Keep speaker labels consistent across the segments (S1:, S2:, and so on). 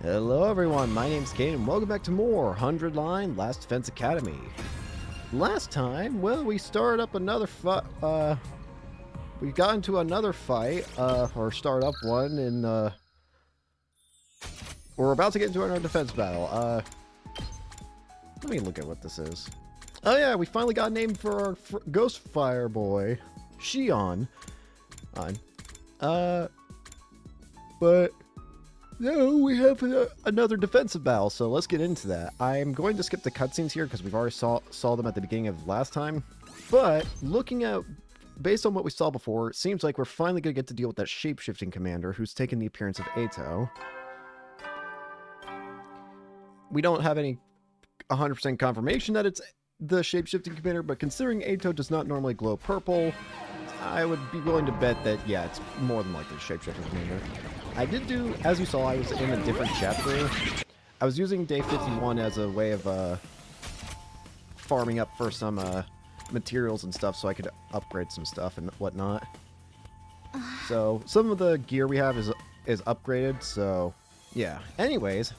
S1: Hello everyone, my name's Caden and welcome back to more 100 Line Last Defense Academy. Last time, well, we started up another fight, we got into another fight, or start up one, and, we're about to get into our defense battle. Let me look at what this is. Oh yeah, we finally got a name for our Ghost Fire boy, Shion. But no, we have another defensive battle, so let's get into that. I'm going to skip the cutscenes here because we've already saw them at the beginning of last time. But looking at, based on what we saw before, it seems like we're finally going to get to deal with that shape-shifting commander who's taken the appearance of Ato. We don't have any 100% confirmation that it's the shape-shifting commander, but considering Ato does not normally glow purple, I would be willing to bet that, yeah, it's more than likely shape-shifting commander. I did do, as you saw, I was in a different chapter. I was using day 51 as a way of farming up for some materials and stuff so I could upgrade some stuff and whatnot. So some of the gear we have is upgraded, so yeah. Anyways,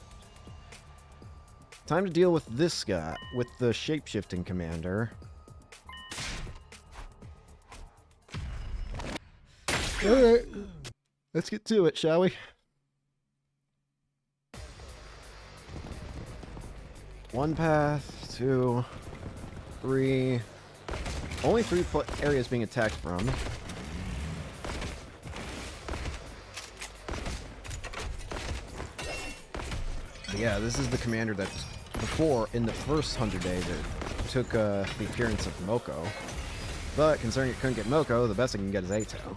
S1: time to deal with this guy, with the shape-shifting commander. Alright. Let's get to it, shall we? One path, 2, 3. Only 3 areas being attacked from. But yeah, this is the commander that before, in the first 100 days, it took the appearance of Moko. But considering it couldn't get Moko, the best it can get is Ato.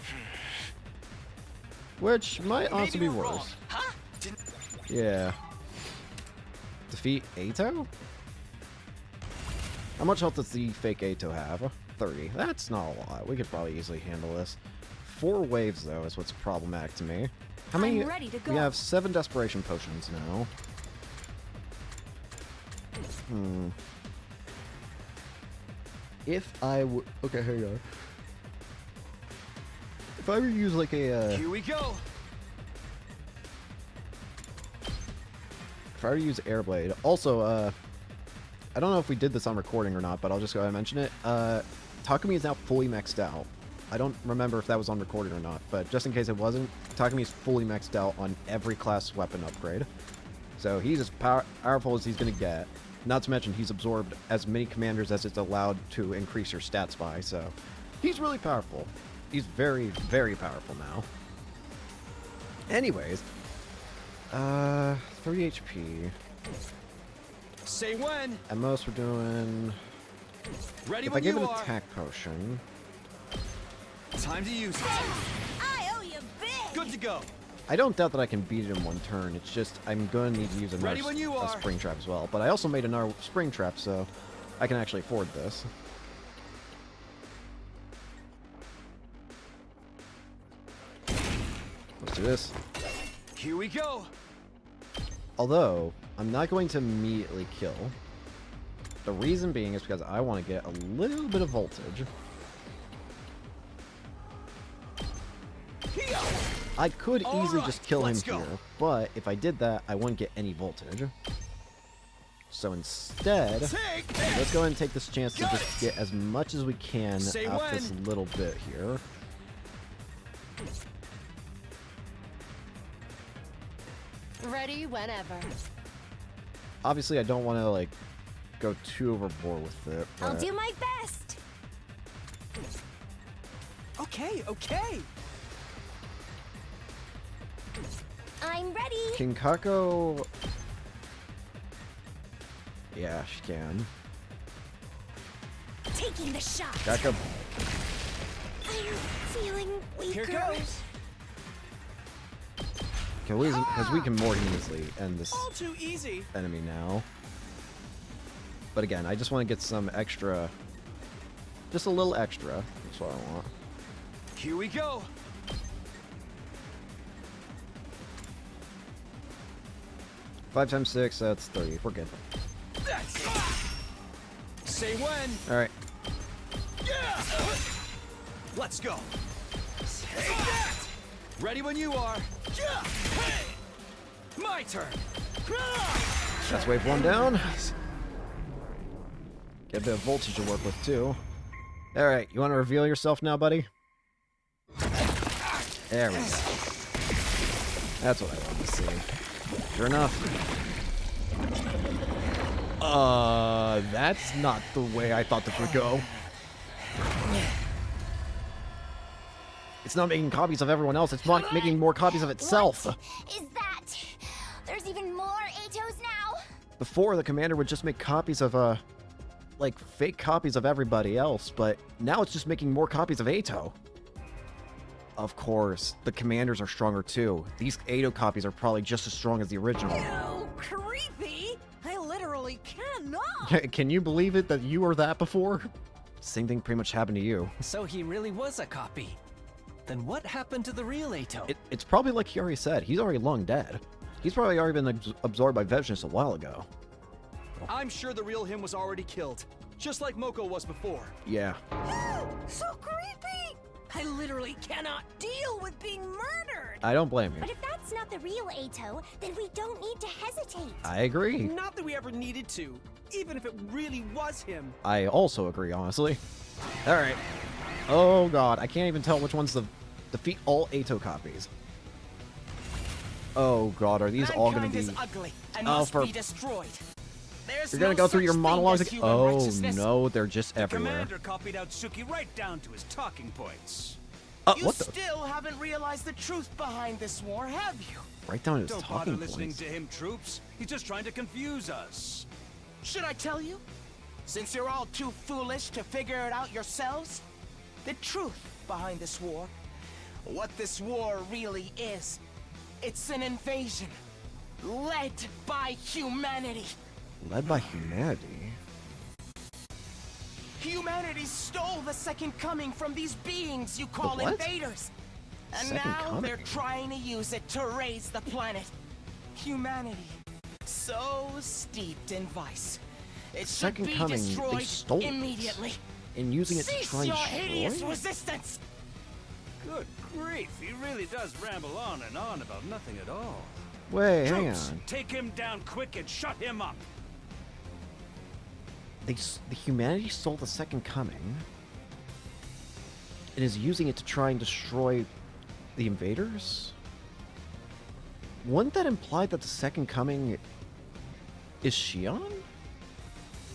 S1: Which might also be worse. Huh? Yeah. Defeat Ato? How much health does the fake Ato have? 30. That's not a lot. We could probably easily handle this. 4 waves, though, is what's problematic to me. How many? We have 7 desperation potions now. If I would... Okay, here you are. If I were to use like a
S2: here we go.
S1: If I were to use Airblade, also I don't know if we did this on recording or not, but I'll just go ahead and mention it. Takumi is now fully maxed out. I don't remember if that was on recording or not, but just in case it wasn't, Takumi is fully maxed out on every class weapon upgrade. So he's as powerful as he's going to get. Not to mention he's absorbed as many commanders as it's allowed to increase your stats by, so he's really powerful. He's very, very powerful now. Anyways, 3 HP.
S2: Say when.
S1: At most, we're doing.
S2: Ready
S1: if
S2: when
S1: I give
S2: you
S1: an
S2: are.
S1: attack potion.
S2: Time to use it.
S3: I owe you big.
S2: Good to go.
S1: I don't doubt that I can beat it in 1 turn. It's just I'm going to need to use a spring trap as well. But I also made another spring trap, so I can actually afford this. Let's do this.
S2: Here we go.
S1: Although, I'm not going to immediately kill. The reason being is because I want to get a little bit of voltage. I could easily just kill him here, but if I did that, I wouldn't get any voltage. So instead, let's go ahead and take this chance to just get as much as we can out this little bit here.
S3: Ready whenever.
S1: Obviously, I don't want to, like, go too overboard with it.
S3: I'll do my best.
S2: Okay, okay.
S3: I'm ready.
S1: Can Kako... Yeah, she can.
S3: Taking the shot.
S1: Kako...
S3: I'm feeling weaker.
S2: Here goes.
S1: Because we can more easily end this
S2: All too easy.
S1: enemy now. But again, I just want to get some extra... Just a little extra. That's what I want.
S2: Here we go.
S1: 5 times 6, that's 30. We're good.
S2: That's it. Say when.
S1: Alright.
S2: Yeah. Let's go. Take that. Ready when you are. Yeah. Hey. My my turn.
S1: That's wave 1 down. Get a bit of voltage to work with, too. Alright, you want to reveal yourself now, buddy? There we go. That's what I wanted to see. Sure enough. That's not the way I thought this would go. It's not making copies of everyone else, it's making more copies of itself.
S3: What is that? There's even more Atos now?
S1: Before, the commander would just make copies of, like, fake copies of everybody else, but now it's just making more copies of Ato. Of course, the commanders are stronger too. These Ato copies are probably just as strong as the original.
S4: Ew, creepy! I literally cannot!
S1: Can you believe it that you were that before? Same thing pretty much happened to you.
S2: So he really was a copy. Then what happened to the real Ato?
S1: It's probably like he already said. He's already long dead. He's probably already been absorbed by Vengeance a while ago.
S2: I'm sure the real him was already killed, just like Moko was before.
S1: Yeah.
S4: So creepy! I literally cannot deal with being murdered!
S1: I don't blame you.
S3: But if that's not the real Ato, then we don't need to hesitate.
S1: I agree.
S5: Not that we ever needed to, even if it really was him.
S1: I also agree, honestly. Alright. Oh god, I can't even tell which one's the defeat all Ato copies. Oh god, are these all gonna
S5: Mankind
S1: be...
S5: is ugly and
S1: Oh,
S5: must
S1: for...
S5: be destroyed. There's
S1: You're gonna
S5: no
S1: go through
S5: such
S1: your
S5: thing
S1: monologues
S5: as
S1: again?
S5: human
S1: Oh
S5: righteousness.
S1: no, they're just everywhere.
S6: Commander copied out Suki right down to his talking points.
S5: You
S1: What the...
S5: still haven't realized the truth behind this war, have you?
S1: Right down to his
S6: Don't bother
S1: talking
S6: listening
S1: points.
S6: to him, troops. He's just trying to confuse us.
S5: Should I tell you? Since you're all too foolish to figure it out yourselves, the truth behind this war, what this war really is, it's an invasion led by humanity.
S1: Led by humanity?
S5: Humanity stole the second coming from these beings you call
S1: what?
S5: invaders. And
S1: Second
S5: now
S1: coming?
S5: they're trying to use it to raise the planet. Humanity, so steeped in vice. It
S1: Second
S5: should be
S1: coming, they
S5: destroyed
S1: stole it.
S5: immediately.
S1: And using it to
S5: Cease
S1: try and
S5: your hideous
S1: destroy?
S5: resistance!
S6: Good grief, he really does ramble on and on about nothing at all.
S1: Wait, hang
S6: Troops,
S1: on.
S6: take him down quick and shut him up.
S1: The humanity stole the second coming and is using it to try and destroy the invaders? Wouldn't that imply that the second coming is Shion?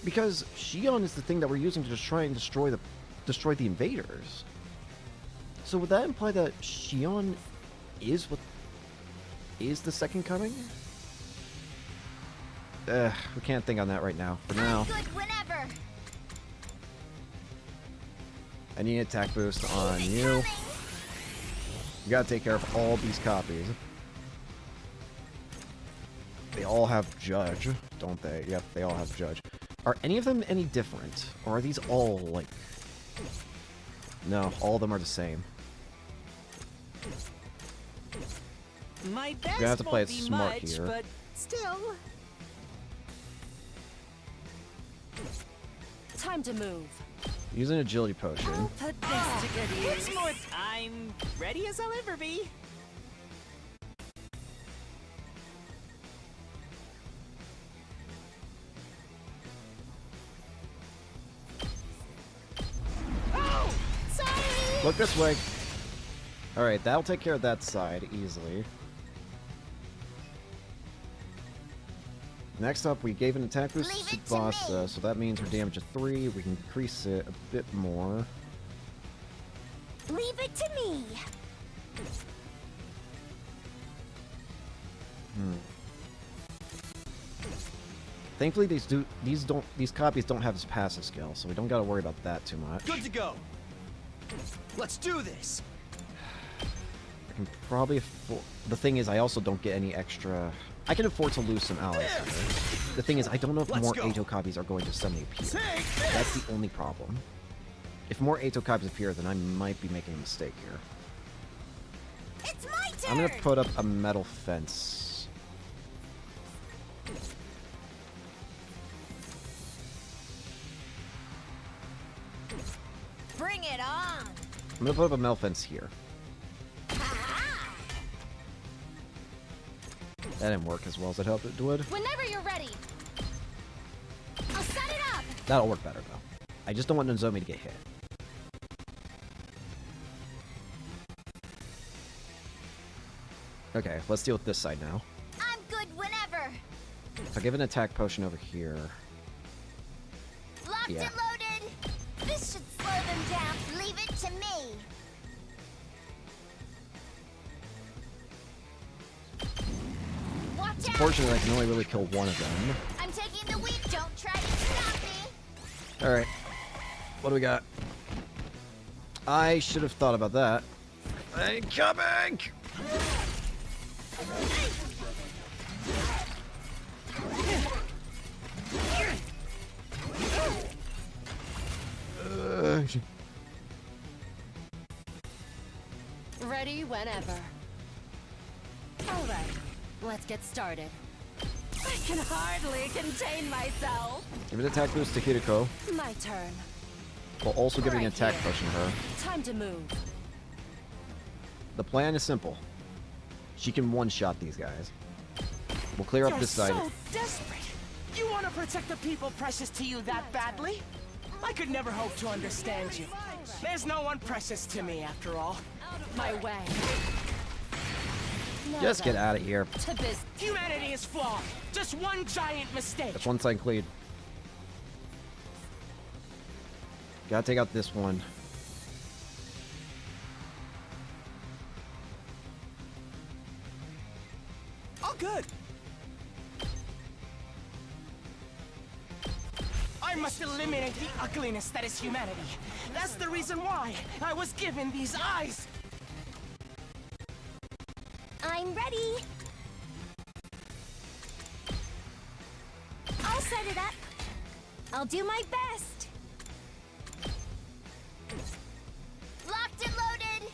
S1: Because Shion is the thing that we're using to just try and destroy the invaders. So would that imply that Shion is what is the second coming? We can't think on that right now. For now,
S3: Good whenever.
S1: I need an attack boost on you. You gotta take care of all these copies. They all have Judge, don't they? Yep, they all have Judge. Are any of them any different? Or are these all, like... No, all of them are the same.
S4: My best
S1: You're gonna have to play it
S4: won't be
S1: smart
S4: much,
S1: here.
S4: but still. Time to move.
S1: Use an agility potion.
S4: I'll put this to good use. I'm ready as I'll ever be.
S3: Oh, sorry.
S1: Look this way. Alright, that'll take care of that side easily. Next up, we gave an attack boost
S3: Leave
S1: to
S3: it to
S1: Tsubasa,
S3: me.
S1: so that means her damage is 3. We can increase it a bit more.
S3: Leave it to me.
S1: Thankfully, these copies don't have his passive skill, so we don't gotta worry about that too much.
S2: Good to go. Let's do this.
S1: I can probably afford... The thing is, I also don't get any extra... I can afford to lose some allies here. The thing is, I don't know if
S2: Let's
S1: more
S2: go.
S1: Ato copies are going to suddenly appear.
S2: Take
S1: That's
S2: this.
S1: the only problem. If more Ato copies appear, then I might be making a mistake here.
S3: It's my turn.
S1: I'm gonna put up a metal fence.
S3: Bring it on.
S1: I'm gonna put up a metal fence here. That didn't work as well as I'd hoped it would.
S3: Whenever you're ready. I'll set it up.
S1: That'll work better, though. I just don't want Nozomi to get hit. Okay, let's deal with this side now.
S3: I'm good whenever.
S1: If I give an attack potion over here...
S3: Locked
S1: Yeah.
S3: and loaded. This should slow them down. Leave it to me. Watch out.
S1: Fortunately, I can only really kill one of them.
S3: I'm taking the weak. Don't try to stop me.
S1: Alright. What do we got? I should have thought about that. I'm coming!
S7: Ready whenever. All right, let's get started. I can hardly contain myself.
S1: Give an attack boost to Kiriko,
S7: My turn.
S1: while also giving an
S7: Right
S1: attack
S7: here.
S1: potion to her.
S7: Time to move.
S1: The plan is simple. She can one-shot these guys. We'll clear up
S5: You're
S1: this side.
S5: so desperate. You want to protect the people precious to you that badly? I could never hope to understand you. There's no one precious to me, after all.
S7: Out of my way. Now
S1: Just get
S7: then,
S1: out of here.
S7: to business.
S5: Humanity is flawed. Just one giant mistake.
S1: That's one side cleared. Gotta take out this one.
S5: All good. I must eliminate the ugliness that is humanity. That's the reason why I was given these eyes.
S3: I'm ready. I'll set it up. I'll do my best. Locked and loaded.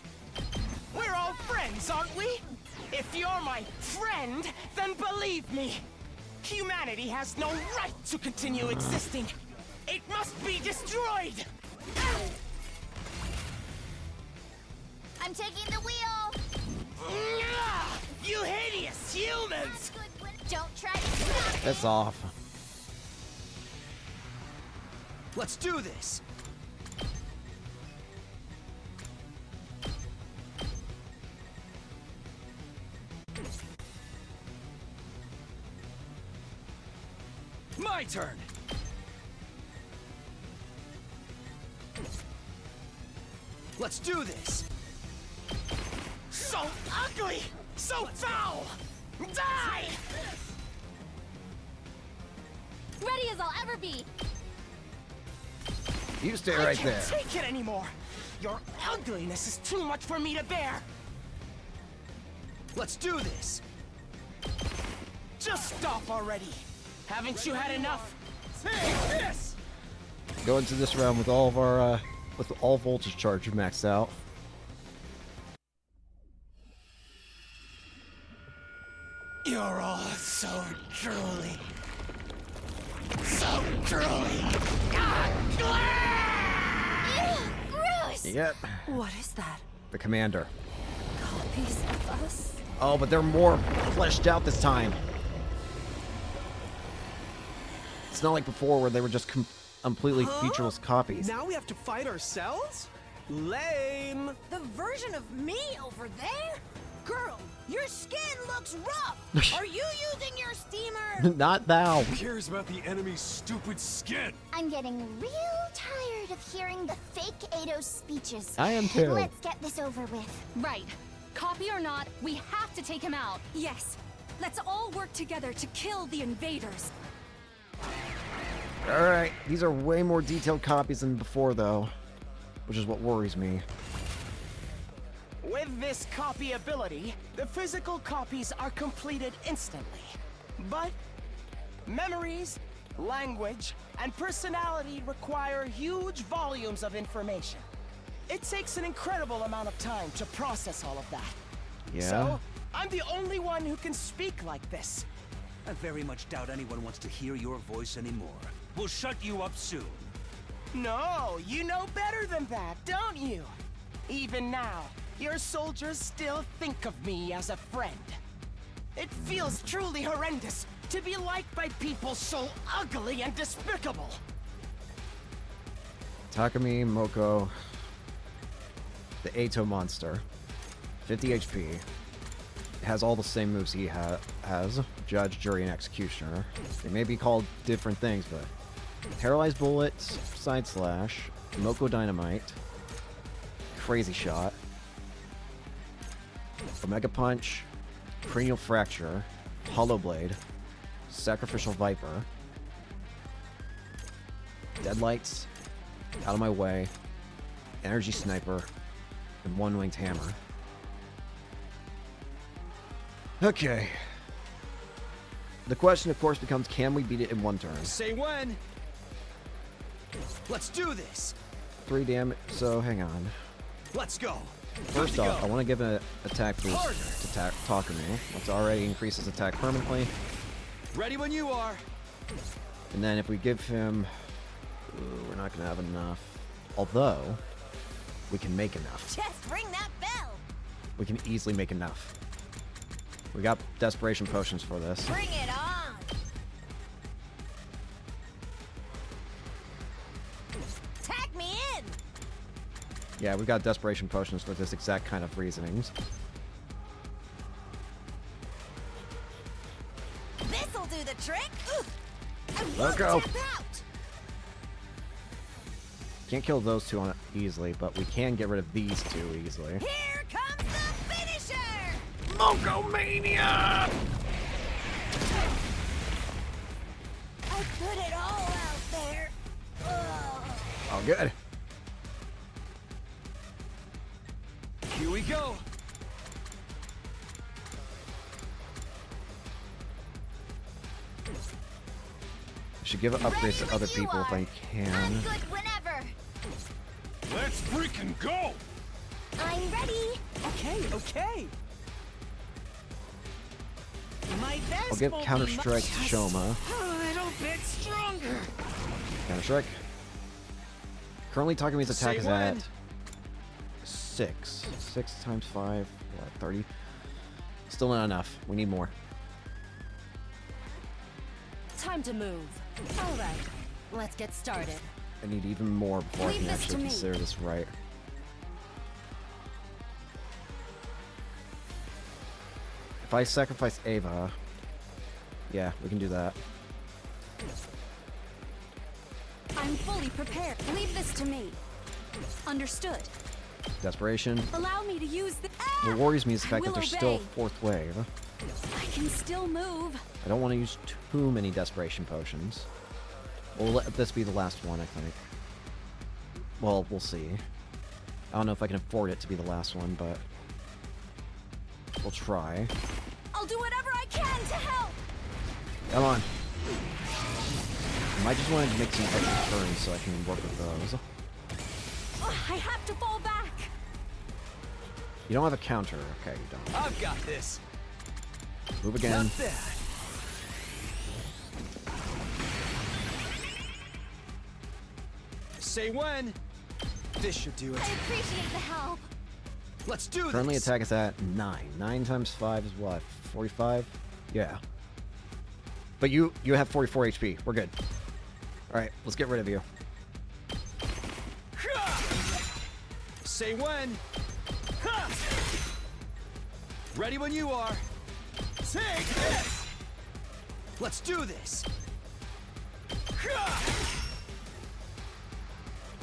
S5: We're all friends, aren't we? If you're my friend, then believe me. Humanity has no right to continue existing. It must be destroyed.
S3: I'm taking the wheel.
S5: You hideous humans!
S3: Don't try to stop me.
S1: That's off.
S2: Let's do this. My turn. Let's do this.
S5: So ugly! So foul! Die!
S3: Ready as I'll ever be.
S1: You stay
S5: I
S1: right
S5: can't
S1: there.
S5: take it anymore. Your ugliness is too much for me to bear.
S2: Let's do this.
S5: Just stop already. Haven't you had enough? Hey, this!
S1: Go into this round with all of our, with all voltage charge maxed out.
S5: You're all so truly. So truly.
S3: Ew, gross.
S1: Yep,
S7: What is that?
S1: the commander.
S7: Copies of us?
S1: Oh, but they're more fleshed out this time. It's not like before where they were just completely featureless copies.
S2: Now we have to fight ourselves? Lame.
S4: The version of me over there? Girl, your skin looks rough. Are you using your steamer?
S1: Not thou.
S6: Who cares about the enemy's stupid skin?
S3: I'm getting real tired of hearing the fake Eidos speeches.
S1: I am too.
S3: Let's get this over with.
S7: Right. Copy or not, we have to take him out.
S4: Yes. Let's all work together to kill the invaders.
S1: Alright, these are way more detailed copies than before, though. Which is what worries me.
S5: With this copy ability, the physical copies are completed instantly. But memories, language, and personality require huge volumes of information. It takes an incredible amount of time to process all of that.
S1: Yeah.
S5: So, I'm the only one who can speak like this.
S6: I very much doubt anyone wants to hear your voice anymore. We'll shut you up soon.
S5: No, you know better than that, don't you? Even now, your soldiers still think of me as a friend. It feels truly horrendous to be liked by people so ugly and despicable.
S1: Takumi, Moko, the Ato monster, 50 HP, has all the same moves he has, Judge, Jury, and Executioner. They may be called different things, but Paralyzed Bullet, Side Slash, Moko Dynamite, Crazy Shot, Omega Punch, Cranial Fracture, Hollow Blade, Sacrificial Viper, Deadlights, Out of My Way, Energy Sniper, and One-Winged Hammer. Okay. The question, of course, becomes, can we beat it in one turn?
S2: Say when. Let's do this.
S1: 3 damage, so hang on.
S2: Let's go.
S1: First off, I want to give an attack boost to Takumi. Let's already increase his attack permanently.
S2: Ready when you are.
S1: And then if we give him... Ooh, we're not going to have enough. Although, we can make enough.
S4: Just ring that bell.
S1: We can easily make enough. We got desperation potions for this.
S4: Bring it on. Tag me in.
S1: Yeah, we got desperation potions for this exact kind of reasonings.
S4: This'll do the trick. And
S1: Let's
S4: we'll
S1: go.
S4: tap out.
S1: Can't kill those two on easily, but we can get rid of these two easily.
S4: Here comes the finisher.
S1: Mokomania!
S4: I put it all out there. Ugh.
S1: Oh, good.
S2: Here we go.
S1: Should give upgrades to other people if I
S3: I'm
S1: can.
S3: good whenever.
S6: Let's freaking go!
S3: I'm ready.
S5: Okay, okay. My best
S1: I'll give
S5: won't be
S1: Counter
S5: much,
S1: Strike to
S5: just
S1: Shoma.
S5: a little bit stronger.
S1: Counter Strike. Currently, Takumi's attack
S2: Say
S1: is
S2: when.
S1: at 6. 6 times 5, what, 30? Still not enough. We need more.
S7: Time to move. All right, let's get started.
S1: I need even more before I
S7: Leave
S1: can
S7: this to
S1: actually
S7: me.
S1: consider this right. If I sacrifice Ava, yeah, we can do that.
S7: I'm fully prepared. Leave this to me. Understood.
S1: Desperation.
S7: Allow me to use the.
S1: What worries me is the
S7: I
S1: fact that
S7: will
S1: there's still
S7: obey.
S1: fourth wave.
S7: I can still move.
S1: I don't want to use too many desperation potions. We'll let this be the last one, I think. Well, we'll see. I don't know if I can afford it to be the last one, but we'll try.
S7: I'll do whatever I can to help.
S1: Come on. I might just want to make some extra turns so I can work with those.
S7: I have to fall back.
S1: You don't have a counter. Okay, you don't.
S2: I've got this.
S1: Move again.
S2: Not bad. Say when. This should do it.
S3: I appreciate the help.
S2: Let's do this.
S1: Currently attack is at 9. 9 times 5 is what? 45? Yeah. But you have 44 HP. We're good. Alright, let's get rid of you.
S2: Say when. Ready when you are. Take this. Let's do this.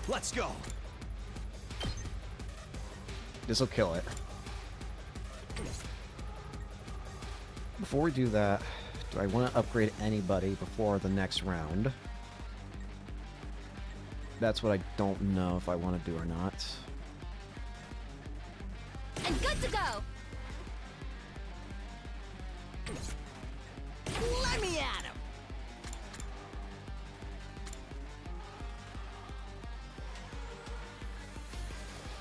S2: Let's go.
S1: This'll kill it. Before we do that, do I want to upgrade anybody before the next round? That's what I don't know if I want to do or not.
S3: And good to go.
S4: Let me at him.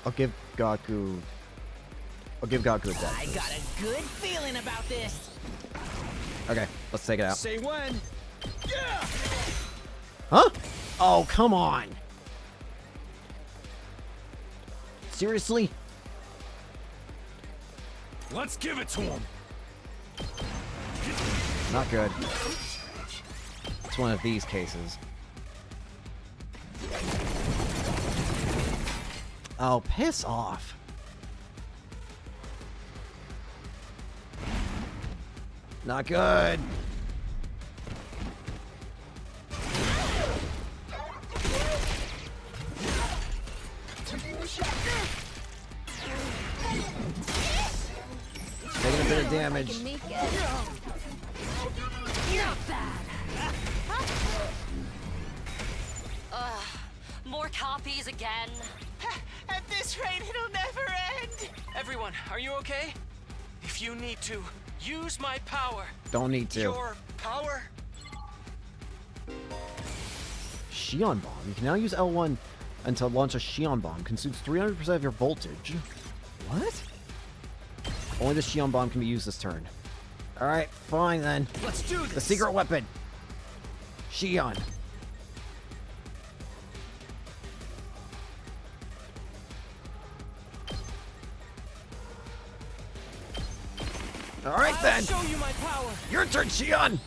S1: I'll give Gaku a death
S5: I
S1: boost.
S5: got a good feeling about this.
S1: Okay, let's take it out.
S2: Say when.
S1: Huh? Oh, come on. Seriously?
S6: Let's give it to him!
S1: Not good. It's one of these cases. Oh, piss off. Not good. Taking a bit of damage.
S7: Not bad. More copies again.
S5: At this rate, it'll never end. Everyone, are you okay? If you need to, use my power.
S1: Don't need to.
S5: Your power?
S1: Shion Bomb. You can now use L1 until launch a Shion Bomb. Consumes 300% of your voltage. What? Only the Shion Bomb can be used this turn. Alright, fine then.
S2: Let's do this.
S1: The secret weapon. Shion. Alright then.
S5: I'll show you my power.
S1: Your turn, Shion.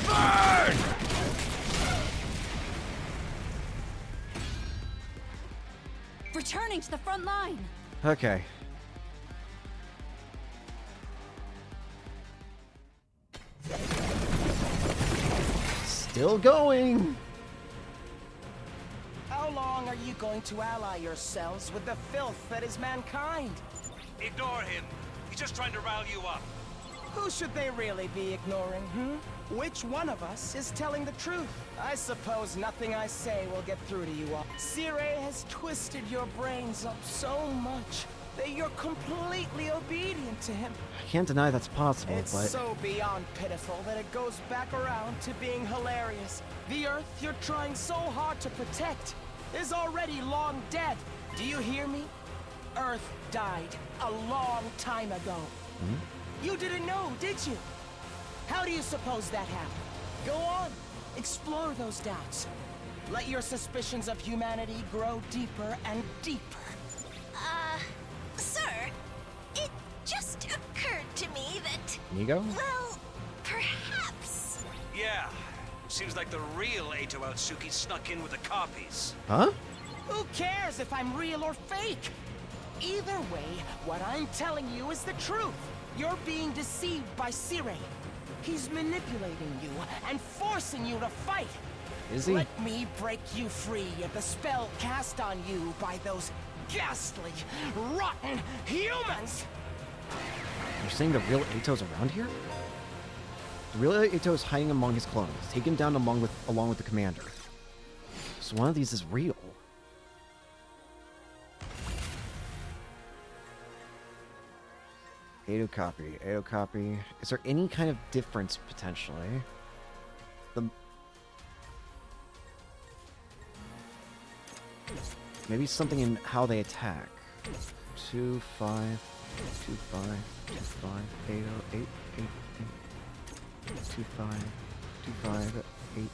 S1: Burn!
S7: Returning to the front line.
S1: Okay. Still going.
S5: How long are you going to ally yourselves with the filth that is mankind?
S6: Ignore him. He's just trying to rile you up.
S5: Who should they really be ignoring, Which one of us is telling the truth? I suppose nothing I say will get through to you all. Sire has twisted your brains up so much that you're completely obedient to him.
S1: I can't deny that's possible,
S5: It's
S1: but
S5: so beyond pitiful that it goes back around to being hilarious. The Earth you're trying so hard to protect is already long dead. Do you hear me? Earth died a long time ago. You didn't know, did you? How do you suppose that happened? Go on, explore those doubts. Let your suspicions of humanity grow deeper and deeper.
S3: Sir, it just occurred to me that,
S1: Nigo?
S3: well, perhaps.
S6: Yeah. Seems like the real Eito Outsuki snuck in with the copies.
S1: Huh?
S5: Who cares if I'm real or fake? Either way, what I'm telling you is the truth. You're being deceived by Sire. He's manipulating you and forcing you to fight.
S1: Is he?
S5: Let me break you free of the spell cast on you by those ghastly, rotten humans!
S1: You're saying the real Eito's around here? The real Eito is hiding among his clones, taken down along with the commander. So one of these is real. Eito copy, Eito copy. Is there any kind of difference potentially? Maybe something in how they attack. 2, 5, 2, 5, 2, 5, 8, 8, 8, 8. 2, 5, 2, 5, 8.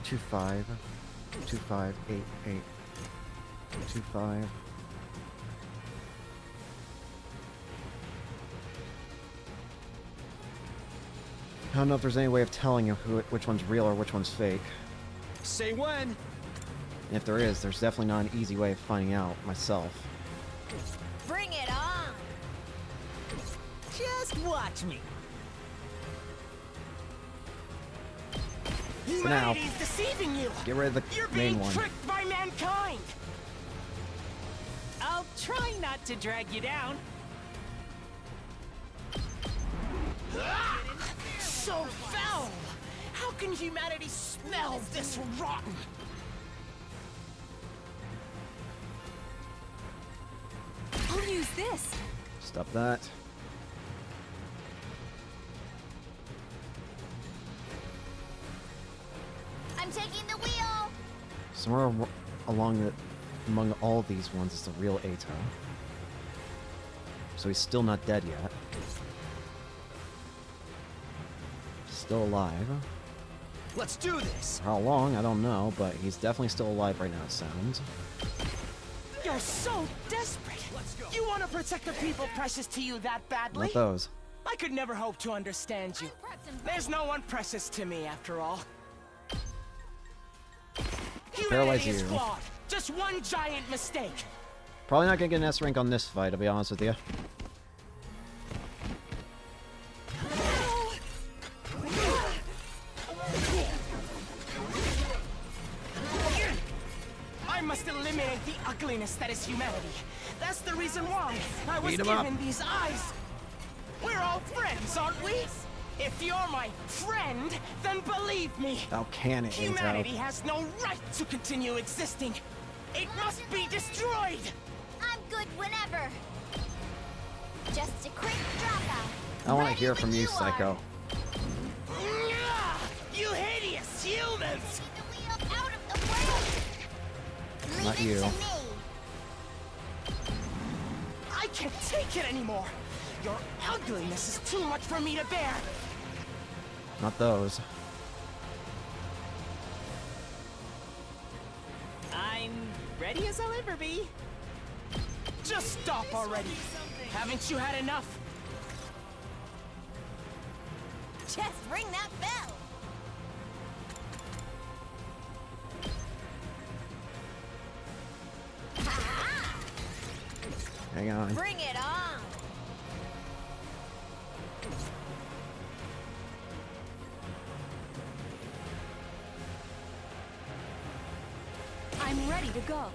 S1: 2, 5, 2, 5, 8, 8. 2, 5. I don't know if there's any way of telling you which one's real or which one's fake.
S2: Say when.
S1: And if there is, there's definitely not an easy way of finding out myself.
S4: Bring it on!
S5: Just watch me.
S1: For now,
S5: Humanity's deceiving you!
S1: get rid of the
S5: You're
S1: main
S5: being
S1: one.
S5: tricked by mankind!
S8: I'll try not to drag you down.
S5: So foul! How can humanity smell this rotten?
S7: I'll use this.
S1: Stop that.
S3: I'm taking the wheel.
S1: Somewhere among all these ones is the real Eito. So he's still not dead yet. Still alive.
S2: Let's do this.
S1: For how long, I don't know, but he's definitely still alive right now, it sounds.
S5: You're so desperate!
S2: Let's go.
S5: You want to protect the people precious to you that badly?
S1: Not those.
S5: I could never hope to understand you. There's no one precious to me, after all.
S1: Paralyze
S5: Humanity is
S1: you.
S5: flawed. Just one giant mistake.
S1: Probably not gonna get an S rank on this fight, I'll be honest with you.
S5: I must eliminate the ugliness that is humanity. That's the reason why I was
S1: Beat 'em up.
S5: given these eyes. We're all friends, aren't we? If you're my friend, then believe me.
S1: How can it,
S5: Humanity
S1: Ato?
S5: has no right to continue existing. It must be destroyed.
S3: I'm good whenever. Just a quick dropout.
S1: I want to
S3: Ready
S1: hear
S3: when
S1: from you,
S3: are.
S1: Psycho.
S5: You hideous humans!
S3: Take the wheel out of the way. Leave
S1: Not
S3: it
S1: you.
S3: to me.
S5: I can't take it anymore. Your ugliness is too much for me to bear.
S1: Not those.
S8: I'm ready as I'll ever be.
S5: Just stop already. Haven't you had enough?
S4: Just ring that bell.
S1: Hang on.
S4: Bring it on.
S7: I'm ready to go.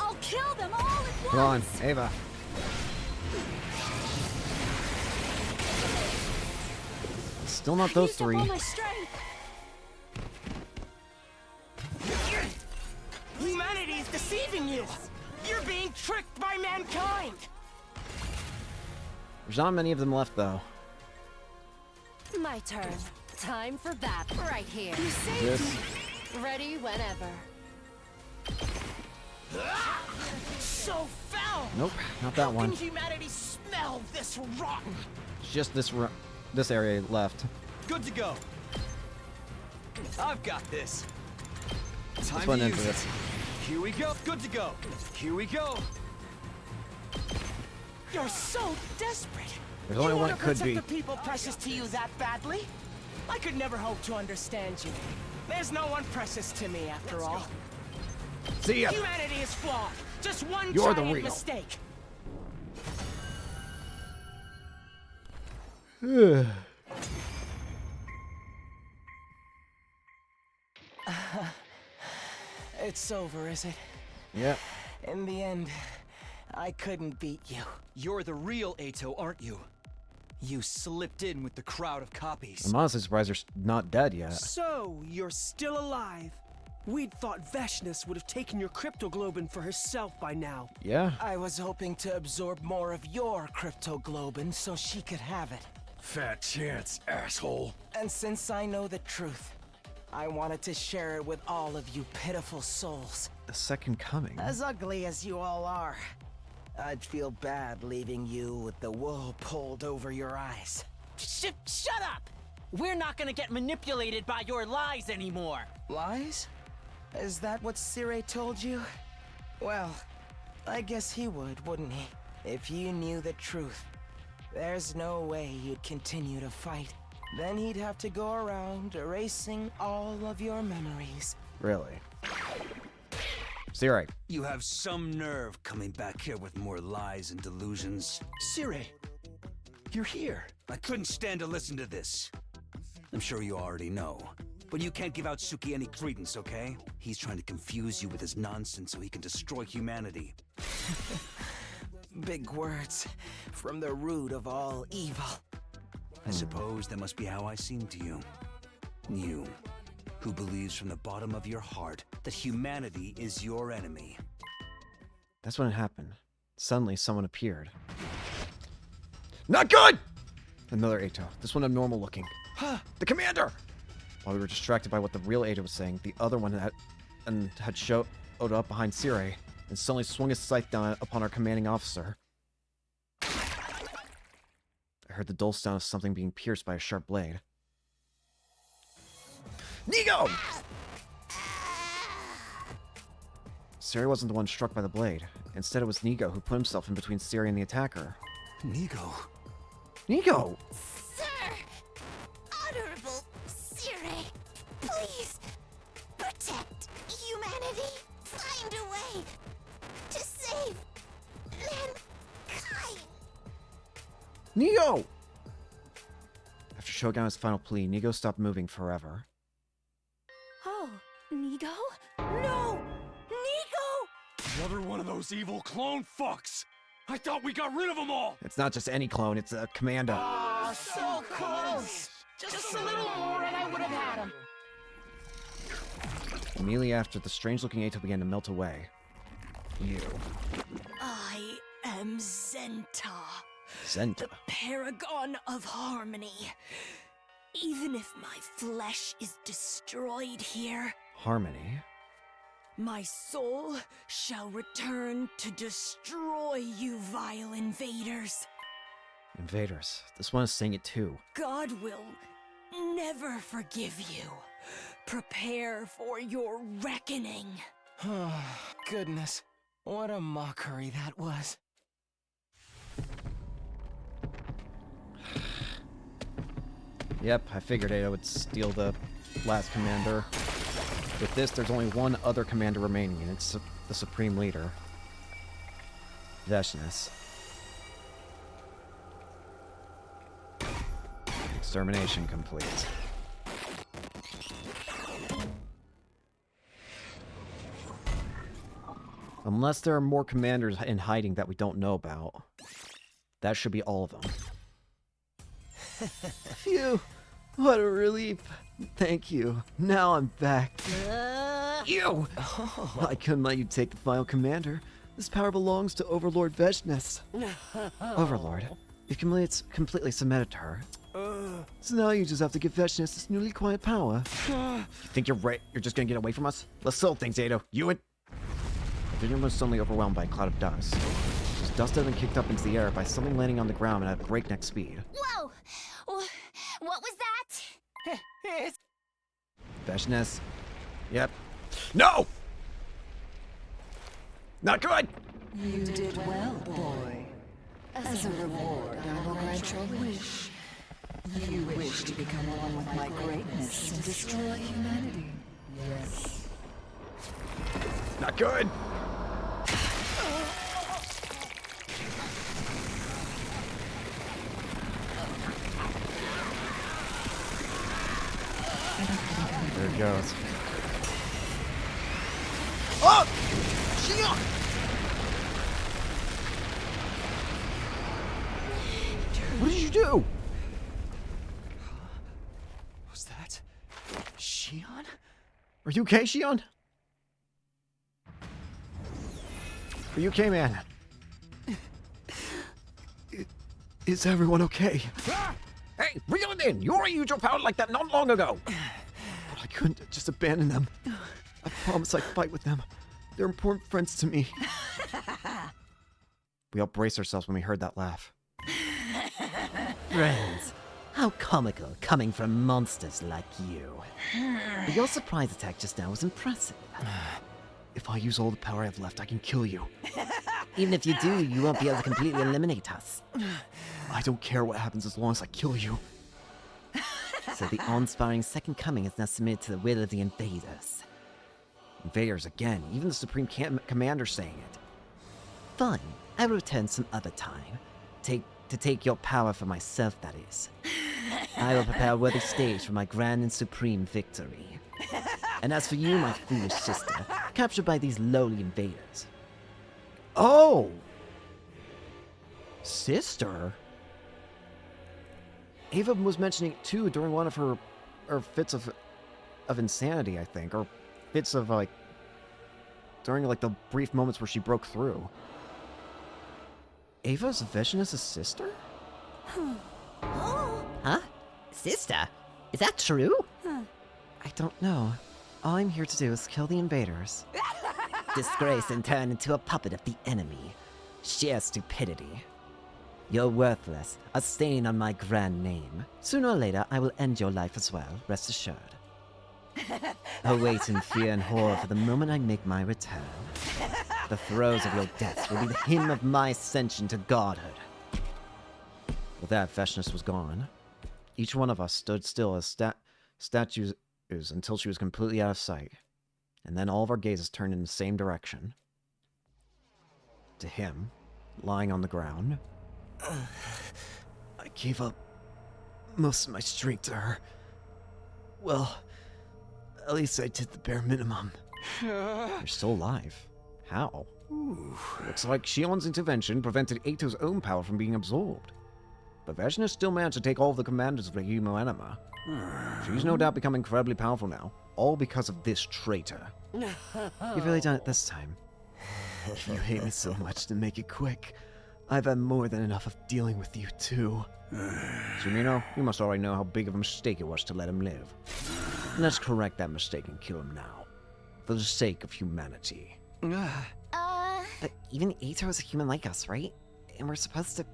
S7: I'll kill them all at once.
S1: Come on, Ava. Still not those
S7: Used up
S1: three.
S7: all my strength.
S5: Humanity is deceiving you. You're being tricked by mankind.
S1: There's not many of them left, though.
S7: My turn. Time for that right here. You
S1: This.
S7: saved me. Ready whenever.
S5: So foul.
S1: Nope, not that
S5: How
S1: one.
S5: can humanity smell this rotten?
S1: It's just this area left.
S2: Good to go. I've got this. Time
S1: This one
S2: to
S1: into
S2: use
S1: this.
S2: it. Here we go. Good to go. Here we go.
S5: You're so desperate.
S1: There's only
S5: you
S1: one
S5: want
S1: it
S5: to
S1: could
S5: protect
S1: be.
S5: the people precious to you that badly? I could never hope to understand you. There's no one precious to me, after all.
S1: See ya.
S5: Humanity is flawed. Just one
S1: You're the
S5: giant
S1: real.
S5: mistake. It's over, is it?
S1: Yep.
S5: In the end, I couldn't beat you.
S2: You're the real Ato, aren't you? You slipped in with the crowd of copies.
S1: I'm honestly surprised you're not dead yet.
S9: So, you're still alive. We'd thought Veshness would have taken your cryptoglobin for herself by now.
S1: Yeah.
S5: I was hoping to absorb more of your cryptoglobin so she could have it.
S2: Fat chance, asshole.
S5: And since I know the truth, I wanted to share it with all of you pitiful souls.
S1: The second coming.
S5: As ugly as you all are, I'd feel bad leaving you with the wool pulled over your eyes.
S8: Shut up! We're not gonna get manipulated by your lies anymore.
S5: Lies? Is that what Sire told you? Well, I guess he would, wouldn't he? If you knew the truth, there's no way you'd continue to fight. Then he'd have to go around erasing all of your memories.
S1: Really? See, right.
S6: You have some nerve coming back here with more lies and delusions.
S9: Sire, you're here.
S6: I couldn't stand to listen to this. I'm sure you already know. But you can't give out Suki any credence, okay? He's trying to confuse you with his nonsense so he can destroy humanity.
S5: Big words from the root of all evil.
S6: I suppose that must be how I seem to you. You, who believes from the bottom of your heart that humanity is your enemy.
S1: That's when it happened. Suddenly, someone appeared. Not good! Another Ato. This one abnormal looking. The commander! While we were distracted by what the real Ato was saying, the other one had showed up behind Sire and suddenly swung his scythe down upon our commanding officer. I heard the dull sound of something being pierced by a sharp blade. Nigo! Siri wasn't the one struck by the blade. Instead, it was Nigo who put himself in between Siri and the attacker.
S6: Nigo.
S1: Nigo!
S3: Sir! Honorable Siri, please protect humanity. Find a way to save mankind.
S1: Nigo! After Shogun's final plea, Nigo stopped moving forever.
S7: Oh, Nigo? No! Nigo!
S2: Another one of those evil clone fucks! I thought we got rid of them all!
S1: It's not just any clone, it's a commando.
S5: Oh, so close! Just a little more and I would have had him.
S1: Immediately after, the strange-looking Ato began to melt away. You.
S4: I am Zenta,
S1: Zenta.
S4: paragon of harmony. Even if my flesh is destroyed here,
S1: Harmony.
S4: my soul shall return to destroy you vile invaders.
S1: Invaders. This one is saying it too.
S4: God will never forgive you. Prepare for your reckoning.
S5: Oh, goodness. What a mockery that was.
S1: Yep, I figured Ato would steal the last commander. With this, there's only one other commander remaining, and it's the Supreme Leader. Veshness. Extermination complete. Unless there are more commanders in hiding that we don't know about. That should be all of them. Phew! What a relief. Thank you. Now I'm back. You! I couldn't let you take the final commander. This power belongs to Overlord Veshness. Overlord. You've completely submitted to her. So now you just have to give Veshness this newly quiet power. You think you're just gonna get away from us? Let's settle things, Ato. You and... The vision was suddenly overwhelmed by a cloud of dust. This dust had been kicked up into the air by something landing on the ground at a breakneck speed.
S3: Whoa! What was that?
S1: Veshness. Yep. No! Not good!
S10: You did well, boy. As a reward, I will grant your wish. You wish to become one with my greatness and destroy humanity. Yes.
S1: Not good! There it goes. Oh! Shion! What did you do?
S2: Was that Shion?
S1: Are you okay, Shion? Are you okay, man? Is everyone okay? Hey, reel it in! You already used your power like that not long ago! But I couldn't just abandon them. I promised I'd fight with them. They're important friends to me. We all braced ourselves when we heard that laugh.
S11: Friends, how comical coming from monsters like you. But your surprise attack just now was impressive.
S1: If I use all the power I have left, I can kill you.
S11: Even if you do, you won't be able to completely eliminate us.
S1: I don't care what happens as long as I kill you.
S11: So the awe-inspiring second coming is now submitted to the will of the invaders.
S1: Invaders again, even the Supreme Commander saying it.
S11: Fine, I will return some other time. To take your power for myself, that is. I will prepare a worthy stage for my grand and supreme victory. And as for you, my foolish sister, captured by these lowly invaders.
S1: Oh! Sister? Ava was mentioning it too during one of her fits of insanity, I think. Or fits of, like, during, like, the brief moments where she broke through. Ava's Veshness' sister?
S11: Huh? Sister? Is that true?
S1: I don't know. All I'm here to do is kill the invaders.
S11: Disgrace and turn into a puppet of the enemy. Sheer stupidity. You're worthless, a stain on my grand name. Sooner or later, I will end your life as well, rest assured. I'll wait in fear and horror for the moment I make my return. The throes of your death will be the hymn of my ascension to godhood. With that, Veshness was gone. Each one of us stood still as statues until she was completely out of sight. And then all of our gazes turned in the same direction. To him, lying on the ground. I gave up most of my strength to her. Well, at least I did the bare minimum. You're still alive. How? Looks like Shion's intervention prevented Ato's own power from being absorbed. But Veshna still managed to take all of the commanders of the Humo Anima. She's no doubt become incredibly powerful now, all because of this traitor. You've really done it this time. If you hate me so much, then make it quick. I've had more than enough of dealing with you, too. Sumino, you must already know how big of a mistake it was to let him live. Let's correct that mistake and kill him now. For the sake of humanity.
S7: But even Ato is a human like us, right? And we're supposed to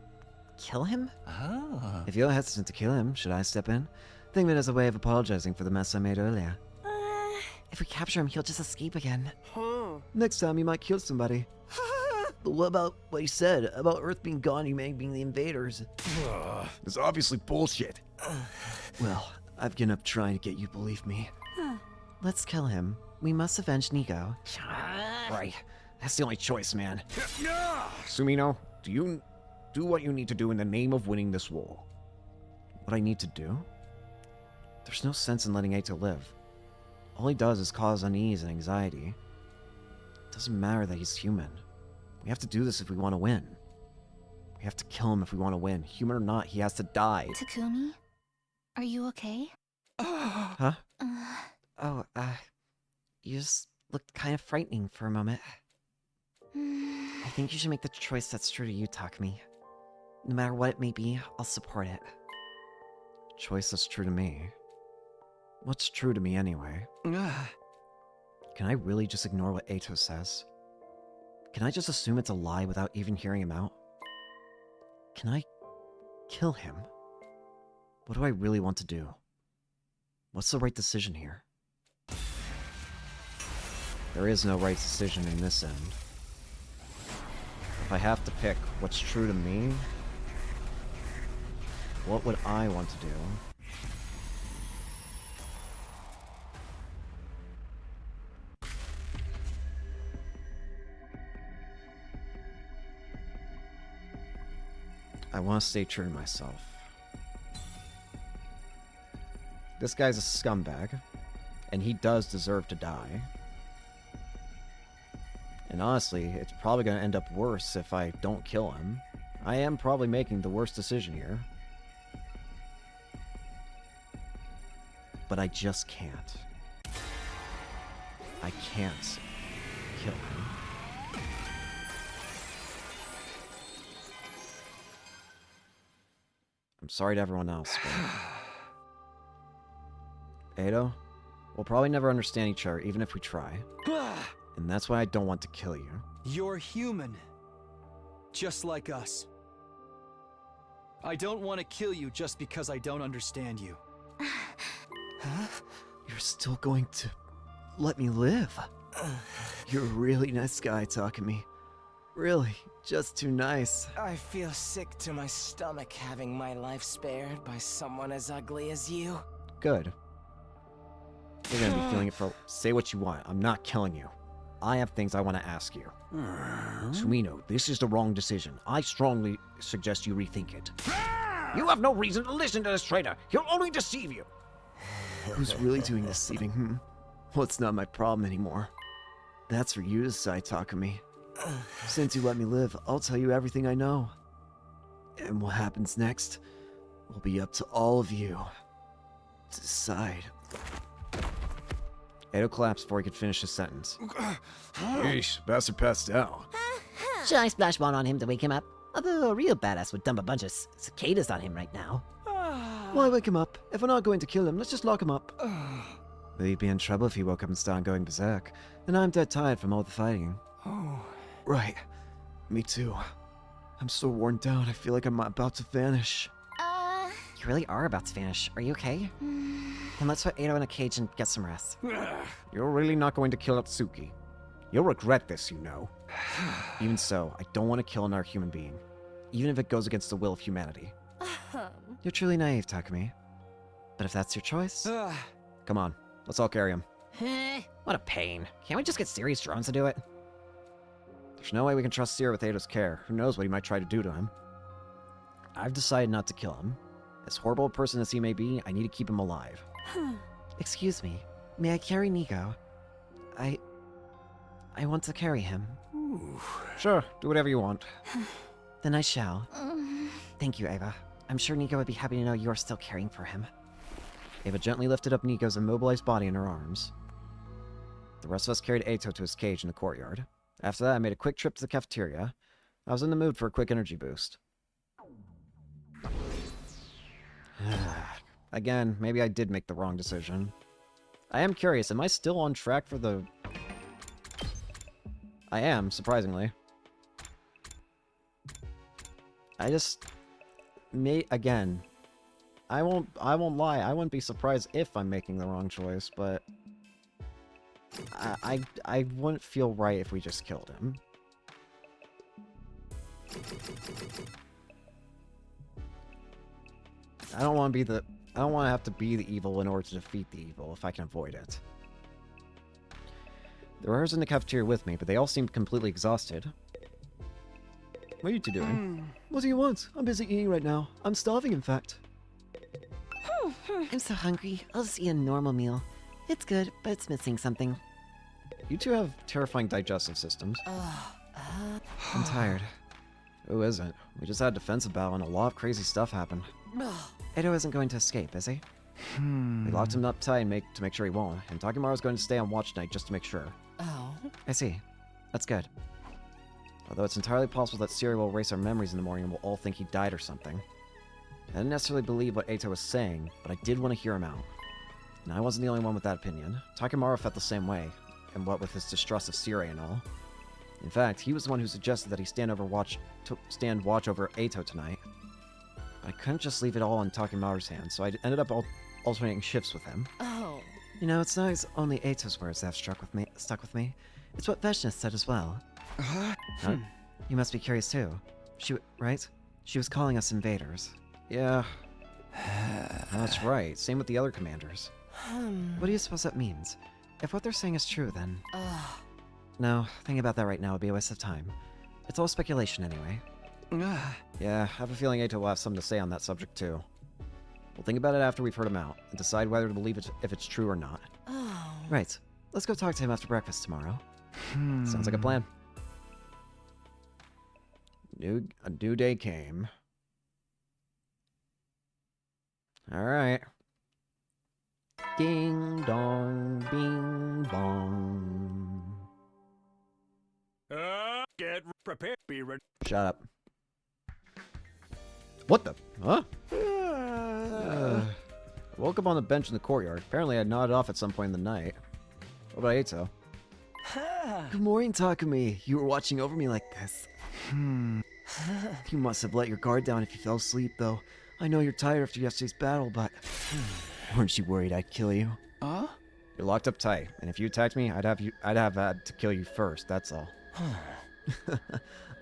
S7: kill him?
S11: If you're hesitant to kill him, should I step in? Think of it as a way of apologizing for the mess I made earlier.
S7: If we capture him, he'll just escape again.
S11: Next time, you might kill somebody. But what about what he said about Earth being gone, humanity being the invaders?
S1: It's obviously bullshit.
S11: Well, I've given up trying to get you to believe me.
S7: Let's kill him. We must avenge Nico.
S11: Right. That's the only choice, man.
S1: Sumino, do what you need to do in the name of winning this war.
S11: What I need to do? There's no sense in letting Ato live. All he does is cause unease and anxiety. It doesn't matter that he's human. We have to do this if we want to win. We have to kill him if we want to win. Human or not, he has to die.
S3: Takumi? Are you okay?
S11: Huh?
S7: You just looked kind of frightening for a moment. I think you should make the choice that's true to you, Takumi. No matter what it may be, I'll support it.
S11: Choice that's true to me. What's true to me anyway? Can I really just ignore what Ato says? Can I just assume it's a lie without even hearing him out? Can I kill him? What do I really want to do? What's the right decision here? There is no right decision in this end. If I have to pick what's true to me, what would I want to do? I want to stay true to myself. This guy's a scumbag, and he does deserve to die. And honestly, it's probably going to end up worse if I don't kill him. I am probably making the worst decision here. But I just can't. I can't kill him. I'm sorry to everyone else, but... Ado, we'll probably never understand each other, even if we try. And that's why I don't want to kill you.
S2: You're human. Just like us. I don't want to kill you just because I don't understand you.
S11: Huh? You're still going to let me live? You're a really nice guy, Takumi. Really, just too nice.
S5: I feel sick to my stomach having my life spared by someone as ugly as you.
S11: Good. You're gonna be feeling it for... Say what you want. I'm not killing you. I have things I want to ask you. Sumino, this is the wrong decision. I strongly suggest you rethink it. You have no reason to listen to this traitor. He'll only deceive you. Who's really doing this deceiving, Well, it's not my problem anymore. That's for you to decide, Takumi. Since you let me live, I'll tell you everything I know. And what happens next will be up to all of you to decide. Ado collapsed before he could finish his sentence.
S1: Yeesh, bastard passed out.
S7: Should I splash one on him to wake him up? Although a real badass would dump a bunch of cicadas on him right now.
S11: Why wake him up? If we're not going to kill him, let's just lock him up. But he'd be in trouble if he woke up and started going berserk. And I'm dead tired from all the fighting. Right. Me too. I'm so worn down, I feel like I'm about to vanish.
S7: You really are about to vanish. Are you okay? Then let's put Ado in a cage and get some rest.
S1: You're really not going to kill Atsuki. You'll regret this, you know. Even so, I don't want to kill another human being, even if it goes against the will of humanity. You're truly naive, Takumi. But if that's your choice, come on, let's all carry him.
S11: What a pain. Can't we just get serious drones to do it?
S1: There's no way we can trust Sierra with Ato's care. Who knows what he might try to do to him. I've decided not to kill him. As horrible a person as he may be, I need to keep him alive.
S7: Excuse me. May I carry Nico? I want to carry him.
S1: Sure, do whatever you want.
S7: Then I shall. Thank you, Ava. I'm sure Nico would be happy to know you're still caring for him.
S1: Ava gently lifted up Nico's immobilized body in her arms. The rest of us carried Ato to his cage in the courtyard. After that, I made a quick trip to the cafeteria. I was in the mood for a quick energy boost. Again, maybe I did make the wrong decision. I am curious, am I still on track for the... I am, surprisingly. I just... Again, I won't lie, I wouldn't be surprised if I'm making the wrong choice, but... I wouldn't feel right if we just killed him. I don't want to have to be the evil in order to defeat the evil, if I can avoid it. There were others in the cafeteria with me, but they all seemed completely exhausted. What are you two doing?
S7: What do you want? I'm busy eating right now. I'm starving, in fact. I'm so hungry. I'll just eat a normal meal. It's good, but it's missing something.
S1: You two have terrifying digestive systems.
S7: I'm tired.
S1: Who isn't? We just had a defensive battle and a lot of crazy stuff happened.
S7: Edo isn't going to escape, is he?
S1: We locked him up tight to make sure he won't, and Takimaru's going to stay on watch tonight just to make sure.
S7: Oh. I see. That's good.
S1: Although it's entirely possible that Siri will erase our memories in the morning and we'll all think he died or something. I didn't necessarily believe what Ato was saying, but I did want to hear him out. And I wasn't the only one with that opinion. Takimaru felt the same way, and what with his distrust of Siri and all. In fact, he was the one who suggested that he stand watch over Ato tonight. But I couldn't just leave it all in Takimaru's hands, so I ended up alternating shifts with him.
S7: Oh. You know, it's not only Ato's words that have stuck with me. It's what Veshna said as well. Huh? You must be curious too. Right? She was calling us invaders.
S1: Yeah. That's right. Same with the other commanders.
S7: What do you suppose that means? If what they're saying is true, then... No, thinking about that right now would be a waste of time. It's all speculation anyway.
S1: Yeah, I have a feeling Ato will have something to say on that subject too. We'll think about it after we've heard him out, and decide whether to believe it if it's true or not.
S7: Right. Let's go talk to him after breakfast tomorrow.
S1: Sounds like a plan. A new day came. Alright. Ding dong, bing bong.
S9: Get prepared, be ready.
S1: Shut up. What the? Huh? I woke up on the bench in the courtyard. Apparently I nodded off at some point in the night. What about Ato?
S7: Good morning, Takumi. You were watching over me like this. You must have let your guard down if you fell asleep, though. I know you're tired after yesterday's battle, but... Weren't you worried I'd kill you?
S1: You're locked up tight, and if you attacked me, I'd have had to kill you first, that's all.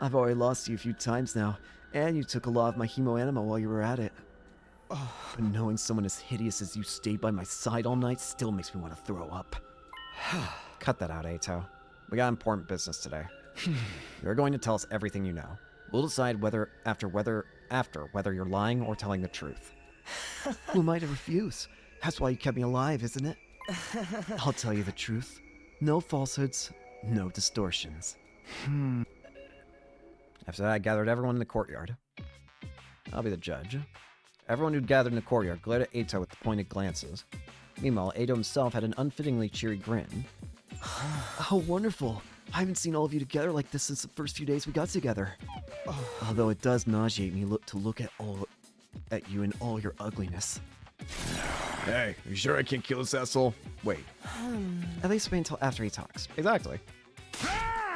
S7: I've already lost you a few times now, and you took a lot of my hemo anima while you were at it. But knowing someone as hideous as you stayed by my side all night still makes me want to throw up.
S1: Cut that out, Ato. We got important business today. You're going to tell us everything you know. We'll decide whether you're lying or telling the truth.
S7: Who am I to refuse? That's why you kept me alive, isn't it? I'll tell you the truth. No falsehoods, no distortions.
S1: After that, I gathered everyone in the courtyard. I'll be the judge. Everyone who gathered in the courtyard glared at Ato with pointed glances. Meanwhile, Ato himself had an unfittingly cheery grin.
S7: How wonderful! I haven't seen all of you together like this since the first few days we got together. Although it does nauseate me to look at you in all your ugliness.
S1: Hey, you sure I can't kill this asshole? Wait.
S7: At least wait until after he talks.
S1: Exactly.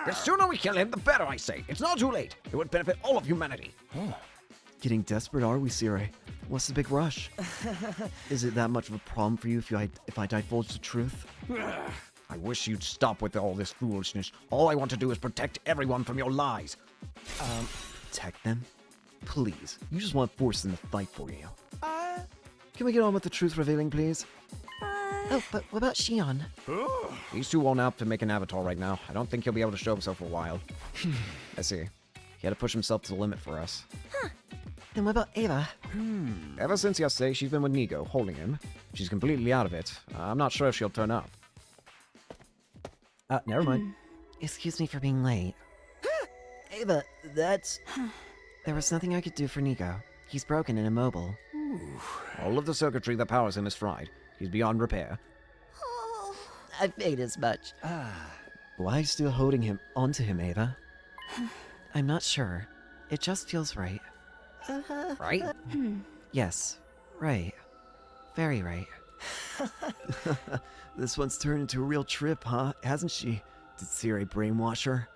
S6: The sooner we kill him, the better, I say. It's not too late. It would benefit all of humanity.
S7: Getting desperate, are we, Siri? What's the big rush? Is it that much of a problem for you if I divulge the truth?
S12: I wish you'd stop with all this foolishness. All I want to do is protect everyone from your lies.
S7: Protect them? Please, you just want to force them to fight for you. Can we get on with the truth revealing, please?
S11: Oh, but what about Shion?
S12: He's too worn out to make an avatar right now. I don't think he'll be able to show himself for a while. I see. He had to push himself to the limit for us.
S11: Then what about Ava?
S12: Ever since yesterday, she's been with Nigo, holding him. She's completely out of it. I'm not sure if she'll turn up.
S7: Never mind.
S11: Excuse me for being late.
S7: Ava, that's...
S11: There was nothing I could do for Nico. He's broken and immobile.
S12: All of the circuitry that powers him is fried. He's beyond repair.
S11: I figured as much.
S7: Why still holding him onto him, Ava?
S11: I'm not sure. It just feels right.
S12: Right?
S11: Yes, right. Very right.
S7: This one's turned into a real trip, huh? Hasn't she? Did Siri brainwash her?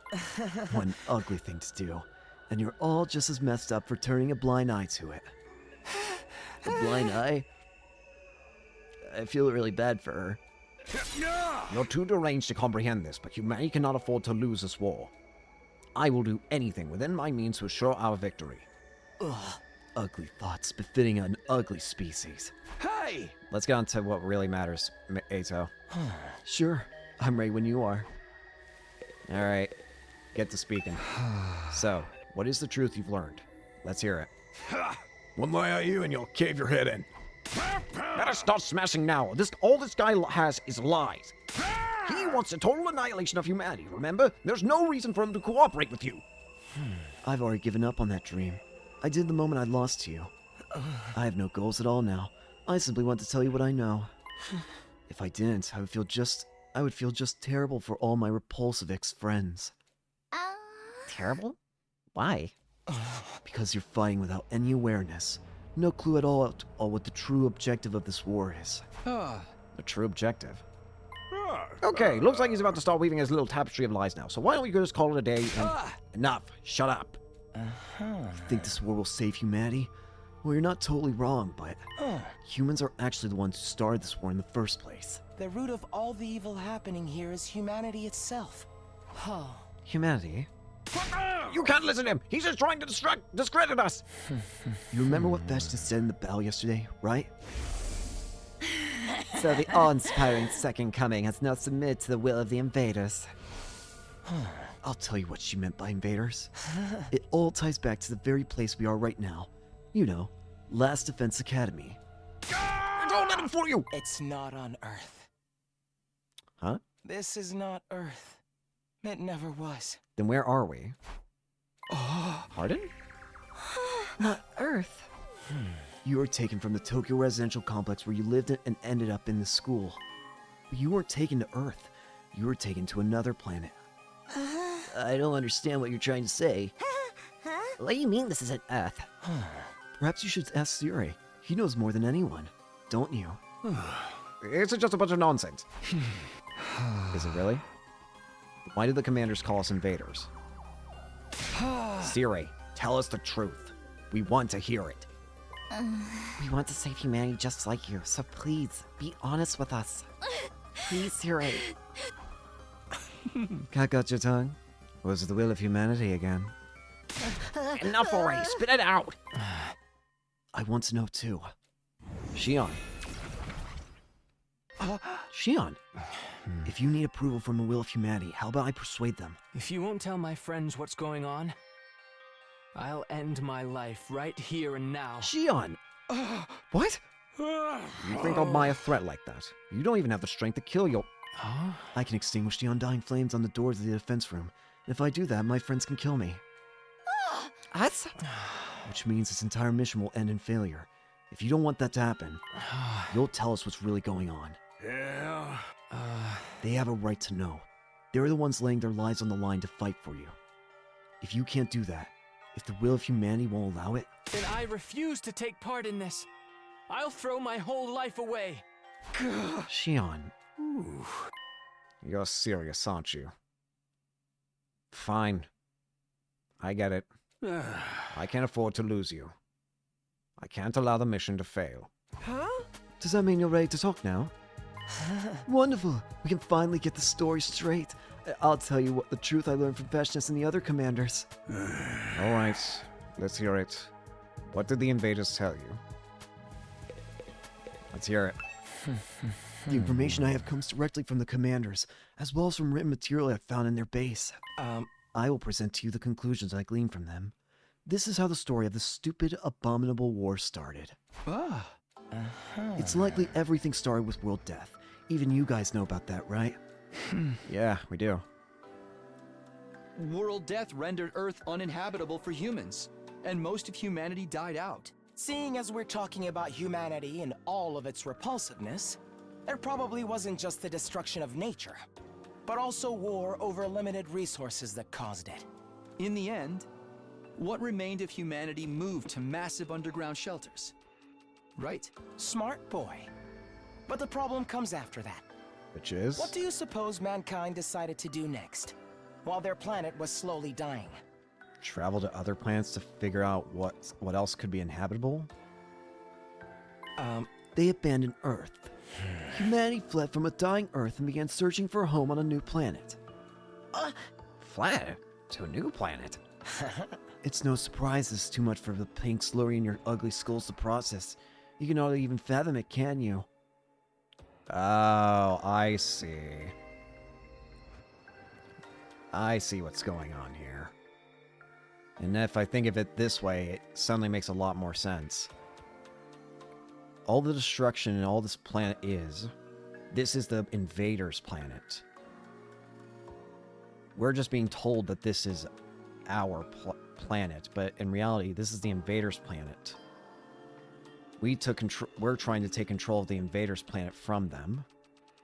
S7: One ugly thing to do. And you're all just as messed up for turning a blind eye to it. A blind eye? I feel really bad for her.
S12: You're too deranged to comprehend this, but humanity cannot afford to lose this war. I will do anything within my means to assure our victory.
S7: Ugh. Ugly thoughts befitting an ugly species.
S5: Hey!
S12: Let's get on to what really matters, Ato.
S7: Sure. I'm ready when you are.
S12: Alright, get to speaking. So, what is the truth you've learned? Let's hear it.
S6: One lie at you and you'll cave your head in.
S12: Better start smashing now. All this guy has is lies. He wants a total annihilation of humanity, remember? There's no reason for him to cooperate with you.
S7: I've already given up on that dream. I did the moment I lost to you. I have no goals at all now. I simply want to tell you what I know. If I didn't, I would feel just terrible for all my repulsive ex-friends.
S11: Terrible? Why?
S7: Because you're fighting without any awareness. No clue at all what the true objective of this war is.
S12: The true objective. Okay, looks like he's about to start weaving his little tapestry of lies now, so why don't we just call it a day and... Enough. Shut up.
S7: You think this war will save humanity? Well, you're not totally wrong, but humans are actually the ones who started this war in the first place.
S5: The root of all the evil happening here is humanity itself.
S11: Humanity?
S12: You can't listen to him! He's just trying to discredit us!
S7: You remember what Vashta said in the battle yesterday, right?
S11: So the awe-inspiring Second Coming has now submitted to the will of the invaders.
S7: I'll tell you what she meant by invaders. It all ties back to the very place we are right now. You know, Last Defense Academy.
S12: Don't let him fool you!
S5: It's not on Earth.
S7: Huh?
S5: This is not Earth. It never was.
S12: Then where are we? Pardon?
S11: Not Earth.
S7: You were taken from the Tokyo residential complex where you lived and ended up in the school. But you weren't taken to Earth. You were taken to another planet. I don't understand what you're trying to say.
S11: What do you mean this isn't Earth?
S7: Perhaps you should ask Siri. He knows more than anyone, don't you?
S12: It's just a bunch of nonsense. Is it really? Why did the commanders call us invaders? Siri, tell us the truth. We want to hear it.
S11: We want to save humanity just like you, so please, be honest with us. Please, Siri.
S7: Cat got your tongue? Was it the will of humanity again?
S12: Enough already, spit it out!
S7: I want to know too.
S12: Shion.
S7: Shion! If you need approval from the will of humanity, how about I persuade them?
S9: If you won't tell my friends what's going on, I'll end my life right here and now.
S7: Shion! What?
S12: You think I'll buy a threat like that? You don't even have the strength to kill your...
S7: I can extinguish the undying flames on the doors of the defense room. And if I do that, my friends can kill me.
S11: Us?
S7: Which means this entire mission will end in failure. If you don't want that to happen, you'll tell us what's really going on.
S6: Yeah?
S7: They have a right to know. They're the ones laying their lives on the line to fight for you. If you can't do that, if the will of humanity won't allow it...
S9: Then I refuse to take part in this. I'll throw my whole life away.
S7: Shion.
S12: You're serious, aren't you? Fine. I get it. I can't afford to lose you. I can't allow the mission to fail.
S7: Does that mean you're ready to talk now? Wonderful. We can finally get the story straight. I'll tell you what the truth I learned from Veshness and the other commanders.
S12: All right, let's hear it. What did the invaders tell you? Let's hear it.
S7: The information I have comes directly from the commanders, as well as from written material I found in their base. I will present to you the conclusions I gleaned from them. This is how the story of the stupid, abominable war started. It's likely everything started with world death. Even you guys know about that, right?
S12: Yeah, we do.
S2: World death rendered Earth uninhabitable for humans, and most of humanity died out.
S5: Seeing as we're talking about humanity and all of its repulsiveness, there probably wasn't just the destruction of nature, but also war over limited resources that caused it.
S2: In the end, what remained of humanity moved to massive underground shelters. Right?
S5: Smart boy. But the problem comes after that.
S12: Which is?
S5: What do you suppose mankind decided to do next, while their planet was slowly dying?
S12: Travel to other planets to figure out what else could be inhabitable?
S7: They abandoned Earth. Humanity fled from a dying Earth and began searching for a home on a new planet.
S12: Fled to a new planet?
S7: It's no surprise this is too much for the pink slurry in your ugly skulls to process. You cannot even fathom it, can you?
S12: Oh, I see. I see what's going on here. And if I think of it this way, it suddenly makes a lot more sense. All the destruction in all this planet this is the invaders' planet. We're just being told that this is our planet, but in reality, this is the invaders' planet. We're trying to take control of the invaders' planet from them,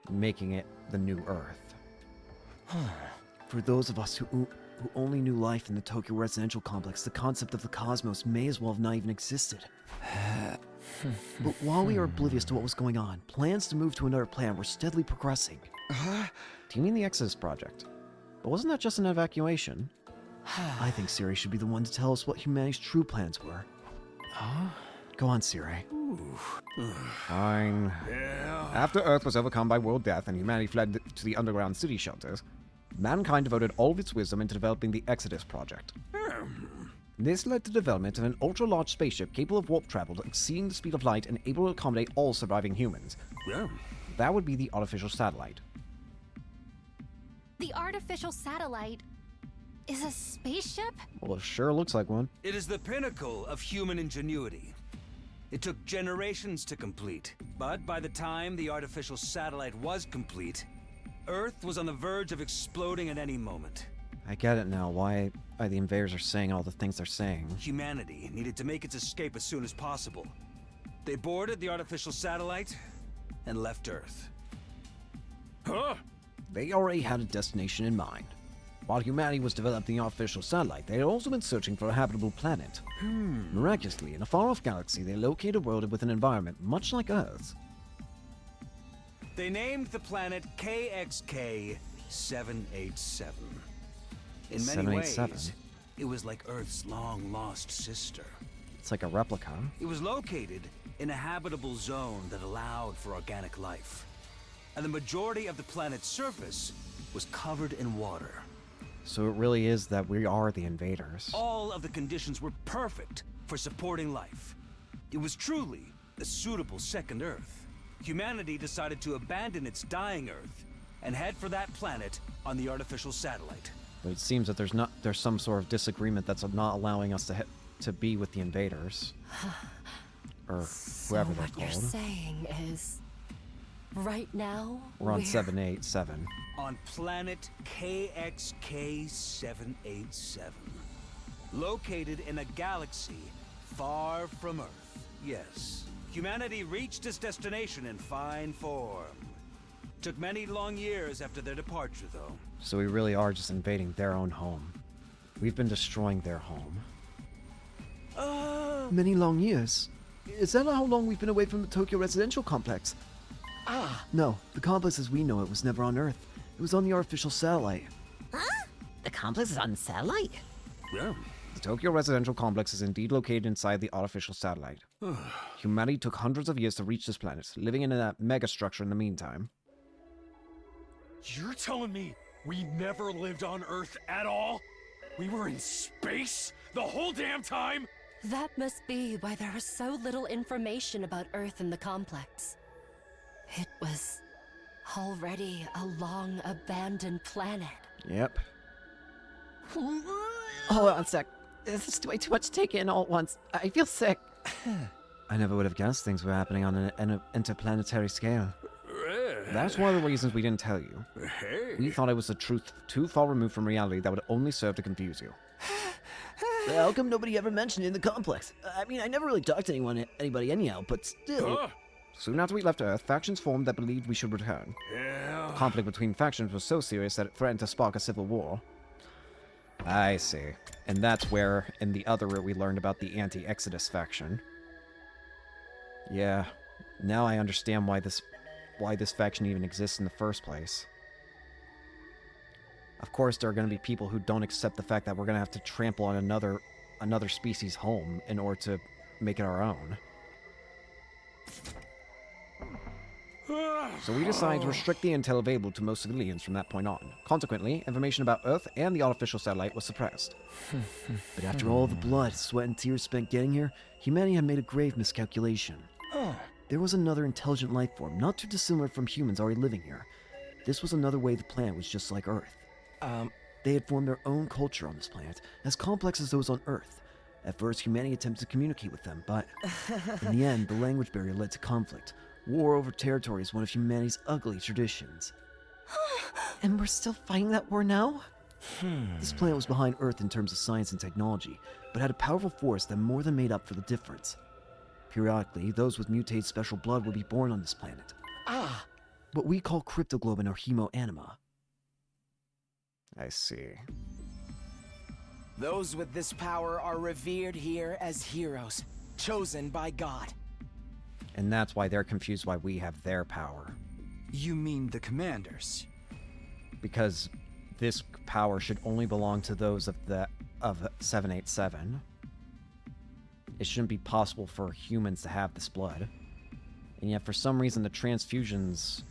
S12: making it the new Earth.
S7: For those of us who only knew life in the Tokyo residential complex, the concept of the cosmos may as well have not even existed. But while we are oblivious to what was going on, plans to move to another planet were steadily progressing.
S12: Do you mean the Exodus project? But wasn't that just an evacuation?
S7: I think Siri should be the one to tell us what humanity's true plans were. Go on, Siri.
S12: Fine. After Earth was overcome by world death and humanity fled to the underground city shelters, mankind devoted all of its wisdom into developing the Exodus project. This led to the development of an ultra-large spaceship capable of warp travel exceeding the speed of light and able to accommodate all surviving humans. That would be the artificial satellite.
S3: The artificial satellite is a spaceship?
S12: Well, it sure looks like one.
S6: It is the pinnacle of human ingenuity. It took generations to complete, but by the time the artificial satellite was complete, Earth was on the verge of exploding at any moment.
S12: I get it now, why the invaders are saying all the things they're saying.
S6: Humanity needed to make its escape as soon as possible. They boarded the artificial satellite and left Earth.
S12: They already had a destination in mind. While humanity was developing the artificial satellite, they had also been searching for a habitable planet. Miraculously, in a far-off galaxy, they located a world with an environment much like Earth's.
S6: They named the planet KXK 787. In many ways,
S12: 787?
S6: it was like Earth's long-lost sister.
S12: It's like a replica.
S6: It was located in a habitable zone that allowed for organic life. And the majority of the planet's surface was covered in water.
S12: So it really is that we are the invaders.
S6: All of the conditions were perfect for supporting life. It was truly a suitable second Earth. Humanity decided to abandon its dying Earth and head for that planet on the artificial satellite.
S12: But it seems that there's some sort of disagreement that's not allowing us to be with the invaders. Or whoever they're
S13: what you're
S12: called.
S13: saying is, right now,
S12: We're on 787.
S6: On planet KXK 787. Located in a galaxy far from Earth. Yes, humanity reached its destination in fine form. Took many long years after their departure, though.
S12: So we really are just invading their own home. We've been destroying their home.
S7: Many long years. Is that how long we've been away from the Tokyo residential complex? No, the complex as we know it was never on Earth. It was on the artificial satellite.
S11: The complex is on the satellite?
S6: Yeah.
S12: The Tokyo residential complex is indeed located inside the artificial satellite. Humanity took hundreds of years to reach this planet, living in a megastructure in the meantime.
S14: You're telling me we never lived on Earth at all? We were in space the whole damn time?
S13: That must be why there is so little information about Earth in the complex. It was already a long abandoned planet.
S12: Yep.
S11: Hold on a sec. This is way too much to take in all at once. I feel sick.
S7: I never would have guessed things were happening on an interplanetary scale.
S12: That's one of the reasons we didn't tell you. We thought it was a truth too far removed from reality that would only serve to confuse you.
S7: How come nobody ever mentioned it in the complex? I mean, I never really talked to anybody anyhow, but still.
S12: Soon after we left Earth, factions formed that believed we should return. The conflict between factions was so serious that it threatened to spark a civil war. I see. And that's where, in the other route, we learned about the anti-Exodus faction. Yeah, now I understand why this faction even exists in the first place. Of course, there are going to be people who don't accept the fact that we're going to have to trample on another species' home in order to make it our own. So we decided to restrict the intel available to most civilians from that point on. Consequently, information about Earth and the artificial satellite was suppressed.
S7: But after all the blood, sweat, and tears spent getting here, humanity had made a grave miscalculation. There was another intelligent life form, not too dissimilar from humans already living here. This was another way the planet was just like Earth. They had formed their own culture on this planet, as complex as those on Earth. At first, humanity attempted to communicate with them, but in the end, the language barrier led to conflict. War over territory is one of humanity's ugly traditions.
S11: And we're still fighting that war now?
S7: This planet was behind Earth in terms of science and technology, but had a powerful force that more than made up for the difference. Periodically, those with mutated special blood would be born on this planet. What we call cryptoglobin or hemoanima.
S12: I see.
S5: Those with this power are revered here as heroes, chosen by God.
S12: And that's why they're confused why we have their power.
S2: You mean the commanders?
S12: Because this power should only belong to those of 787. It shouldn't be possible for humans to have this blood. And yet for some reason the transfusions...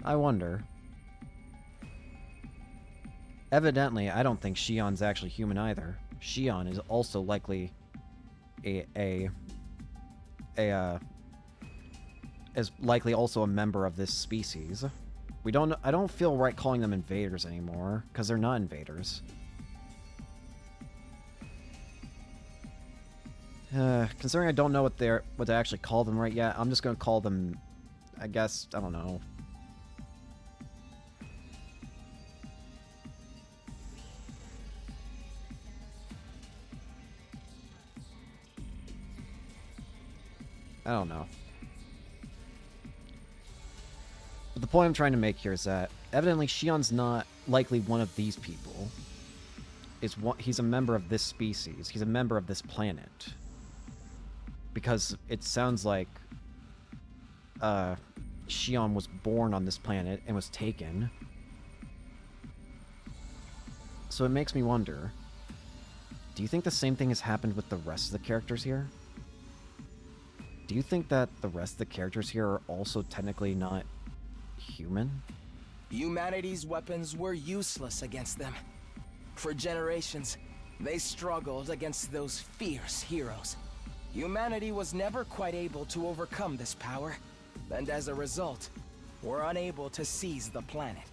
S12: I wonder. Evidently, I don't think Shion's actually human either. Shion is also likely is likely also a member of this species. I don't feel right calling them invaders anymore, because they're not invaders. Considering I don't know what to actually call them right yet, I'm just gonna call them, I guess, I don't know. I don't know. But the point I'm trying to make here is that evidently Shion's not likely one of these people. He's a member of this species. He's a member of this planet. Because it sounds like Shion was born on this planet and was taken. So it makes me wonder, do you think the same thing has happened with the rest of the characters here? Do you think that the rest of the characters here are also technically not human?
S5: Humanity's weapons were useless against them. For generations, they struggled against those fierce heroes. Humanity was never quite able to overcome this power, and as a result, were unable to seize the planet.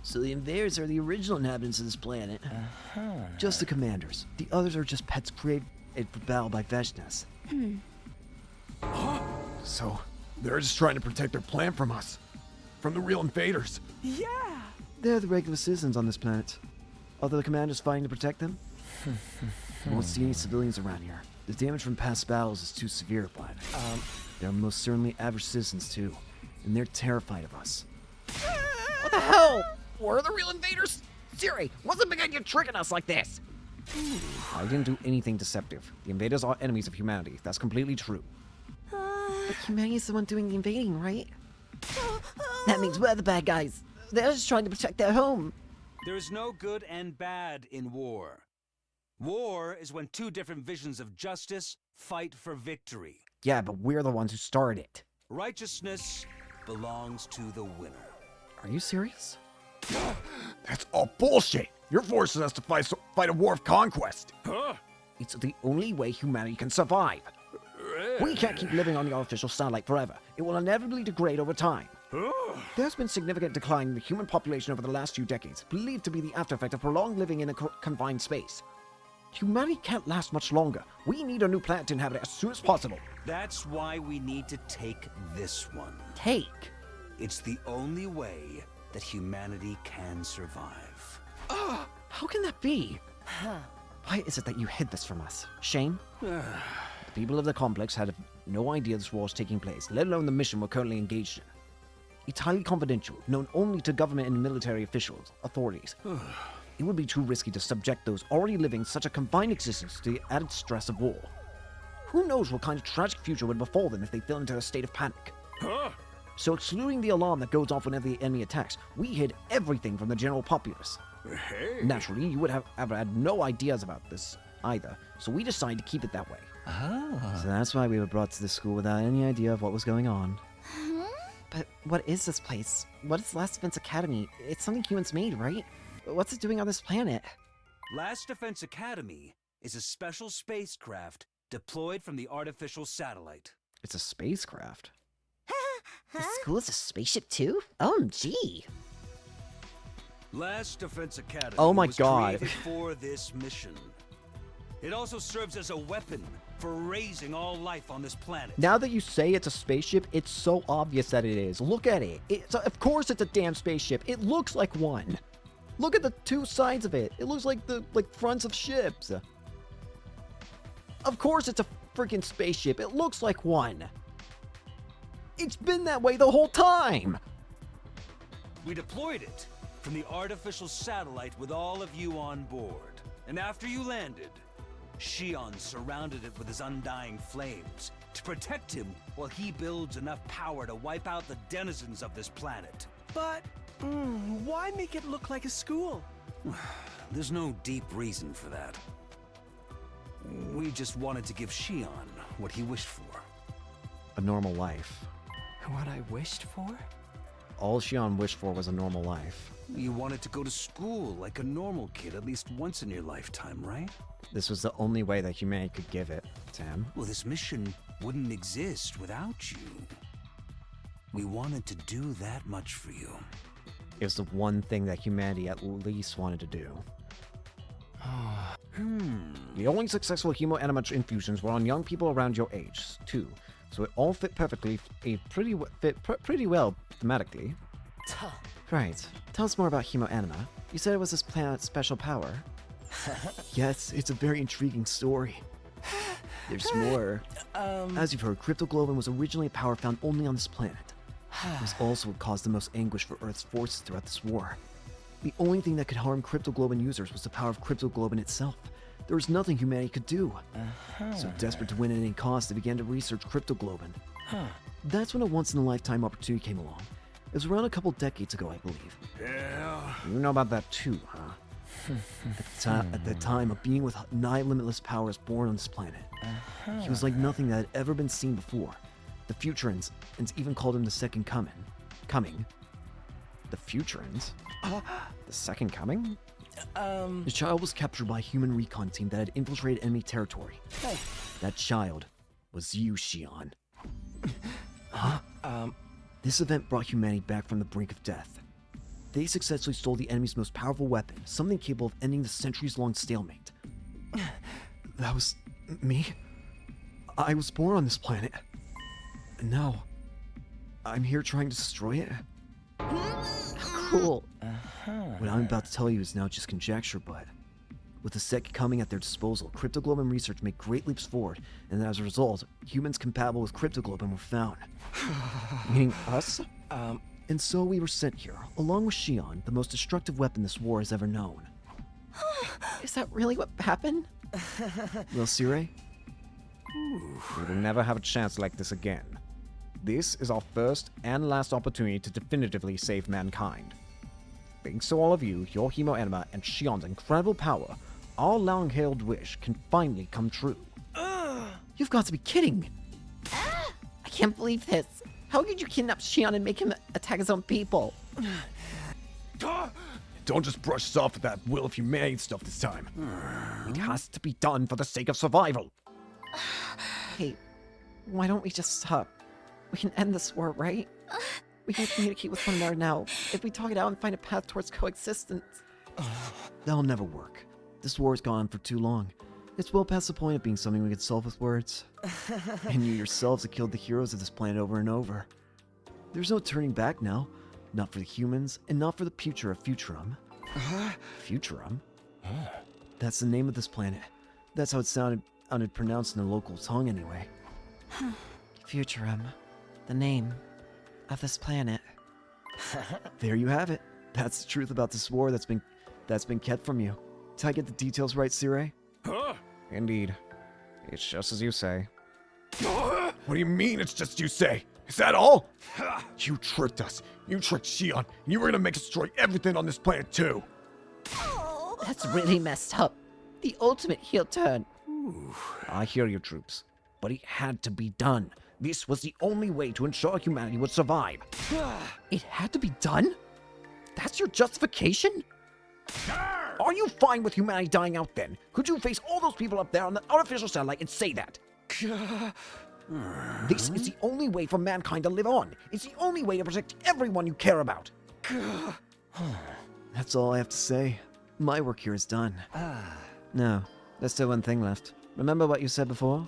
S7: So the invaders are the original inhabitants of this planet. Just the commanders. The others are just pets created for battle by Veshnas.
S14: So, they're just trying to protect their planet from us. From the real invaders.
S9: Yeah!
S7: They're the regular citizens on this planet. Are the commanders fighting to protect them? You won't see any civilians around here. The damage from past battles is too severe, but there are most certainly average citizens too, and they're terrified of us.
S11: What the hell? We're the real invaders? Siri, what's the big idea tricking us like this?
S12: I didn't do anything deceptive. The invaders are enemies of humanity. That's completely true.
S11: But humanity's the one doing the invading, right? That means we're the bad guys. They're just trying to protect their home.
S6: There is no good and bad in war. War is when two different visions of justice fight for victory.
S12: Yeah, but we're the ones who started it.
S6: Righteousness belongs to the winner.
S12: Are you serious? That's all bullshit! You're forcing us to fight a war of conquest!
S14: Huh?
S12: It's the only way humanity can survive. We can't keep living on the artificial satellite forever. It will inevitably degrade over time. There's been significant decline in the human population over the last few decades, believed to be the after effect of prolonged living in a confined space. Humanity can't last much longer. We need a new planet to inhabit as soon as possible.
S6: That's why we need to take this one.
S11: Take?
S6: It's the only way that humanity can survive.
S12: How can that be? Why is it that you hid this from us? Shame? The people of the complex had no idea this war was taking place, let alone the mission we're currently engaged in. It's highly confidential, known only to government and military authorities. It would be too risky to subject those already living such a confined existence to the added stress of war. Who knows what kind of tragic future would befall them if they fell into a state of panic. So excluding the alarm that goes off whenever the enemy attacks, we hid everything from the general populace. Naturally, you would have had no ideas about this either, so we decided to keep it that way.
S11: So that's why we were brought to this school without any idea of what was going on. But what is this place? What is Last Defense Academy? It's something humans made, right? What's it doing on this planet?
S6: Last Defense Academy is a special spacecraft deployed from the artificial satellite.
S12: It's a spacecraft.
S11: The school is a spaceship too? OMG!
S6: Last Defense Academy
S12: Oh my
S6: was
S12: God.
S6: created for this mission. It also serves as a weapon for raising all life on this planet.
S12: Now that you say it's a spaceship, it's so obvious that it is. Look at it. Of course it's a damn spaceship. It looks like one. Look at the two sides of it. It looks like the fronts of ships. Of course it's a freaking spaceship. It looks like one. It's been that way the whole time.
S6: We deployed it from the artificial satellite with all of you on board. And after you landed, Shion surrounded it with his undying flames to protect him while he builds enough power to wipe out the denizens of this planet.
S9: But why make it look like a school?
S6: There's no deep reason for that. We just wanted to give Shion what he wished for.
S12: A normal life.
S9: What I wished for?
S12: All Shion wished for was a normal life.
S6: You wanted to go to school like a normal kid at least once in your lifetime, right?
S12: This was the only way that humanity could give it to him.
S6: Well, this mission wouldn't exist without you. We wanted to do that much for you.
S12: It was the one thing that humanity at least wanted to do. The only successful hemo-anima infusions were on young people around your age, too. So it all fit perfectly, pretty well thematically. Right. Tell us more about hemo-anima. You said it was this planet's special power. Yes, it's a very intriguing story. There's more. As you've heard, cryptoglobin was originally a power found only on this planet. It was also what caused the most anguish for Earth's forces throughout this war. The only thing that could harm cryptoglobin users was the power of cryptoglobin itself. There was nothing humanity could do. So desperate to win at any cost, they began to research cryptoglobin. That's when a once-in-a-lifetime opportunity came along. It was around a couple decades ago, I believe.
S14: Yeah.
S12: You know about that too, huh? At the time, a being with nigh limitless power was born on this planet. He was like nothing that had ever been seen before. The Futurans even called him the Second Coming. The Futurans? The Second Coming? The child was captured by a human recon team that had infiltrated enemy territory. That child was you, Shion. This event brought humanity back from the brink of death. They successfully stole the enemy's most powerful weapon, something capable of ending the centuries-long stalemate. That was me? I was born on this planet. And now, I'm here trying to destroy it? Cool. What I'm about to tell you is now just conjecture, but with the Second Coming at their disposal, cryptoglobin research made great leaps forward, and as a result, humans compatible with cryptoglobin were found. Meaning us? And so we were sent here, along with Shion, the most destructive weapon this war has ever known.
S11: Is that really what happened?
S12: Well, Sire, we will never have a chance like this again. This is our first and last opportunity to definitively save mankind. Thanks to all of you, your Hemo Anima, and Shion's incredible power, our long-held wish can finally come true.
S7: You've got to be kidding!
S11: I can't believe this. How could you kidnap Shion and make him attack his own people?
S12: Don't just brush us off with that will of humanity stuff this time. It has to be done for the sake of survival.
S11: Hey, why don't we just stop? We can end this war, right? We can communicate with one another now. If we talk it out and find a path towards coexistence.
S7: That'll never work. This war has gone on for too long. It's well past the point of being something we could solve with words. And you yourselves have killed the heroes of this planet over and over. There's no turning back now. Not for the humans, and not for the future of Futurum.
S12: Futurum?
S7: That's the name of this planet. That's how it sounded pronounced in the local tongue anyway.
S11: Futurum. The name of this planet.
S7: There you have it. That's the truth about this war that's been kept from you. Did I get the details right, Sire?
S12: Indeed. It's just as you say. What do you mean it's just you say? Is that all? You tricked us. You tricked Shion. And you were gonna make us destroy everything on this planet too.
S11: That's really messed up. The ultimate heel turn.
S12: I hear you, troops. But it had to be done. This was the only way to ensure humanity would survive.
S11: It had to be done? That's your justification?
S12: Are you fine with humanity dying out then? Could you face all those people up there on the artificial satellite and say that? This is the only way for mankind to live on. It's the only way to protect everyone you care about.
S7: That's all I have to say. My work here is done.
S11: No, there's still one thing left. Remember what you said before?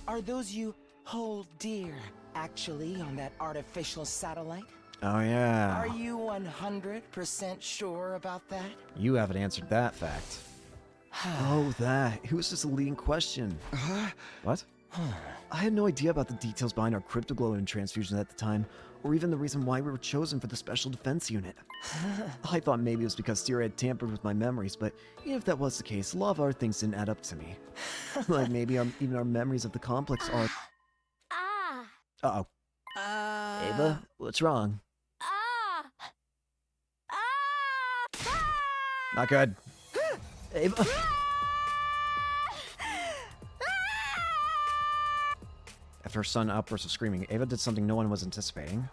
S5: Are those you hold dear actually on that artificial satellite?
S12: Oh yeah.
S5: Are you 100% sure about that?
S12: You haven't answered that fact.
S7: Oh, that. It was just a leading question.
S12: What?
S7: I had no idea about the details behind our cryptoglobin transfusion at the time, or even the reason why we were chosen for the Special Defense Unit. I thought maybe it was because Sierra had tampered with my memories, but even if that was the case, a lot of other things didn't add up to me. Like maybe even our memories of the complex are... Uh-oh. Ava, what's wrong?
S12: Not good.
S7: Ava...
S12: After her son outburst of screaming, Ava did something no one was anticipating.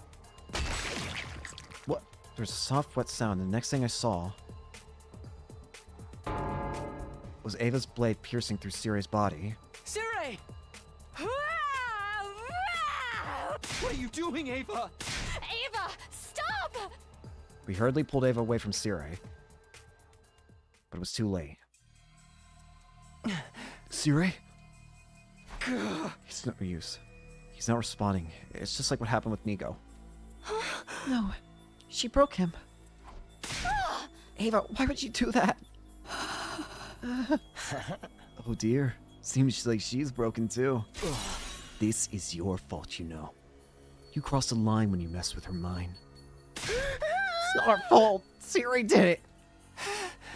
S12: What? There was a soft, wet sound, and the next thing I saw was Ava's blade piercing through Siri's body.
S2: Siri! What are you doing, Ava?
S13: Ava, stop!
S12: We hurriedly pulled Ava away from Siri, but it was too late.
S7: Siri?
S12: It's no use. He's not responding. It's just like what happened with Nico.
S11: No, she broke him. Ava, why would you do that?
S7: Oh dear. Seems like she's broken too. This is your fault, you know. You crossed the line when you messed with her mind.
S11: It's not our fault. Siri did it.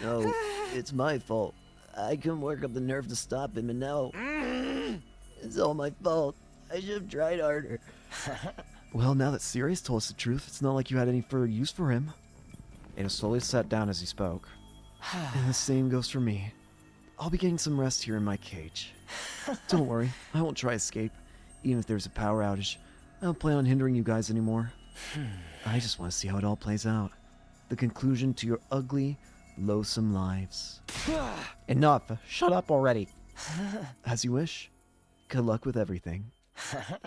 S7: No, it's my fault. I couldn't work up the nerve to stop him, and now... It's all my fault. I should have tried harder. Well, now that Sirius told us the truth, it's not like you had any further use for him.
S12: Ada slowly sat down as he spoke.
S7: And the same goes for me. I'll be getting some rest here in my cage. Don't worry, I won't try escape. Even if there's a power outage, I don't plan on hindering you guys anymore. I just want to see how it all plays out. The conclusion to your ugly, loathsome lives.
S12: Enough! Shut up already!
S7: As you wish. Good luck with everything.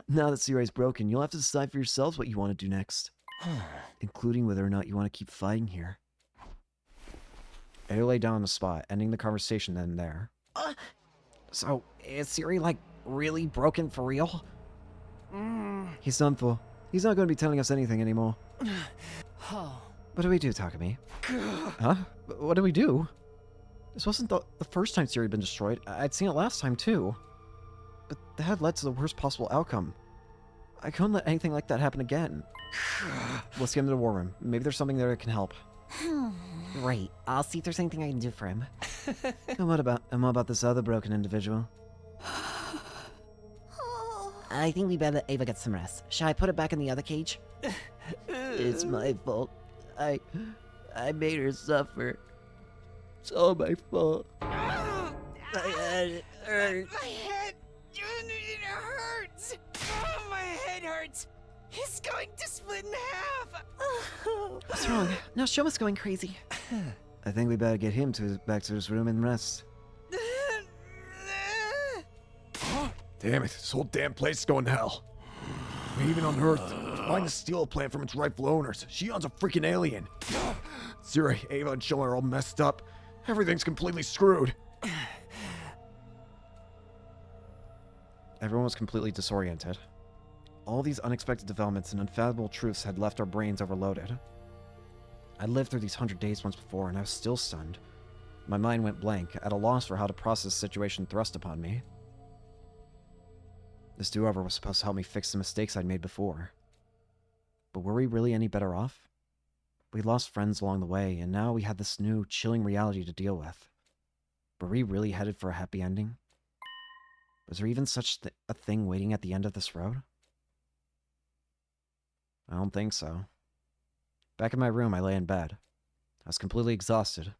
S7: Now that Siri's broken, you'll have to decide for yourselves what you want to do next. Including whether or not you want to keep fighting here.
S12: Ada lay down on the spot, ending the conversation then and there. So, is Siri, like, really broken for real?
S7: He's done for. He's not going to be telling us anything anymore.
S12: What do we do, Takumi? Huh? What do we do? This wasn't the first time Siri had been destroyed. I'd seen it last time, too. But that had led to the worst possible outcome. I couldn't let anything like that happen again. Let's get into the war room. Maybe there's something there that can help.
S11: Right, I'll see if there's anything I can do for him.
S7: And what about this other broken individual?
S11: I think we better let Ava get some rest. Shall I put it back in the other cage?
S7: It's my fault. I I made her suffer. It's all my fault.
S4: My head hurts. It hurts. Oh, my head hurts. It's going to split in half.
S7: What's wrong? Now Shoma's going crazy. I think we better get him back to his room and rest.
S12: Damn it, this whole damn place is going to hell. Even on Earth, trying to steal a plant from its rightful owners. Shion's a freaking alien. Zira, Ava, and Shoma are all messed up. Everything's completely screwed.
S1: Everyone was completely disoriented. All these unexpected developments and unfathomable truths had left our brains overloaded. I'd lived through these 100 days once before, and I was still stunned. My mind went blank, at a loss for how to process the situation thrust upon me. This do-over was supposed to help me fix the mistakes I'd made before. But were we really any better off? We lost friends along the way, and now we had this new, chilling reality to deal with. Were we really headed for a happy ending? Was there even such a thing waiting at the end of this road? I don't think so. Back in my room, I lay in bed. I was completely exhausted.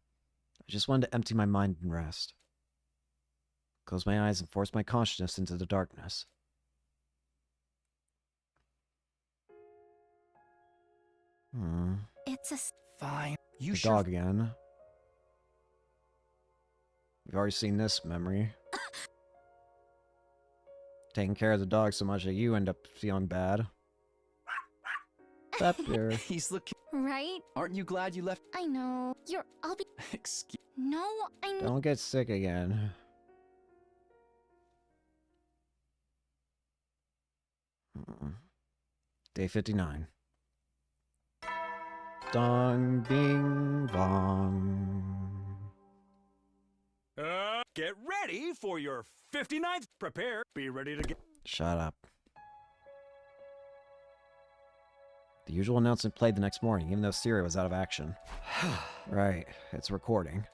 S1: I just wanted to empty my mind and rest. Close my eyes and force my consciousness into the darkness.
S3: It's a
S5: Fine.
S1: The dog again. We've already seen this memory. Taking care of the dog so much that you end up feeling bad. Up here.
S2: He's looking.
S3: right.
S2: Aren't you glad you left?
S3: I know. I'll be.
S2: Excuse.
S3: No, I know.
S1: Don't get sick again. Day 59. Dong ding bong.
S6: Get ready for your 59th. Prepare. Be ready to get.
S1: Shut up. The usual announcement played the next morning, even though Siri was out of action. Right, it's recording.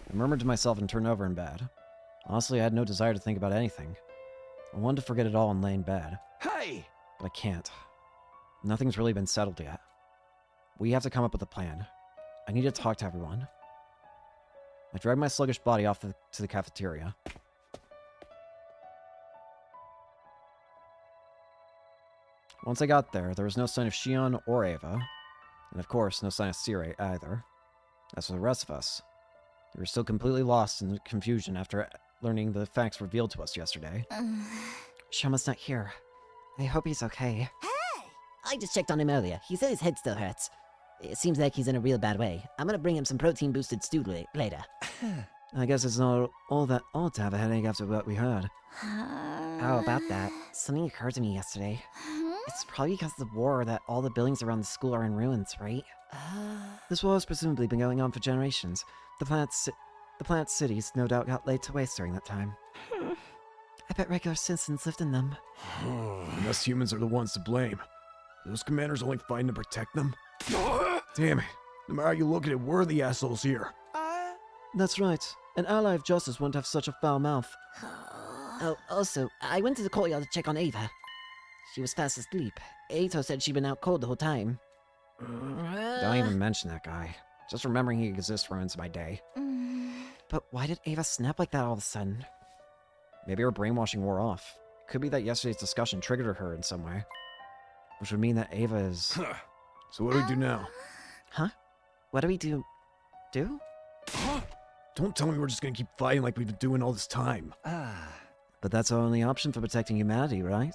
S1: I murmured to myself and turned over in bed. Honestly, I had no desire to think about anything. I wanted to forget it all and lay in bed.
S2: Hey!
S1: But I can't. Nothing's really been settled yet. We have to come up with a plan. I need to talk to everyone. I dragged my sluggish body off to the cafeteria. Once I got there, there was no sign of Shion or Ava. And of course, no sign of Siri either. As for the rest of us, we were still completely lost in confusion after learning the facts revealed to us yesterday.
S11: Shoma's not here. I hope he's okay.
S4: Hey!
S11: I just checked on him earlier. He said his head still hurts. It seems like he's in a real bad way. I'm gonna bring him some protein-boosted stew later.
S7: I guess it's not all that odd to have a headache after what we heard.
S11: Oh, about that. Something occurred to me yesterday. It's probably because of the war that all the buildings around the school are in ruins, right?
S7: This war has presumably been going on for generations. The plant cities no doubt got laid to waste during that time.
S11: I bet regular citizens lived in them.
S12: And us humans are the ones to blame. Those commanders only fighting to protect them? Damn it. No matter how you look at it, we're the assholes here.
S7: That's right. An ally of justice wouldn't have such a foul mouth.
S11: Oh, also, I went to the courtyard to check on Ava. She was fast asleep. Ato said she'd been out cold the whole time.
S1: Don't even mention that guy. Just remembering he exists ruins my day.
S11: But why did Ava snap like that all of a sudden?
S1: Maybe her brainwashing wore off. Could be that yesterday's discussion triggered her in some way. Which would mean that Ava is...
S12: So what do we do now?
S11: Huh? What do we do? Do?
S12: Don't tell me we're just gonna keep fighting like we've been doing all this time.
S7: But that's our only option for protecting humanity, right?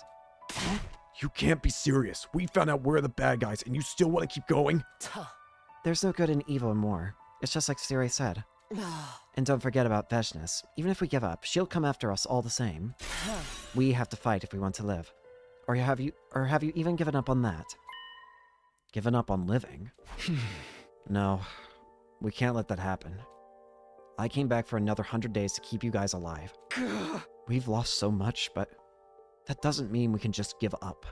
S12: You can't be serious. We found out we're the bad guys, and you still want to keep going?
S7: There's no good in evil anymore. It's just like Siri said. And don't forget about Veshnis. Even if we give up, she'll come after us all the same. We have to fight if we want to live. Or have you even given up on that? Given up on living? No, we can't let that happen. I came back for another 100 days to keep you guys alive. We've lost so much, but that doesn't mean we can just give up.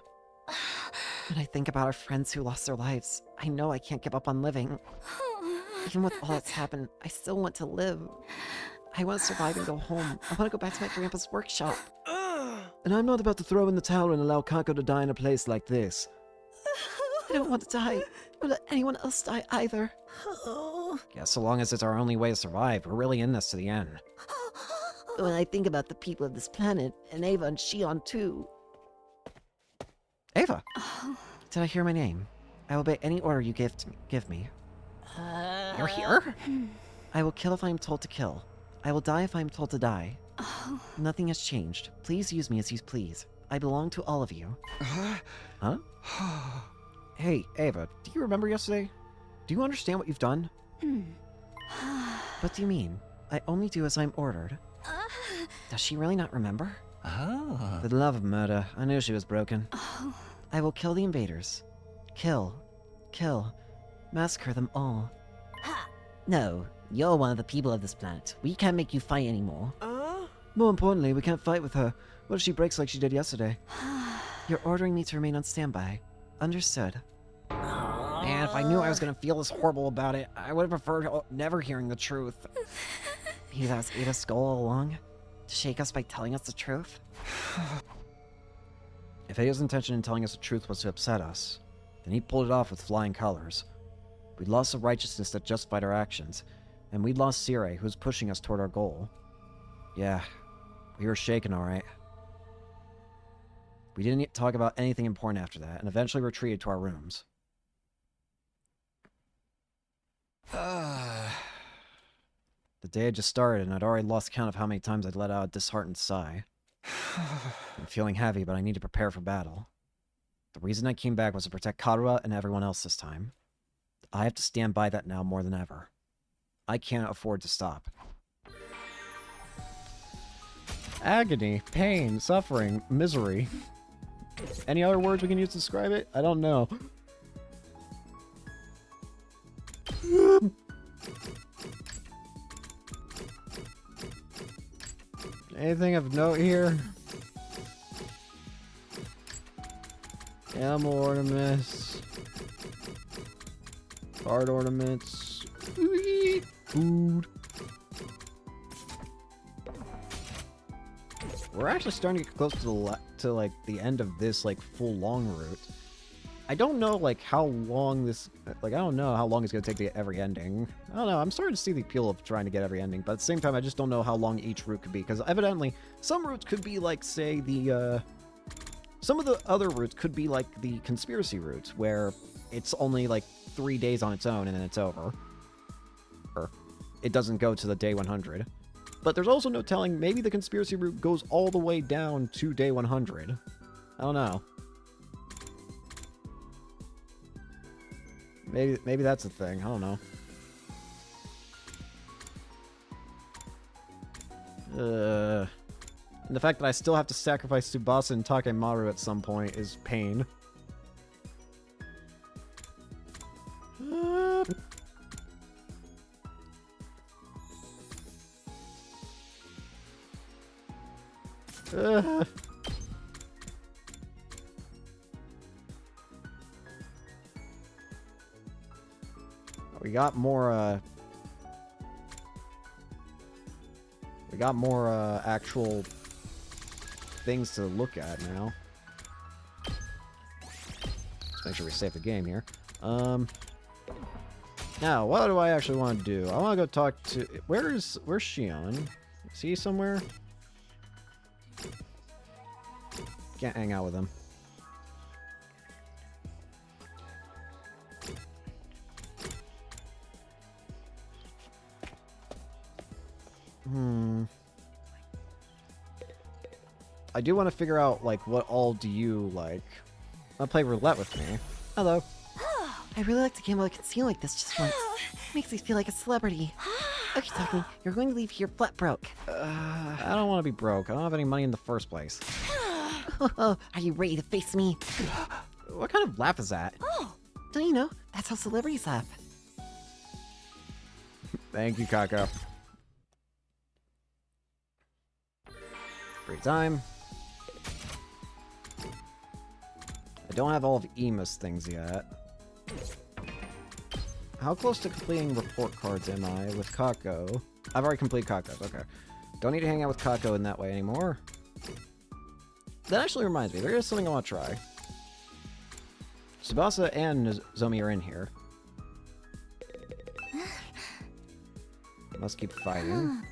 S11: When I think about our friends who lost their lives, I know I can't give up on living. Even with all that's happened, I still want to live. I want to survive and go home. I want to go back to my grandpa's workshop.
S7: And I'm not about to throw in the towel and allow Kako to die in a place like this. don't want to die, or let anyone else die either.
S10: Oh.
S11: Yeah, so long as it's our only way to survive, we're really in this to the end.
S7: But when I think about the people of this planet, and Ava and Shion too...
S11: Ava! Did I hear my name? I will obey any order you give me. You're here? I will kill if I am told to kill. I will die if I am told to die. Nothing has changed. Please use me as you please. I belong to all of you. Huh? Hey, Ava, do you remember yesterday? Do you understand what you've done? What do you mean? I only do as I'm ordered. Does she really not remember?
S2: Ah.
S11: For the love of murder, I knew she was broken. I will kill the invaders. Kill. Massacre them all. No, you're one of the people of this planet. We can't make you fight anymore.
S7: More importantly, we can't fight with her. What if she breaks like she did yesterday?
S11: You're ordering me to remain on standby. Understood. Man, if I knew I was gonna feel this horrible about it, I would have preferred never hearing the truth. Maybe that was Ada's goal all along? To shake us by telling us the truth? If Ada's intention in telling us the truth was to upset us, then he pulled it off with flying colors. We'd lost the righteousness that justified our actions, and we'd lost Sire, who was pushing us toward our goal. Yeah, we were shaken, alright. We didn't talk about anything important after that, and eventually retreated to our rooms. The day had just started, and I'd already lost count of how many times I'd let out a disheartened sigh. I'm feeling heavy, but I need to prepare for battle. The reason I came back was to protect Karua and everyone else this time. I have to stand by that now more than ever. I can't afford to stop.
S1: Agony, pain, suffering, misery. Any other words we can use to describe it? I don't know. Anything of note here? Animal ornaments. Card ornaments. Food. We're actually starting to get close to like the end of this like full long route. I don't know like how long this I don't know how long it's gonna take to get every ending. I don't know. I'm starting to see the appeal of trying to get every ending, but at the same time, I just don't know how long each route could be because evidently some routes could be like say the some of the other routes could be like the conspiracy route where it's only like 3 days on its own and then it's over, or it doesn't go to the day 100. But there's also no telling, maybe the conspiracy route goes all the way down to day 100. I don't know. Maybe that's a thing. I don't know. And the fact that I still have to sacrifice Tsubasa and Takemaru at some point is pain. We got more, actual things to look at now. Let's make sure we save the game here. Now, what do I actually want to do? I want to go talk to... Where's Shion? Is he somewhere? Can't hang out with him. I do want to figure out, like, what all do you like? Wanna play roulette with me? Hello.
S7: I really like to gamble at a casino like this just once. Makes me feel like a celebrity. Okay, Takumi, you're going to leave here flat broke.
S1: I don't want to be broke. I don't have any money in the first place.
S7: Are you ready to face me?
S1: What kind of laugh is that?
S7: Oh, don't you know? That's how celebrities laugh.
S1: Thank you, Kako. Free time. I don't have all of Ima's things yet. How close to completing report cards am I with Kako? I've already completed Kako, okay. Don't need to hang out with Kako in that way anymore. That actually reminds me, there is something I want to try. Tsubasa and Nozomi are in here. Must keep fighting.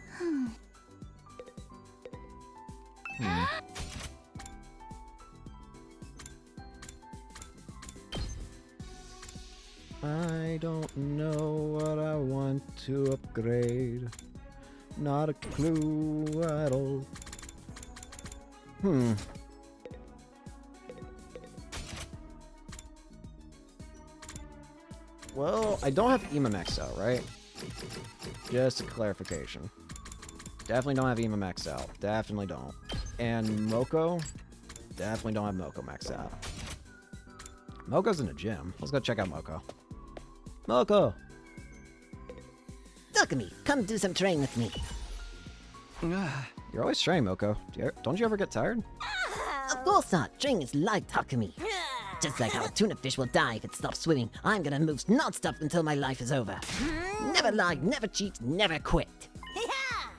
S1: I don't know what I want to upgrade. Not a clue at all. Well, I don't have Ima maxed out, right? Just a clarification. Definitely don't have Ima maxed out. Definitely don't. And Moko? Definitely don't have Moko maxed out. Moko's in the gym. Let's go check out Moko. Moko!
S11: Takumi, come do some training with me.
S1: You're always training, Moko. Don't you ever get tired?
S11: Of course not. Training is life, Takumi. Just like how a tuna fish will die if it stops swimming, I'm gonna move non-stop until my life is over. Never lie, never cheat, never quit.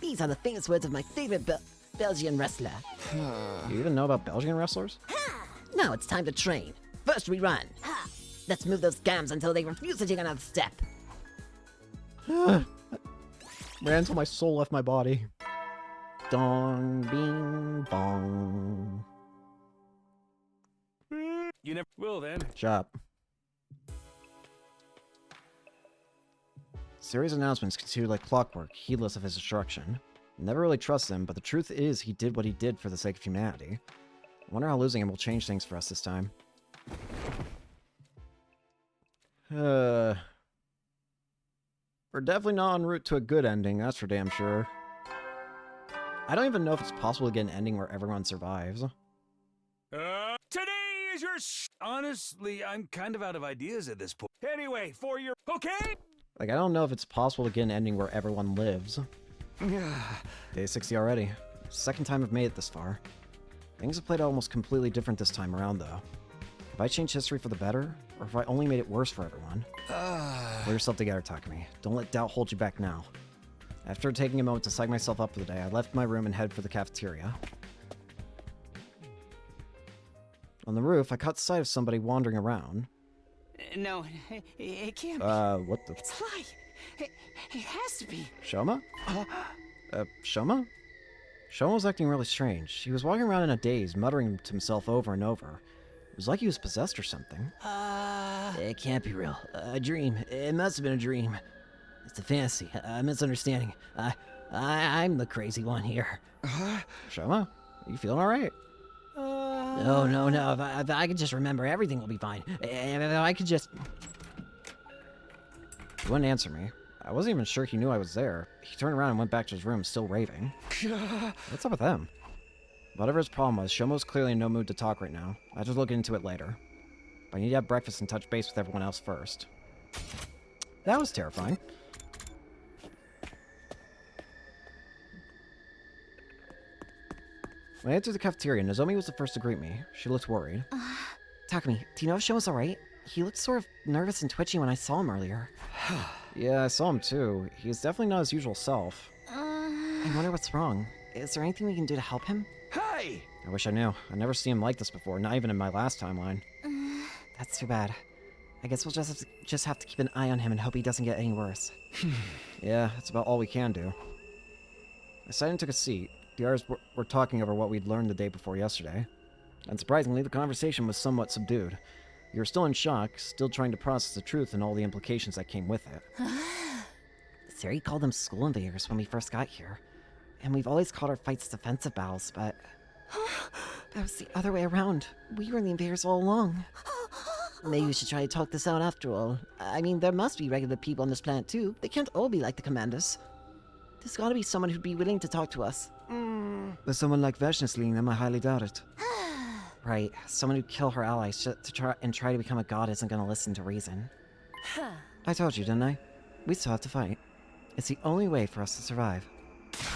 S11: These are the famous words of my favorite Belgian wrestler.
S1: You even know about Belgian wrestlers?
S11: Now it's time to train. First we run. Let's move those gams until they refuse to take another step.
S1: Ran until my soul left my body.
S11: Dong, bing, bong.
S6: You never will then.
S1: Chop. Series announcements continued like clockwork, heedless of his instruction. Never really trust him, but the truth is he did what he did for the sake of humanity. I wonder how losing him will change things for us this time. We're definitely not en route to a good ending, that's for damn sure. I don't even know if it's possible to get an ending where everyone survives.
S6: Today is your honestly, I'm kind of out of ideas at this point. Anyway, for your okay?
S1: Like, I don't know if it's possible to get an ending where everyone lives. Day 60 already. Second time I've made it this far. Things have played out almost completely different this time around, though. Have I changed history for the better, or have I only made it worse for everyone? Pull yourself together, Takumi. Don't let doubt hold you back now. After taking a moment to psych myself up for the day, I left my room and headed for the cafeteria. On the roof, I caught sight of somebody wandering around.
S4: No, it can't be.
S1: What the?
S4: It's a lie. It has to be.
S1: Shoma? Shoma? Shoma was acting really strange. He was walking around in a daze, muttering to himself over and over. It was like he was possessed or something.
S11: It can't be real. A dream. It must have been a dream. It's a fantasy. A misunderstanding. I'm the crazy one here.
S1: Shoma? Are you feeling alright?
S11: No. If I could just remember, everything will be fine. If I could just...
S1: He wouldn't answer me. I wasn't even sure he knew I was there. He turned around and went back to his room, still raving. What's up with him? Whatever his problem was, Shoma was clearly in no mood to talk right now. I'll just look into it later. But I need to have breakfast and touch base with everyone else first. That was terrifying. When I entered the cafeteria, Nozomi was the first to greet me. She looked worried.
S11: Takumi, do you know if Shoma's alright? He looked sort of nervous and twitchy when I saw him earlier.
S1: Yeah, I saw him too. He's definitely not his usual self.
S11: I wonder what's wrong. Is there anything we can do to help him?
S6: Hey!
S1: I wish I knew. I've never seen him like this before, not even in my last timeline.
S11: That's too bad. I guess we'll just have to keep an eye on him and hope he doesn't get any worse.
S1: Yeah, that's about all we can do. I sat and took a seat. The others were talking over what we'd learned the day before yesterday. Unsurprisingly, the conversation was somewhat subdued. You were still in shock, still trying to process the truth and all the implications that came with it.
S11: Sari called them school invaders when we first got here. And we've always called our fights defensive battles, but... that was the other way around. We were the invaders all along. Maybe we should try to talk this out after all. I mean, there must be regular people on this planet too. They can't all be like the commanders. There's gotta be someone who'd be willing to talk to us.
S7: With someone like Veshness leading them, I highly doubt it.
S11: Right, someone who'd kill her allies to try to become a god isn't gonna listen to reason.
S7: I told you, didn't I? We still have to fight. It's the only way for us to survive.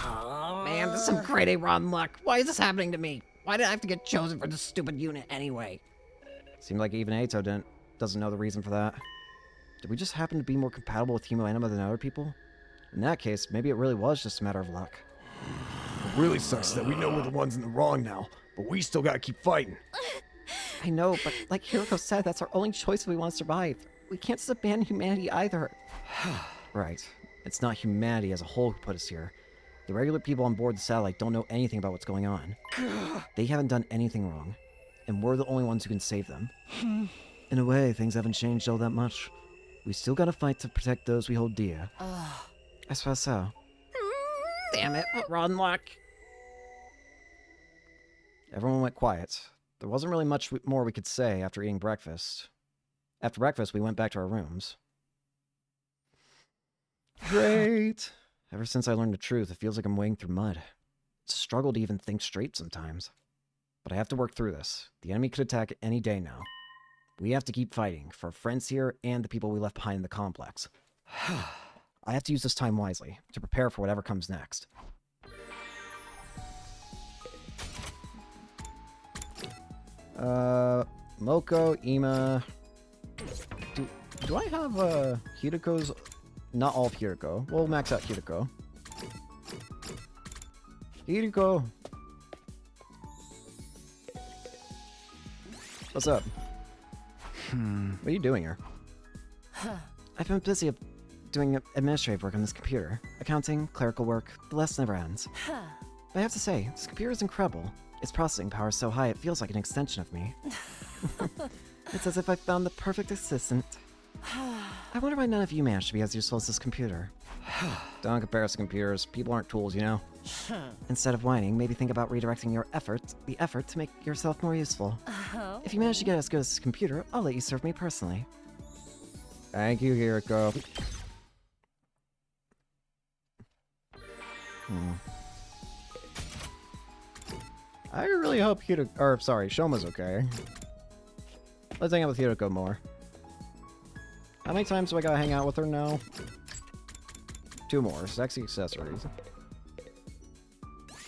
S11: Oh man, this is some grade A rotten luck. Why is this happening to me? Why did I have to get chosen for this stupid unit anyway?
S1: Seemed like even Eito doesn't know the reason for that. Did we just happen to be more compatible with Hemo Anima than other people? In that case, maybe it really was just a matter of luck.
S12: It really sucks that we know we're the ones in the wrong now, but we still gotta keep fighting.
S11: I know, but like Hiroko said, that's our only choice if we want to survive. We can't just abandon humanity either.
S12: Right. It's not humanity as a whole who put us here. The regular people on board the satellite don't know anything about what's going on. They haven't done anything wrong, and we're the only ones who can save them. In a way, things haven't changed all that much. We still gotta fight to protect those we hold dear. I suppose so.
S11: Damn it, run luck.
S12: Everyone went quiet. There wasn't really much more we could say after eating breakfast. After breakfast, we went back to our rooms. Great! Ever since I learned the truth, it feels like I'm wading through mud. It's a struggle to even think straight sometimes. But I have to work through this. The enemy could attack any day now. We have to keep fighting, for our friends here and the people we left behind in the complex. I have to use this time wisely, to prepare for whatever comes next. Moko, Ima... Do I have, Hiruko's... Not all of Hiruko. We'll max out Hiruko. Hiruko! What's up? What are you doing here?
S11: I've been busy doing administrative work on this computer. Accounting, clerical work, the list never ends. But I have to say, this computer is incredible. Its processing power is so high it feels like an extension of me. It's as if I found the perfect assistant. I wonder why none of you managed to be as useful as this computer.
S12: Don't compare us to computers. People aren't tools, you know?
S11: Instead of whining, maybe think about redirecting the effort to make yourself more useful. If you manage to get as good as this computer, I'll let you serve me personally.
S12: Thank you, Hiroko. I really hope Shoma's okay. Let's hang out with Hiroko more. How many times do I gotta hang out with her now? 2 more. Sexy accessories.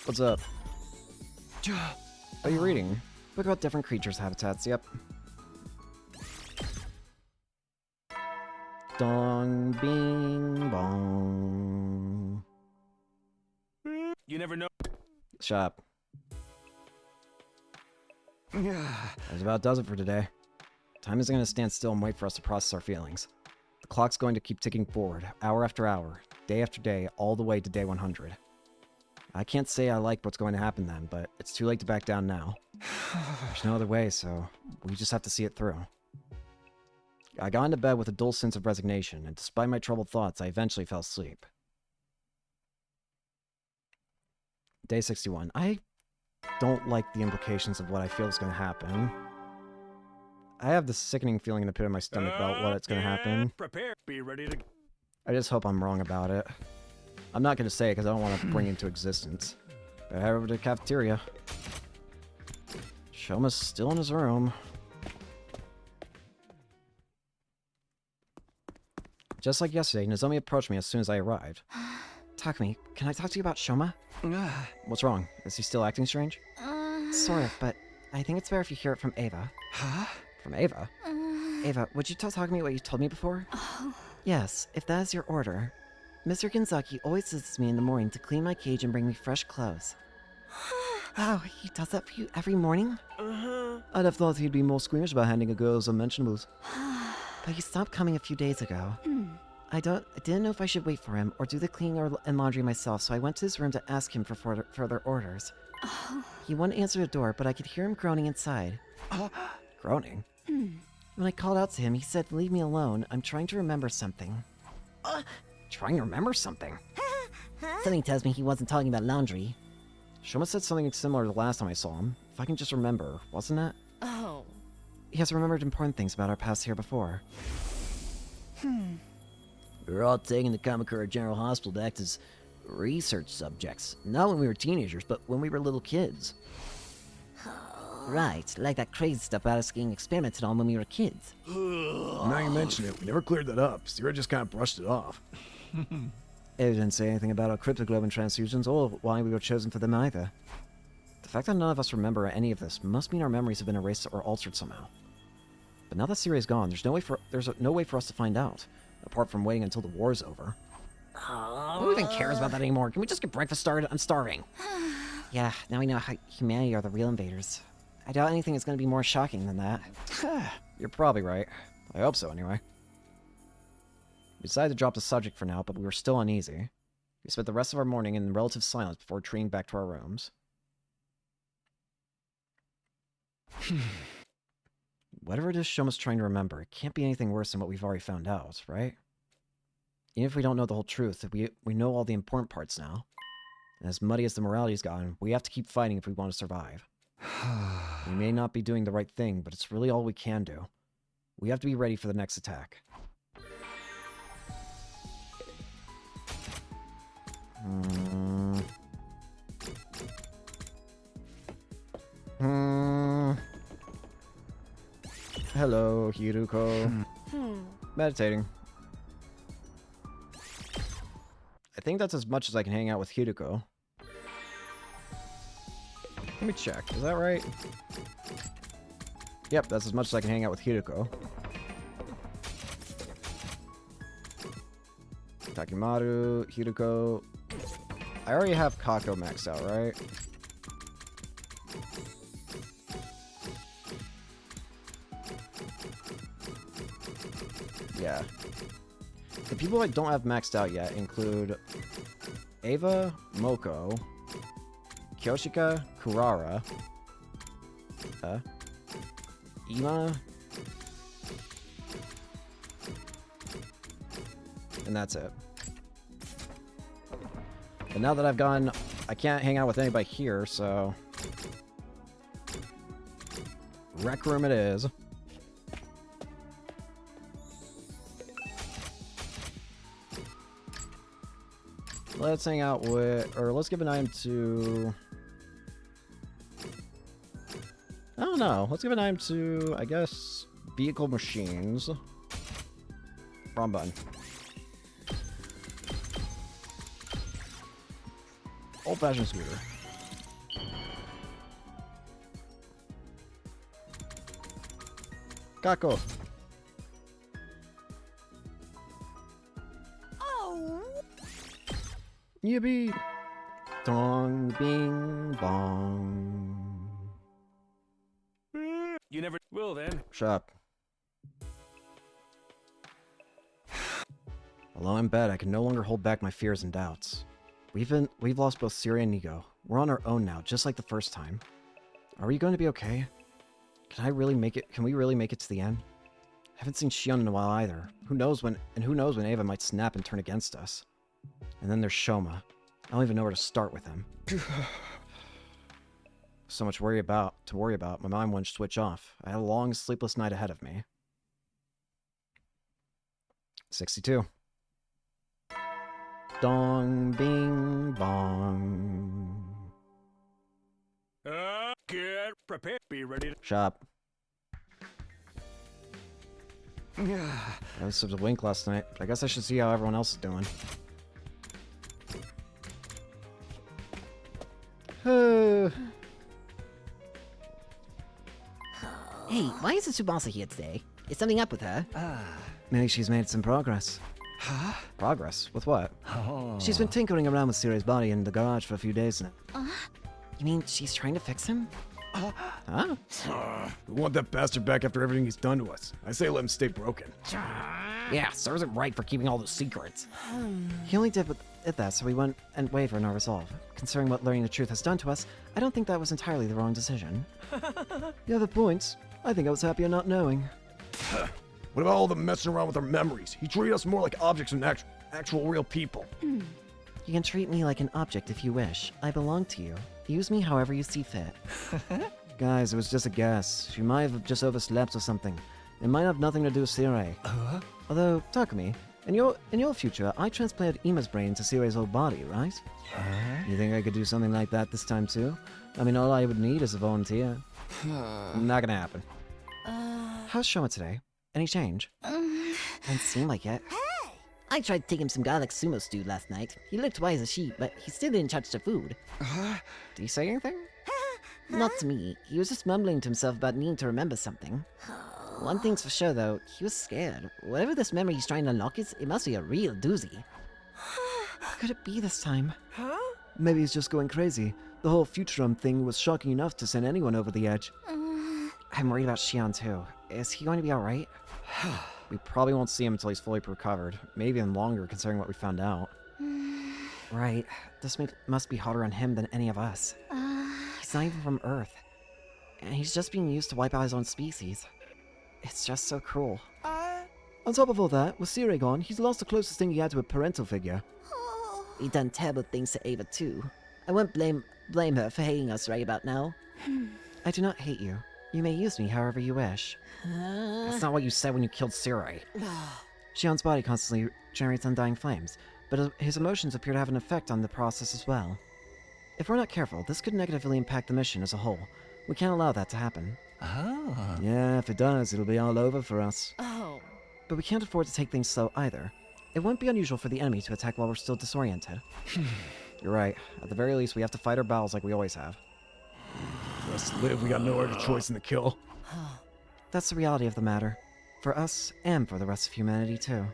S12: What's up? What are you reading?
S11: Book about different creatures' habitats, yep.
S12: Dong, bing, bong.
S6: You never know.
S12: Shut up. That about does it for today. Time isn't going to stand still and wait for us to process our feelings. The clock's going to keep ticking forward, hour after hour, day after day, all the way to day 100. I can't say I like what's going to happen then, but it's too late to back down now. There's no other way, so we just have to see it through. I got into bed with a dull sense of resignation, and despite my troubled thoughts, I eventually fell asleep. Day 61. I don't like the implications of what I feel is going to happen. I have this sickening feeling in the pit of my stomach about what it's going to happen.
S6: Prepare. Be ready to...
S12: I just hope I'm wrong about it. I'm not going to say it because I don't want to bring it into existence. But head over to the cafeteria. Shoma's still in his room. Just like yesterday, Nozomi approached me as soon as I arrived.
S11: Takumi, can I talk to you about Shoma?
S12: What's wrong? Is he still acting strange?
S11: Sort of, but I think it's better if you hear it from Ava.
S12: Huh? From Ava?
S11: Ava, would you tell Takumi what you told me before? Yes, if that is your order. Mr. Ginzaki always visits me in the morning to clean my cage and bring me fresh clothes. Wow, he does that for you every morning?
S12: I'd have thought he'd be more squeamish about handing a girl his unmentionables.
S11: But he stopped coming a few days ago. I didn't know if I should wait for him or do the cleaning and laundry myself, so I went to his room to ask him for further orders. He wouldn't answer the door, but I could hear him groaning inside.
S12: Groaning?
S11: When I called out to him, he said, "Leave me alone. I'm trying to remember something."
S12: Trying to remember something?
S11: Something tells me he wasn't talking about laundry.
S12: Shoma said something similar to the last time I saw him. If I can just remember, wasn't it?
S13: Oh.
S11: He has remembered important things about our past here before.
S7: We were all taken to Kamakura General Hospital to act as research subjects. Not when we were teenagers, but when we were little kids. Right, like that crazy stuff about us getting experimented on when we were kids.
S15: Now you mention it, we never cleared that up. Sierra just kind of brushed it off.
S12: Ava didn't say anything about our cryptoglobin transfusions or why we were chosen for them either. The fact that none of us remember any of this must mean our memories have been erased or altered somehow. But now that Siri's gone, there's no way for us to find out, apart from waiting until the war's over.
S11: Who even cares about that anymore? Can we just get breakfast started? I'm starving. Yeah, now we know how humanity are the real invaders. I doubt anything is going to be more shocking than that.
S12: You're probably right. I hope so, anyway. We decided to drop the subject for now, but we were still uneasy. We spent the rest of our morning in relative silence before retreating back to our rooms. Whatever it is Shoma's trying to remember, it can't be anything worse than what we've already found out, right? Even if we don't know the whole truth, we know all the important parts now. And as muddy as the morality's gotten, we have to keep fighting if we want to survive. We may not be doing the right thing, but it's really all we can do. We have to be ready for the next attack. Hello, Hiruko. Meditating. I think that's as much as I can hang out with Hiruko. Let me check. Is that right? Yep, that's as much as I can hang out with Hiruko. Takimaru, Hiruko. I already have Kako maxed out, right? Yeah. The people I don't have maxed out yet include Ava, Moko, Kyoshika, Kurara, Ima, and that's it. But now that I've gone, I can't hang out with anybody here, so... Rec room it is. Let's hang out with... Or let's give an item to... I don't know. Let's give an item to, I guess, vehicle machines. Wrong button. Old-fashioned scooter. Kako.
S3: Oh!
S12: Yippee! Dong, bing, bong.
S6: You never will then.
S12: Shut up. Although I'm in bed, I can no longer hold back my fears and doubts. We've lost both Syria and Nigo. We're on our own now, just like the first time. Are we going to be okay? Can we really make it to the end? I haven't seen Shion in a while either. Who knows when Ava might snap and turn against us. And then there's Shoma. I don't even know where to start with him. So much to worry about. My mind won't switch off. I had a long, sleepless night ahead of me. 62. Dong, bing, bong.
S6: Get prepared. Be ready to...
S12: Shop. I was a wink last night. I guess I should see how everyone else is doing.
S11: Hey, why isn't Tsubasa here today? Is something up with her?
S7: Maybe she's made some progress.
S12: Huh? Progress? With what?
S7: She's been tinkering around with Siri's body in the garage for a few days now.
S11: You mean she's trying to fix him?
S12: Huh?
S15: We want that bastard back after everything he's done to us. I say let him stay broken.
S11: Yeah, serves him right for keeping all the secrets.
S7: He only did that so we went and waver in our resolve. Considering what learning the truth has done to us, I don't think that was entirely the wrong decision. You have a point. I think I was happier not knowing.
S15: What about all the messing around with our memories? He treated us more like objects than actual real people.
S7: You can treat me like an object if you wish. I belong to you. Use me however you see fit.
S12: Guys, it was just a guess. She might have just overslept or something. It might have nothing to do with Siri.
S7: Although, Takumi, in your future, I transplanted Ima's brain to Siri's old body, right?
S12: You think I could do something like that this time too? I mean, all I would need is a volunteer. Not gonna happen.
S7: How's Shoma today? Any change?
S11: Doesn't seem like it. I tried to take him some garlic sumo stew last night. He looked white as a sheep, but he still didn't touch the food.
S12: Did he say anything?
S11: Not to me. He was just mumbling to himself about needing to remember something. One thing's for sure, though. He was scared. Whatever this memory he's trying to unlock is, it must be a real doozy.
S7: What could it be this time? Maybe he's just going crazy. The whole Futurum thing was shocking enough to send anyone over the edge.
S11: I'm worried about Xion too. Is he going to be alright?
S12: We probably won't see him until he's fully recovered. Maybe even longer, considering what we found out.
S11: Right. This must be harder on him than any of us. He's not even from Earth. And he's just being used to wipe out his own species. It's just so cruel.
S7: On top of all that, with Sire gone, he's lost the closest thing he had to a parental figure.
S11: He done terrible things to Ava too. I won't blame her for hating us right about now. I do not hate you. You may use me however you wish.
S12: That's not what you said when you killed Sirai.
S11: Xion's body constantly generates undying flames, but his emotions appear to have an effect on the process as well. If we're not careful, this could negatively impact the mission as a whole. We can't allow that to happen.
S7: Oh. Yeah, if it does, it'll be all over for us.
S13: Oh.
S11: But we can't afford to take things slow either. It won't be unusual for the enemy to attack while we're still disoriented.
S12: You're right. At the very least, we have to fight our battles like we always have.
S15: For us to live, we got no other choice than to kill.
S11: That's the reality of the matter. For us, and for the rest of humanity, too.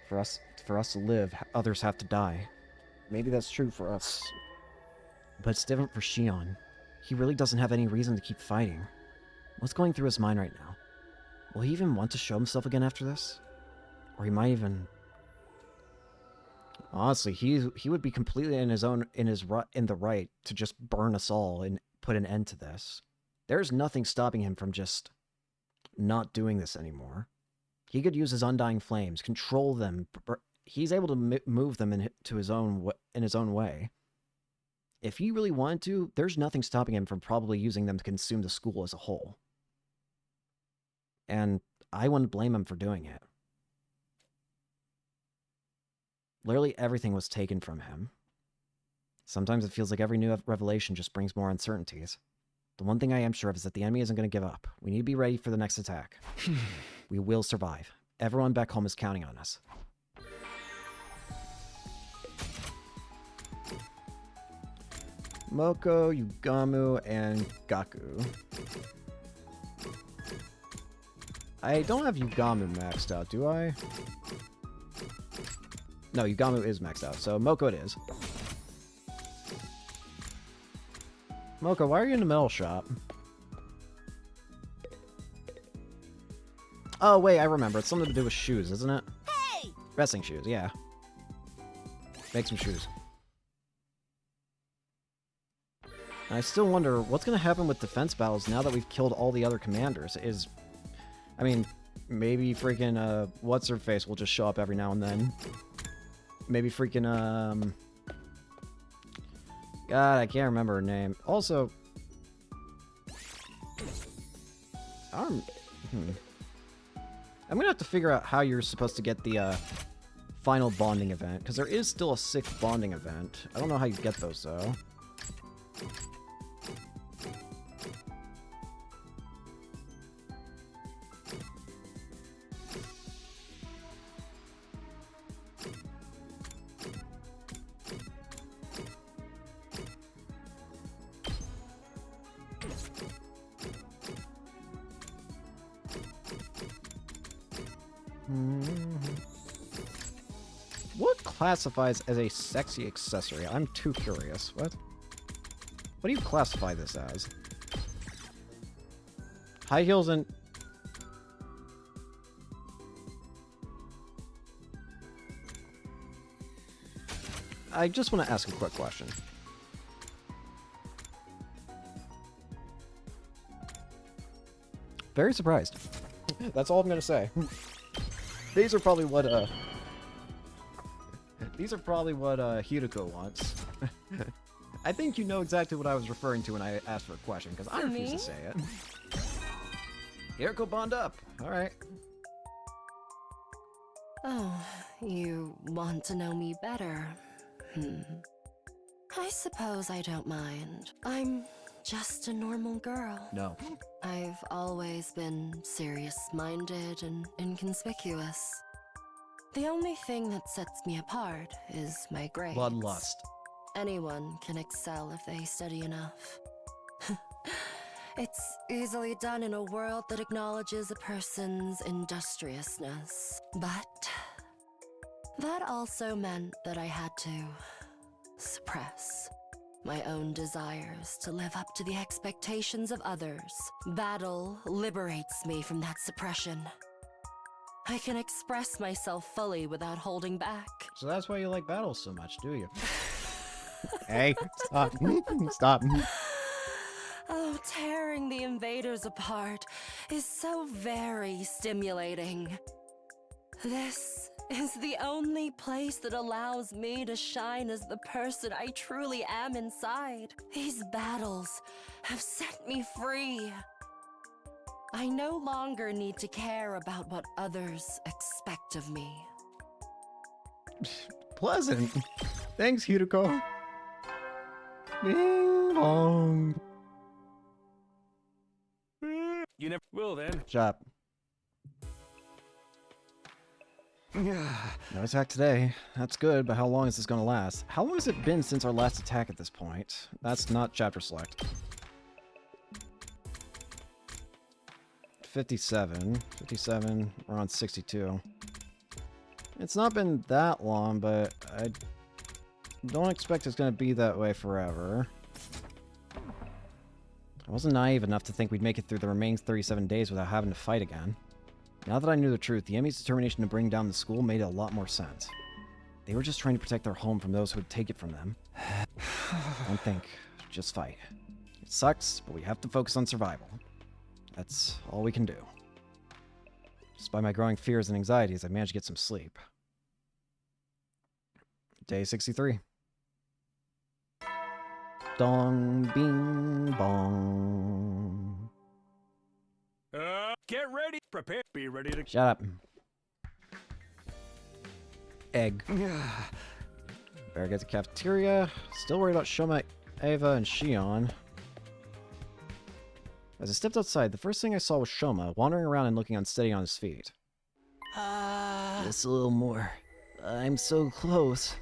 S12: For us to live, others have to die. Maybe that's true for us.
S11: But it's different for Xion. He really doesn't have any reason to keep fighting. What's going through his mind right now? Will he even want to show himself again after this? Or he might even...
S12: Honestly, he would be completely in the right to just burn us all and put an end to this. There's nothing stopping him from just not doing this anymore. He could use his undying flames, control them. He's able to move them in his own way. If he really wanted to, there's nothing stopping him from probably using them to consume the school as a whole. And I wouldn't blame him for doing it. Literally everything was taken from him. Sometimes it feels like every new revelation just brings more uncertainties. The one thing I am sure of is that the enemy isn't going to give up. We need to be ready for the next attack. We will survive. Everyone back home is counting on us. Moko, Yugamu, and Gaku. I don't have Yugamu maxed out, do I? No, Yugamu is maxed out, so Moko it is. Moko, why are you in the metal shop? Oh, wait, I remember. It's something to do with shoes, isn't it?
S3: Hey!
S12: Wrestling shoes, yeah. Make some shoes. And I still wonder, what's going to happen with defense battles now that we've killed all the other commanders? I mean, maybe freaking, what's-her-face will just show up every now and then. Maybe freaking, God, I can't remember her name. Also, I'm gonna have to figure out how you're supposed to get the, final bonding event, because there is still a 6th bonding event. I don't know how you get those, though. What classifies as a sexy accessory? I'm too curious. What do you classify this as? High heels and... I just want to ask a quick question. Very surprised. That's all I'm gonna say. These are probably what Hiroko wants. I think you know exactly what I was referring to when I asked for a question, because I refuse to say it. Hiroko, bond up. All right.
S13: Oh, you want to know me better? I suppose I don't mind. I'm just a normal girl.
S12: No.
S13: I've always been serious-minded and inconspicuous. The only thing that sets me apart is my grades.
S12: Bloodlust.
S13: Anyone can excel if they study enough. It's easily done in a world that acknowledges a person's industriousness. But that also meant that I had to suppress. my own desires to live up to the expectations of others. Battle liberates me from that suppression. I can express myself fully without holding back.
S1: So that's why you like battles so much, do you? Hey, stop. Stop.
S13: Oh, tearing the invaders apart is so very stimulating. This is the only place that allows me to shine as the person I truly am inside. These battles have set me free. I no longer need to care about what others expect of me.
S1: Pleasant. Thanks, Hideko. Bing bong.
S6: You never will then.
S1: Shut up. No attack today. That's good, but how long is this gonna last? How long has it been since our last attack at this point? That's not chapter select. 57. 57. We're on 62. It's not been that long, but I don't expect it's gonna be that way forever. I wasn't naive enough to think we'd make it through the remaining 37 days without having to fight again. Now that I knew the truth, the enemy's determination to bring down the school made a lot more sense. They were just trying to protect their home from those who would take it from them. Don't think, just fight. It sucks, but we have to focus on survival. That's all we can do. Despite my growing fears and anxieties, I managed to get some sleep. Day 63. Dong, bing, bong.
S6: Get ready, prepare, be ready to...
S1: Shut up. Egg. Better get to the cafeteria. Still worried about Shoma, Ava, and Shion. As I stepped outside, the first thing I saw was Shoma, wandering around and looking unsteady on his feet.
S7: Just a little more. I'm so close.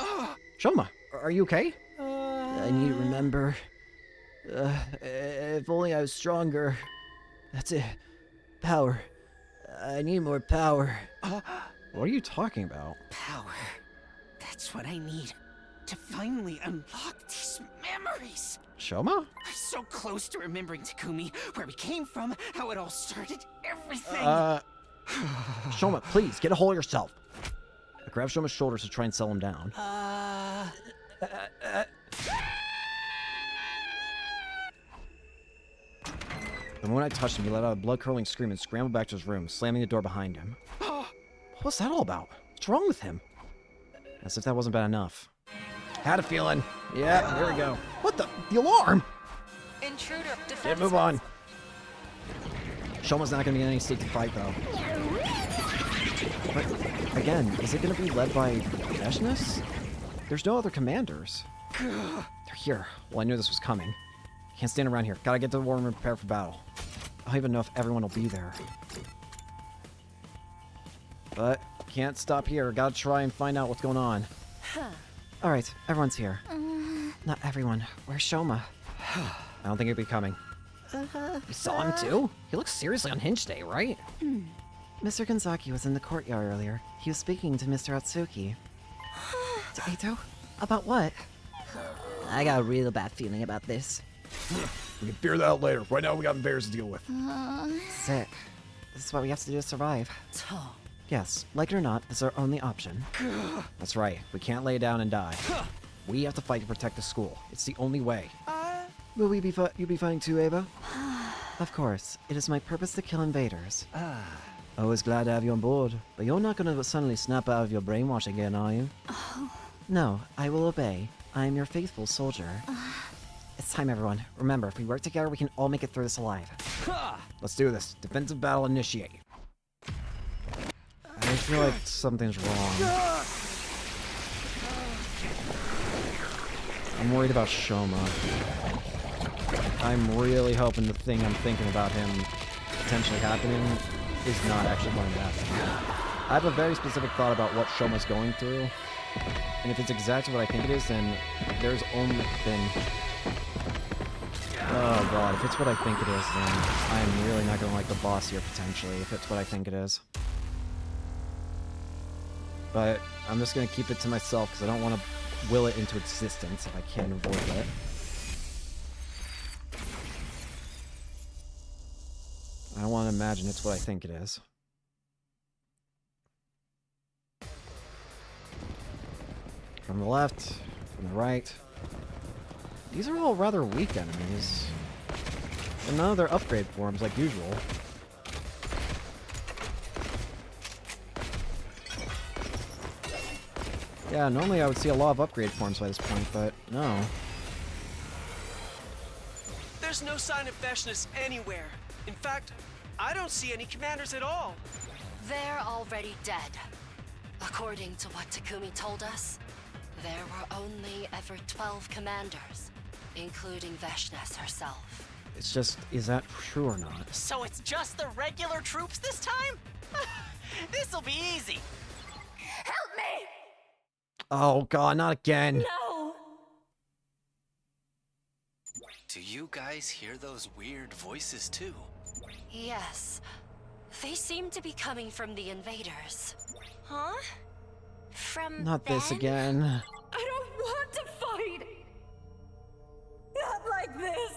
S1: Shoma, are you okay?
S7: I need to remember. If only I was stronger. That's it. Power. I need more power.
S1: What are you talking about?
S4: Power. That's what I need to finally unlock these memories.
S1: Shoma?
S4: I'm so close to remembering Takumi, where we came from, how it all started, everything.
S1: Shoma, please, get a hold of yourself. I grabbed Shoma's shoulders to try and settle him down. The moment I touched him, he let out a blood-curdling scream and scrambled back to his room, slamming the door behind him. What was that all about? What's wrong with him? As if that wasn't bad enough. Had a feeling. Yeah, here we go. What the? The alarm!
S13: Intruder,
S1: Can't move on. Shoma's not going to be in any state to fight, though. But, again, is it going to be led by Eshness? There's no other commanders. They're here. Well, I knew this was coming. Can't stand around here. Gotta get to the war room and prepare for battle. I don't even know if everyone will be there. But, can't stop here. Gotta try and find out what's going on.
S7: Alright, everyone's here. Not everyone. Where's Shoma?
S1: I don't think he'll be coming. You saw him too? He looks seriously unhinged today, right?
S7: Mr. Gonzaki was in the courtyard earlier. He was speaking to Mr. Atsuki. To Eito? About what?
S11: I got a real bad feeling about this.
S15: We can figure that out later. Right now we got invaders to deal with.
S7: Sick. This is what we have to do to survive. Yes, like it or not, this is our only option.
S1: That's right. We can't lay down and die. We have to fight to protect the school. It's the only way.
S7: Will we be you be fighting too, Ava? Of course. It is my purpose to kill invaders.
S11: Always glad to have you on board, but you're not gonna suddenly snap out of your brainwash again, are you?
S7: No, I will obey. I am your faithful soldier.
S1: It's time, everyone. Remember, if we work together, we can all make it through this alive. Let's do this. Defensive battle initiate. I feel like something's wrong. I'm worried about Shoma. I'm really hoping the thing I'm thinking about him potentially happening is not actually going to happen. I have a very specific thought about what Shoma's going through, and if it's exactly what I think it is, then there's only been... Oh god, if it's what I think it is, then I'm really not going to like the boss here, potentially, if it's what I think it is. But I'm just going to keep it to myself, because I don't want to will it into existence if I can avoid it.
S12: want to imagine it's what I think it is. From the left, from the right. These are all rather weak enemies. And none of their upgrade forms like usual. Yeah, normally I would see a lot of upgrade forms by this point, but no.
S9: There's no sign of Veshness anywhere. In fact, I don't see any commanders at all.
S13: They're already dead. According to what Takumi told us, there were only ever 12 commanders, including Veshness herself.
S12: It's just, is that true or not?
S8: So it's just the regular troops this time? This'll be easy.
S3: Help me!
S12: Oh god, not again.
S13: No!
S2: Do you guys hear those weird voices too?
S13: Yes. They seem to be coming from the invaders.
S3: Huh? From
S12: Not this
S3: them?
S12: again.
S13: I don't want to fight! Not like this!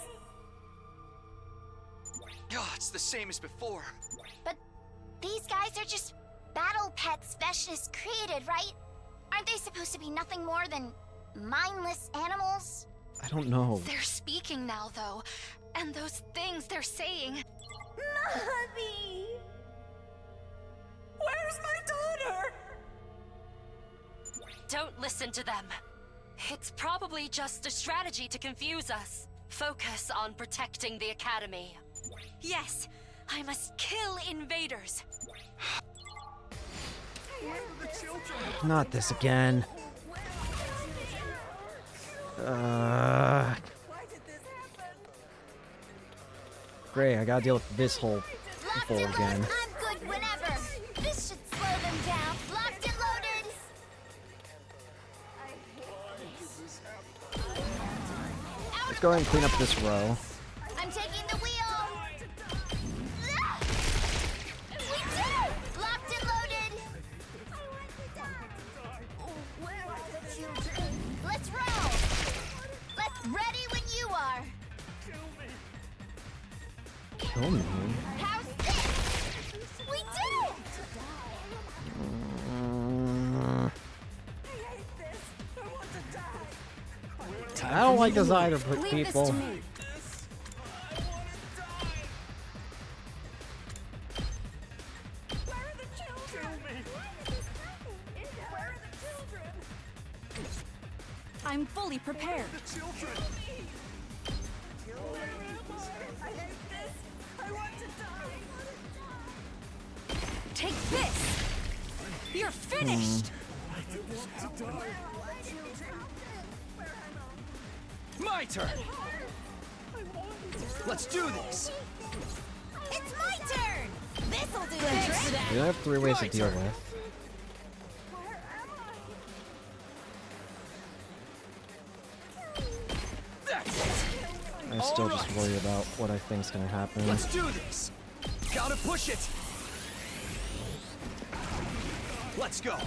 S2: God, it's the same as before.
S3: But these guys are just battle pets Veshness created, right? Aren't they supposed to be nothing more than mindless animals?
S12: I don't know.
S13: They're speaking now, though. And those things they're saying...
S3: Mommy!
S13: Where's my daughter? Don't listen to them. It's probably just a strategy to confuse us. Focus on protecting the Academy. Yes, I must kill invaders.
S12: Not this again. Great, I gotta deal with this whole people again.
S3: I'm good whenever. This should slow them down. Locked and loaded.
S12: Let's go ahead and clean up this row.
S3: I'm taking the wheel. We did it! Locked and loaded. Let's roll. Let's ready when you are.
S12: Kill me.
S3: How's this? We did it!
S12: I don't like this either, but
S13: Leave this
S12: people.
S13: to me. I'm fully prepared. Take this! You're finished!
S2: My turn! Let's do this!
S3: It's my turn! This'll do
S12: We
S3: it!
S12: have 3 ways to deal with. I still just worry about what I think's gonna happen.
S2: Let's do this! Gotta push it! Let's go!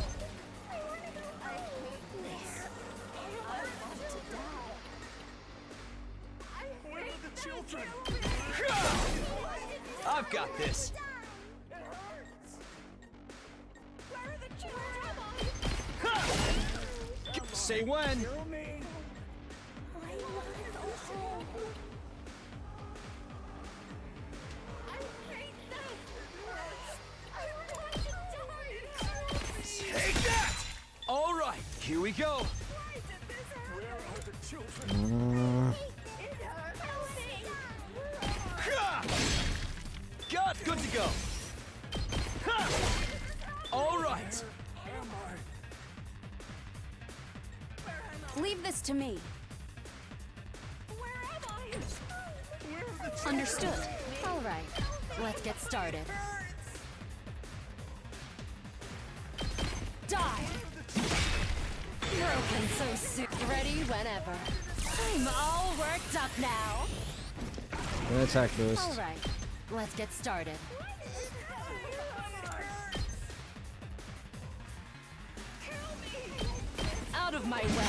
S2: I've got this! Say when! Take that! All right, here we go. God, good to go. All right.
S13: Leave this to me. Understood. All right, let's get started. Die! Broken so soon. Ready whenever. I'm all worked up now.
S12: An attack boost.
S13: All right, let's get started. Out of my way.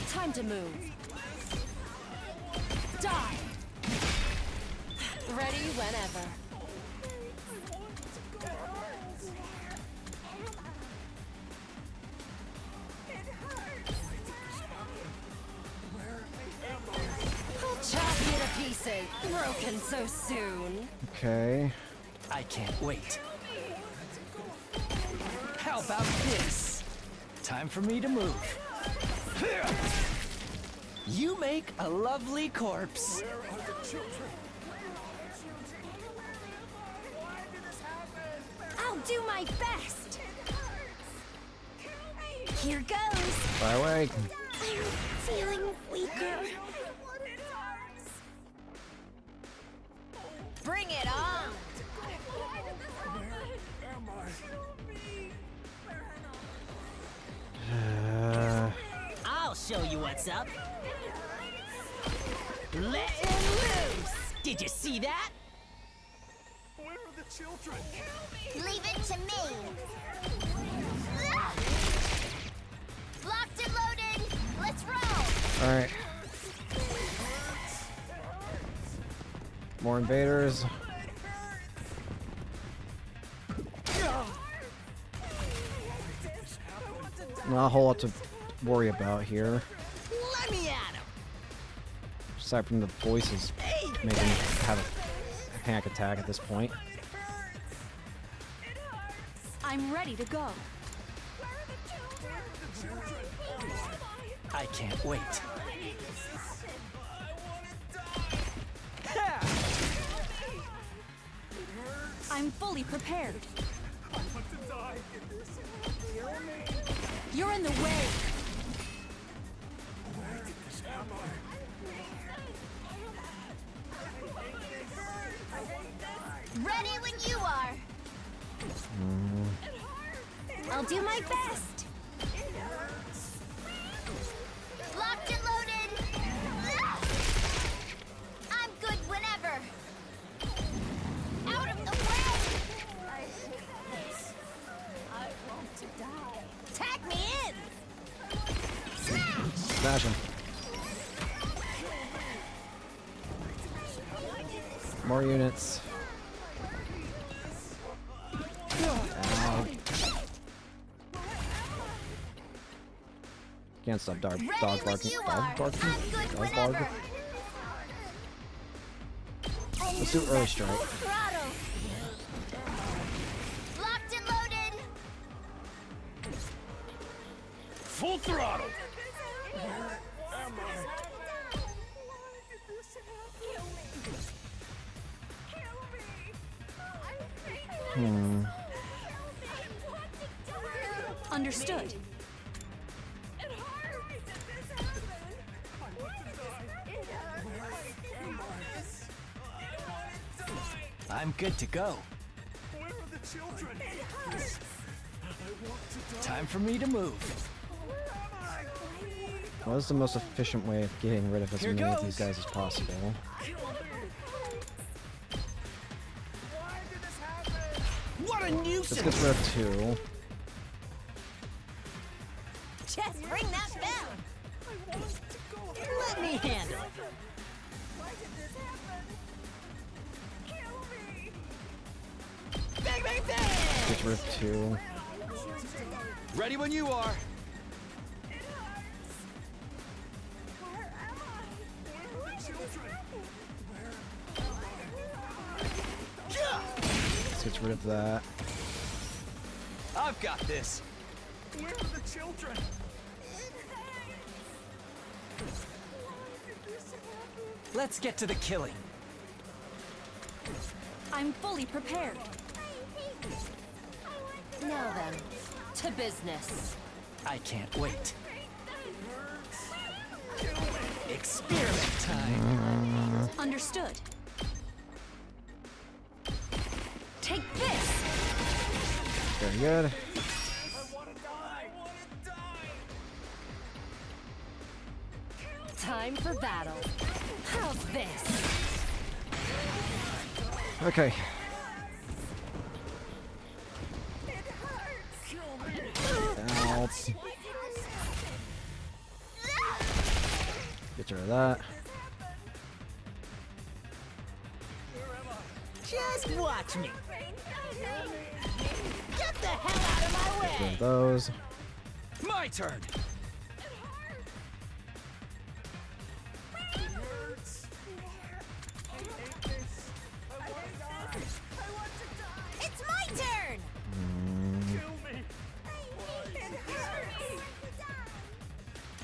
S13: Time to move. Die! Ready whenever. I'll chop you to pieces. Broken so soon.
S12: Okay.
S2: I can't wait. How about this? Time for me to move. You make a lovely corpse.
S3: I'll do my best. Here goes.
S12: Fire away.
S3: I'm feeling weaker. Bring it on.
S8: I'll show you what's up. Letting loose! Did you see that?
S14: Where are the children?
S3: Leave it to me. Locked and loaded. Let's roll.
S12: All right. More invaders. Not a whole lot to worry about here.
S8: Let me at him!
S12: Aside from the voices making me have a panic attack at this point.
S13: I'm ready to go.
S2: I can't wait.
S13: I'm fully prepared. You're in the way.
S3: Ready when you are. I'll do my best. Locked and loaded. I'm good whenever. Out of the way. I want to die. Tag me in.
S12: Smash him. More units. Ow. Can't stop dog barking. Dog barking? Dog barking? Let's do early strike.
S3: Throttle. Locked and loaded.
S14: Full throttle!
S13: Understood.
S2: I'm good to go.
S14: Where are the children?
S2: Time for me to move.
S12: What is the most efficient way of getting rid of as
S2: Here
S12: many of
S2: goes.
S12: these guys as possible?
S8: What a
S12: Just
S8: nuisance!
S12: get rid of 2.
S3: Just bring that down.
S8: Let me handle it. Bang, bang, bang!
S12: Get rid of 2.
S2: Ready when you are.
S12: Let's get rid of that.
S2: I've got this.
S14: Where are the children?
S2: Let's get to the killing.
S13: I'm fully prepared. Now then, to business.
S2: I can't wait. Experiment time.
S13: Understood. Take this!
S12: Very good.
S13: Time for battle. How's this?
S12: Okay. Ow. Get rid of that.
S8: Just watch me. Get the hell out of my way.
S1: Doing those.
S2: My turn.
S3: It's my turn!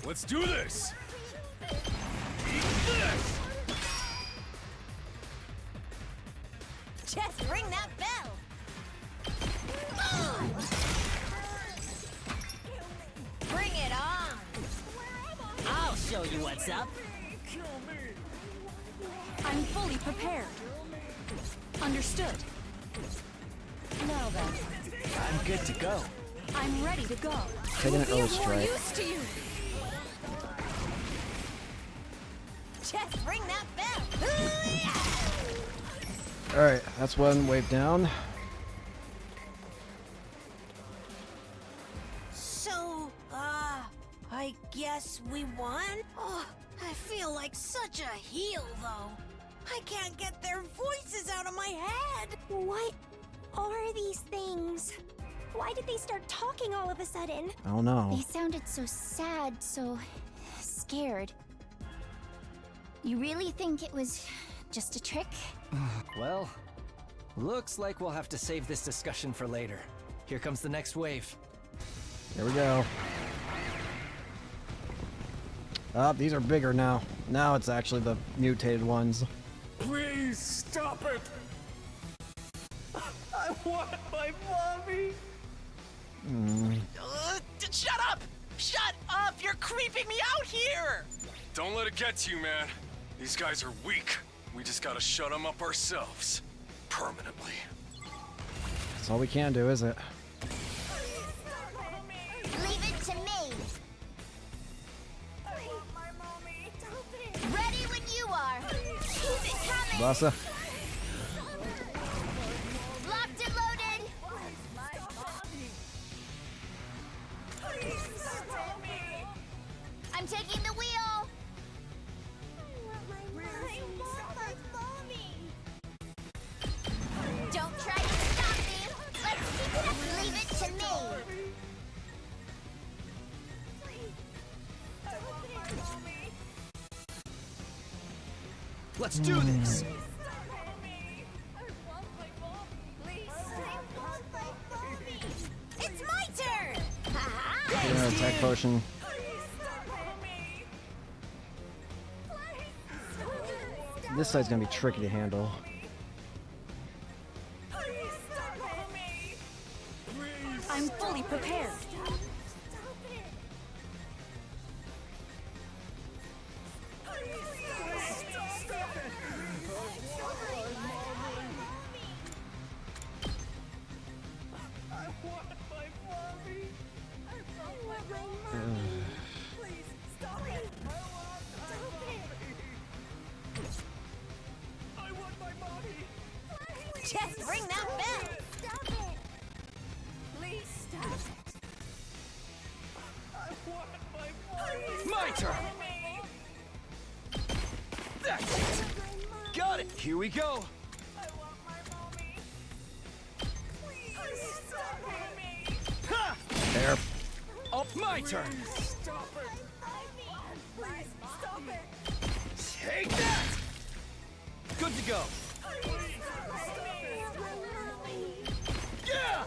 S14: Let's do this! Eat this!
S3: Just ring that bell! Bring it on!
S8: I'll show you what's up.
S13: I'm fully prepared. Understood. Now then,
S2: I'm good to go.
S13: I'm ready to go.
S1: Taking an
S13: We'll
S1: early
S13: be of more
S1: strike.
S13: use to you.
S3: Just ring that bell!
S1: Alright, that's one wave down.
S4: So, I guess we won? Oh, I feel like such a heel, though. I can't get their voices out of my head.
S3: What are these things? Why did they start talking all of a sudden?
S1: I don't know.
S3: They sounded so sad, so scared. You really think it was just a trick?
S2: Well, looks like we'll have to save this discussion for later. Here comes the next wave.
S1: Here we go. These are bigger now. Now it's actually the mutated ones.
S14: Please stop it! I want my mommy!
S5: Shut up! Shut up! You're creeping me out here!
S14: Don't let it get to you, man. These guys are weak. We just gotta shut them up ourselves. Permanently.
S1: That's all we can do, is it?
S3: Leave it to me! Ready when you are! Keep it coming!
S1: Rasa.
S3: Locked and loaded! I'm taking the wheel! Don't try to stop me! Let's keep it up! Leave it to me!
S2: Let's do this!
S3: It's my turn!
S1: Yeah, attack potion. This side's gonna be tricky to handle.
S13: I'm fully prepared.
S3: Just ring that bell! Stop it! Please stop it!
S2: My turn! That's it! Got it! Here we go! Ha!
S1: There.
S2: Oh, my turn! Take that! Good to go! Yeah!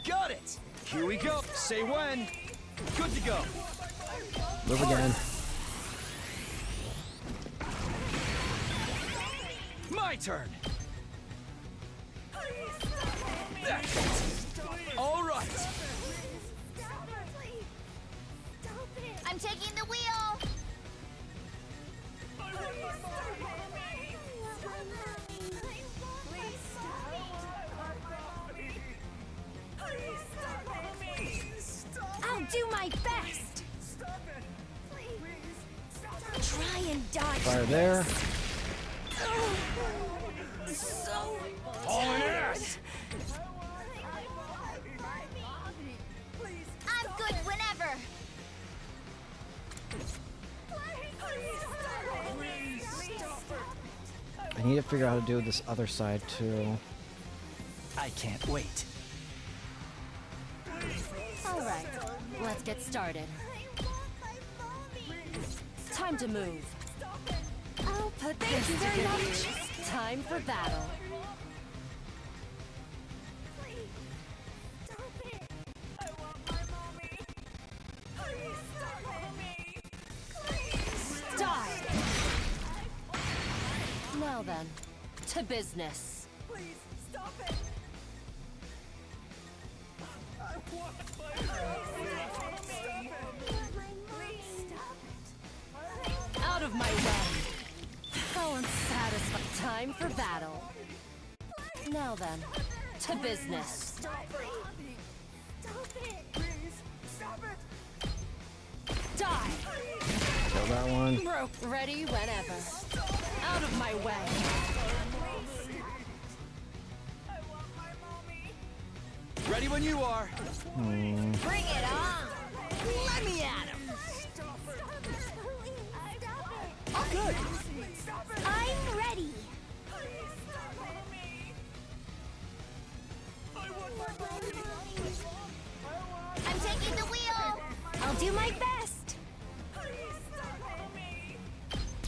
S2: Got it! Here we go! Say when! Good to go!
S1: Move again.
S2: My turn! That's it! All right!
S3: I'm taking the wheel! I'll do my best! Try and dodge
S1: Fire there.
S3: So
S14: Hauling ass!
S3: I'm good whenever!
S1: I
S16: I need to figure out how to do this other side too.
S2: I can't wait.
S13: All right, let's get started. Time to move. I'll put Thank you very much. Time for battle. Die. Now then, to business.
S4: Please stop it.
S13: Out of my way. How unsatisfying. Time for battle. Now then, to business.
S4: Stop it. Please stop it.
S13: Die.
S16: Kill that one.
S13: Broke. Ready whenever. Out of my way.
S2: Ready when you are.
S4: Bring it on. Let me at him.
S3: Oh, good. I'm ready. I'm taking the wheel. I'll do my best.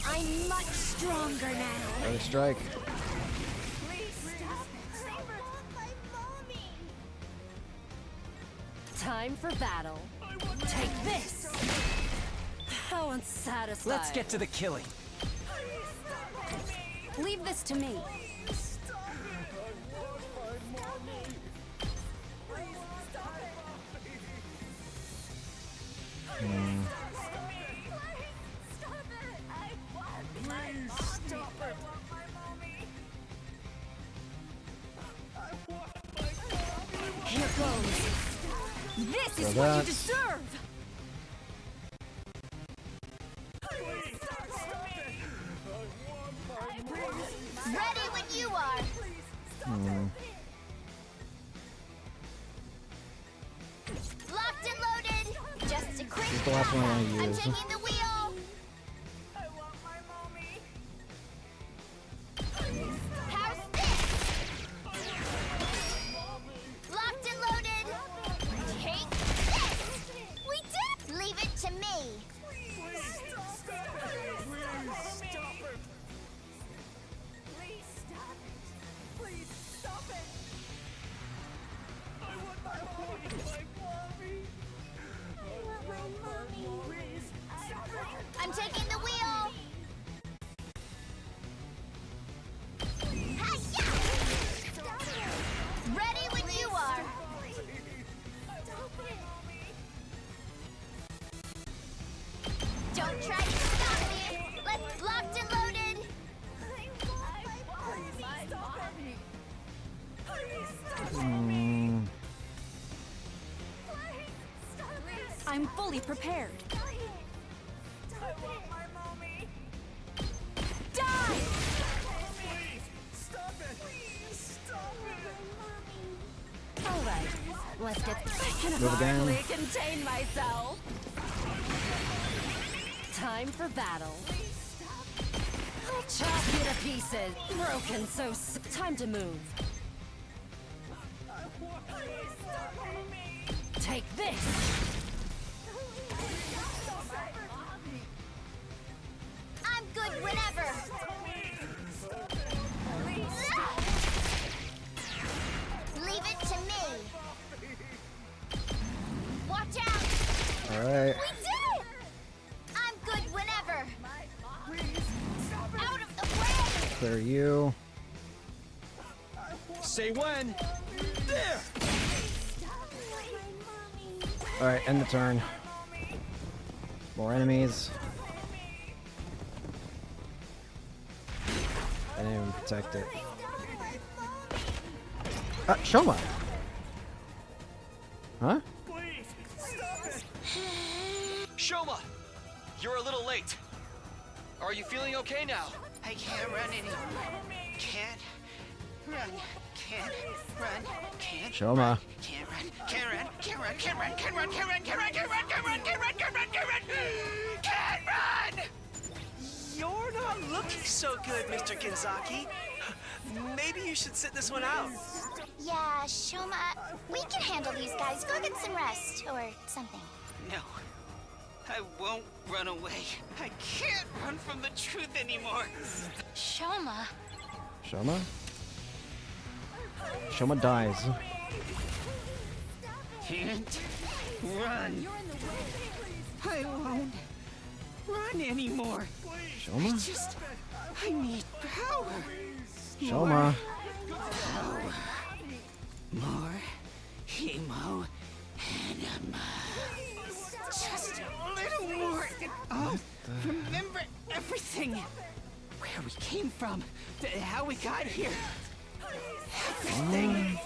S3: I'm much stronger now.
S16: Ready to strike.
S13: Time for battle. Take this. How unsatisfying.
S2: Let's get to the killing.
S13: Leave this to me. Here goes. This is what you deserve.
S3: Ready when you are. Locked and loaded. Just a quick.
S16: This is the last one I want to
S3: I'm
S16: use.
S3: taking the wheel. How's this? Locked and loaded. Take this. We did. Leave it to me. I'm taking the wheel. Hi-ya! Ready when you are. Don't try to stop me. Let's locked and loaded.
S13: I'm fully prepared. Die! All right, let's get. I can
S16: Move again.
S13: hardly contain myself. Time for battle. I'll chop you to pieces. Broken so. Time to move. Take this.
S3: I'm good whenever. Leave it to me. Watch out.
S16: All right.
S3: We did it. I'm good whenever. Out of the way.
S16: Clear you.
S2: Say when. There.
S16: All right, end the turn. More enemies. I didn't even protect it. Shoma! Huh?
S2: Shoma, you're a little late. Are you feeling okay now?
S5: I can't run anymore. Can't run. Can't run. Can't.
S16: Shoma.
S5: Can't run. Can't run. Can't run. Can't run. Can't run. Can't run. Can't run. Can't run. Can't run. Can't run. Can't run. Can't run. Can't run. You're not looking
S9: so good, Mr. Kinzaki. Maybe you should sit this one out.
S3: Yeah, Shoma, we can handle these guys. Go get some rest or something.
S8: No. I won't run away. I can't run from the truth anymore.
S3: Shoma.
S16: Shoma? Shoma dies.
S8: Can't run. I won't run anymore.
S16: Shoma?
S8: I need power.
S16: Shoma.
S8: Power. More hemo anima. Just a little more. And I'll remember everything. Where we came from, how we got here. Everything.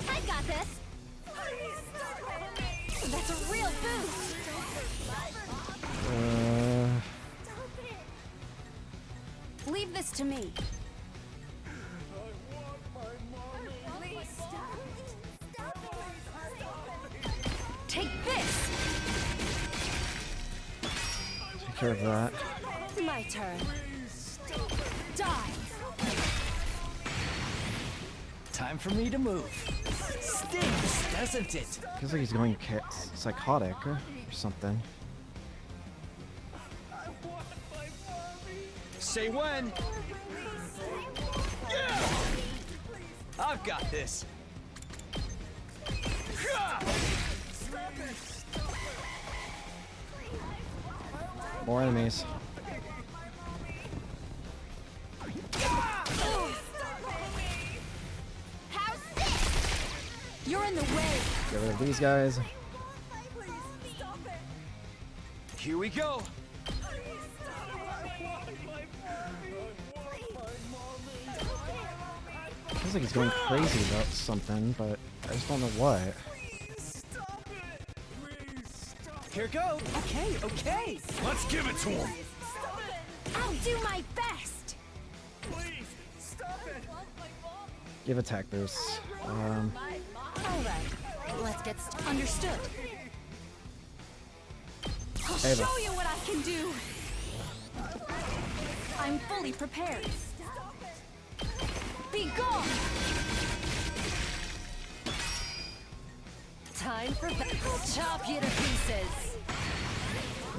S3: I got this. That's a real boost.
S4: Leave this to me. Take this.
S16: Take care of that.
S4: My turn. Die.
S2: Time for me to move. Stings, doesn't it?
S16: Feels like he's going psychotic or something.
S2: Say when. Yeah! I've got this.
S16: More enemies.
S4: You're in the way.
S16: Get rid of these guys.
S2: Here we go.
S16: Feels like he's going crazy about something, but I just don't know what.
S2: Here go. Okay.
S14: Let's give it to him.
S4: I'll do my best.
S16: Give attack boosts.
S4: All right. Let's get understood. I'll
S16: Ava.
S4: show you what I can do. I'm fully prepared. Be gone. Time for I'll chop you to pieces.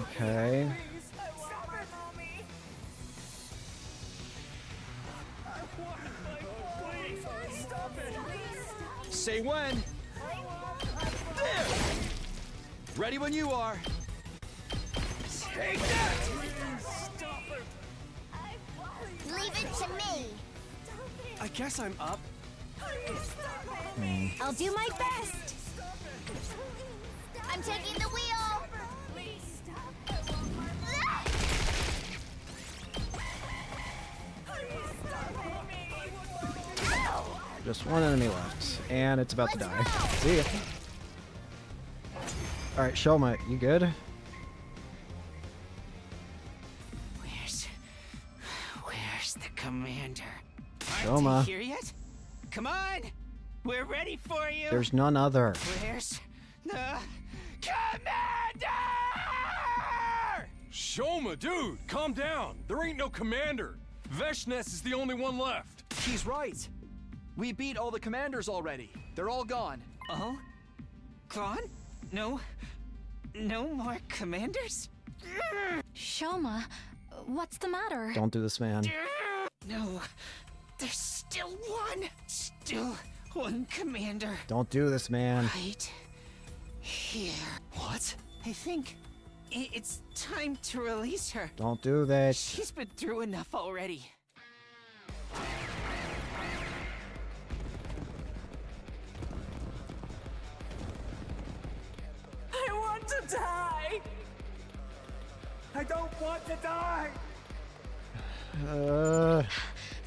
S16: Okay.
S2: Say when. There. Ready when you are. Take that.
S3: Leave it to me.
S9: I guess I'm up.
S3: I'll do my best. I'm taking the wheel.
S16: Just one enemy left, and it's about to die. See ya. Alright, Shoma, you good?
S8: Where's the commander?
S16: Shoma.
S8: Aren't they here yet? Come on! We're ready for you!
S16: There's none other.
S8: Where's the commander?
S14: Shoma, dude, calm down. There ain't no commander. Veshnes is the only one left.
S2: He's right. We beat all the commanders already. They're all gone.
S8: Oh? Gone? No more commanders?
S4: Shoma, what's the matter?
S16: Don't do this, man.
S8: No, there's still one. Still one commander.
S16: Don't do this, man.
S8: Right here.
S2: What?
S8: I think it's time to release her.
S16: Don't do this.
S8: She's been through enough already.
S9: I want to die. I don't want to die.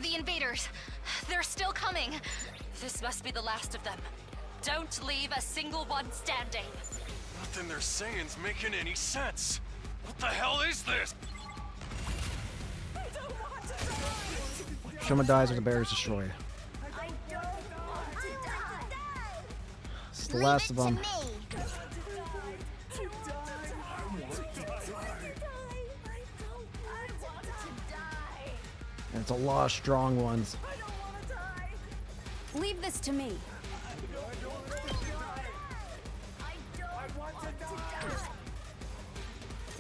S4: The invaders. They're still coming. This must be the last of them. Don't leave a single one standing.
S14: Nothing they're saying's making any sense. What the hell is this?
S16: Shoma dies or the barrier's destroyed. It's the last of them. It's a lot of strong ones.
S13: Leave this to me.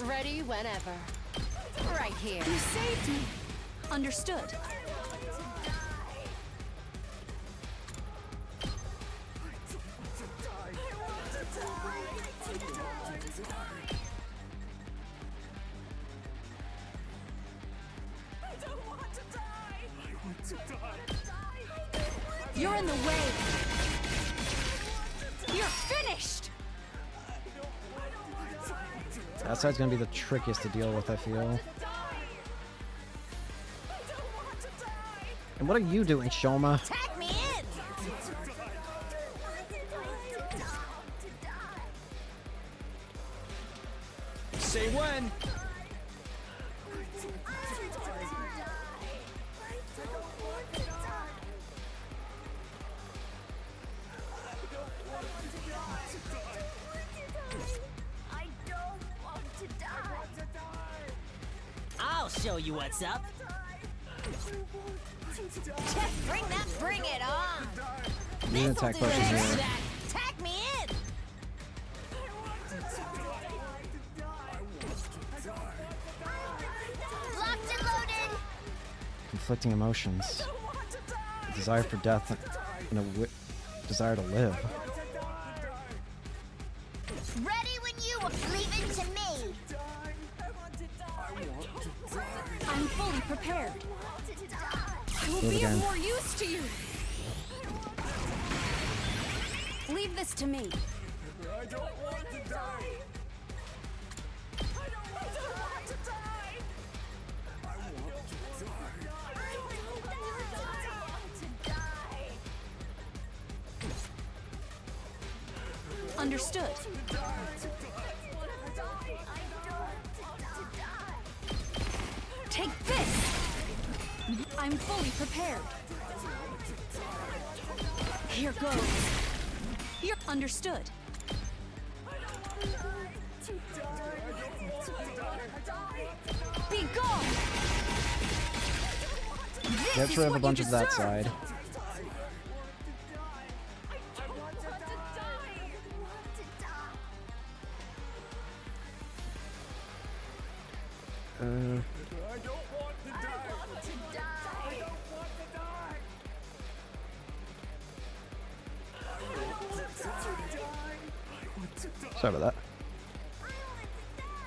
S13: Ready whenever. Right here. You saved me. Understood. You're in the way. You're finished.
S16: That side's gonna be the trickiest to deal with, I feel. And what are you doing, Shoma?
S4: Tag me in!
S2: Say when.
S5: I'll show you what's up.
S4: Just bring it on!
S16: You can attack potion here.
S4: Tag me in!
S3: Locked and loaded.
S16: Conflicting emotions. A desire for death and a desire to live.
S3: Ready when you leave it to me.
S13: I'm fully prepared. I will
S16: Do it
S13: be
S16: again.
S13: of more use to you. Leave this to me.
S14: I don't want to die. I don't want to die. I want to die.
S13: Understood. Take this! I'm fully prepared. Here goes. You're understood. Be gone! This
S16: Get
S13: is
S16: rid of a
S13: what you
S16: bunch of that
S13: deserve.
S16: side. Sorry about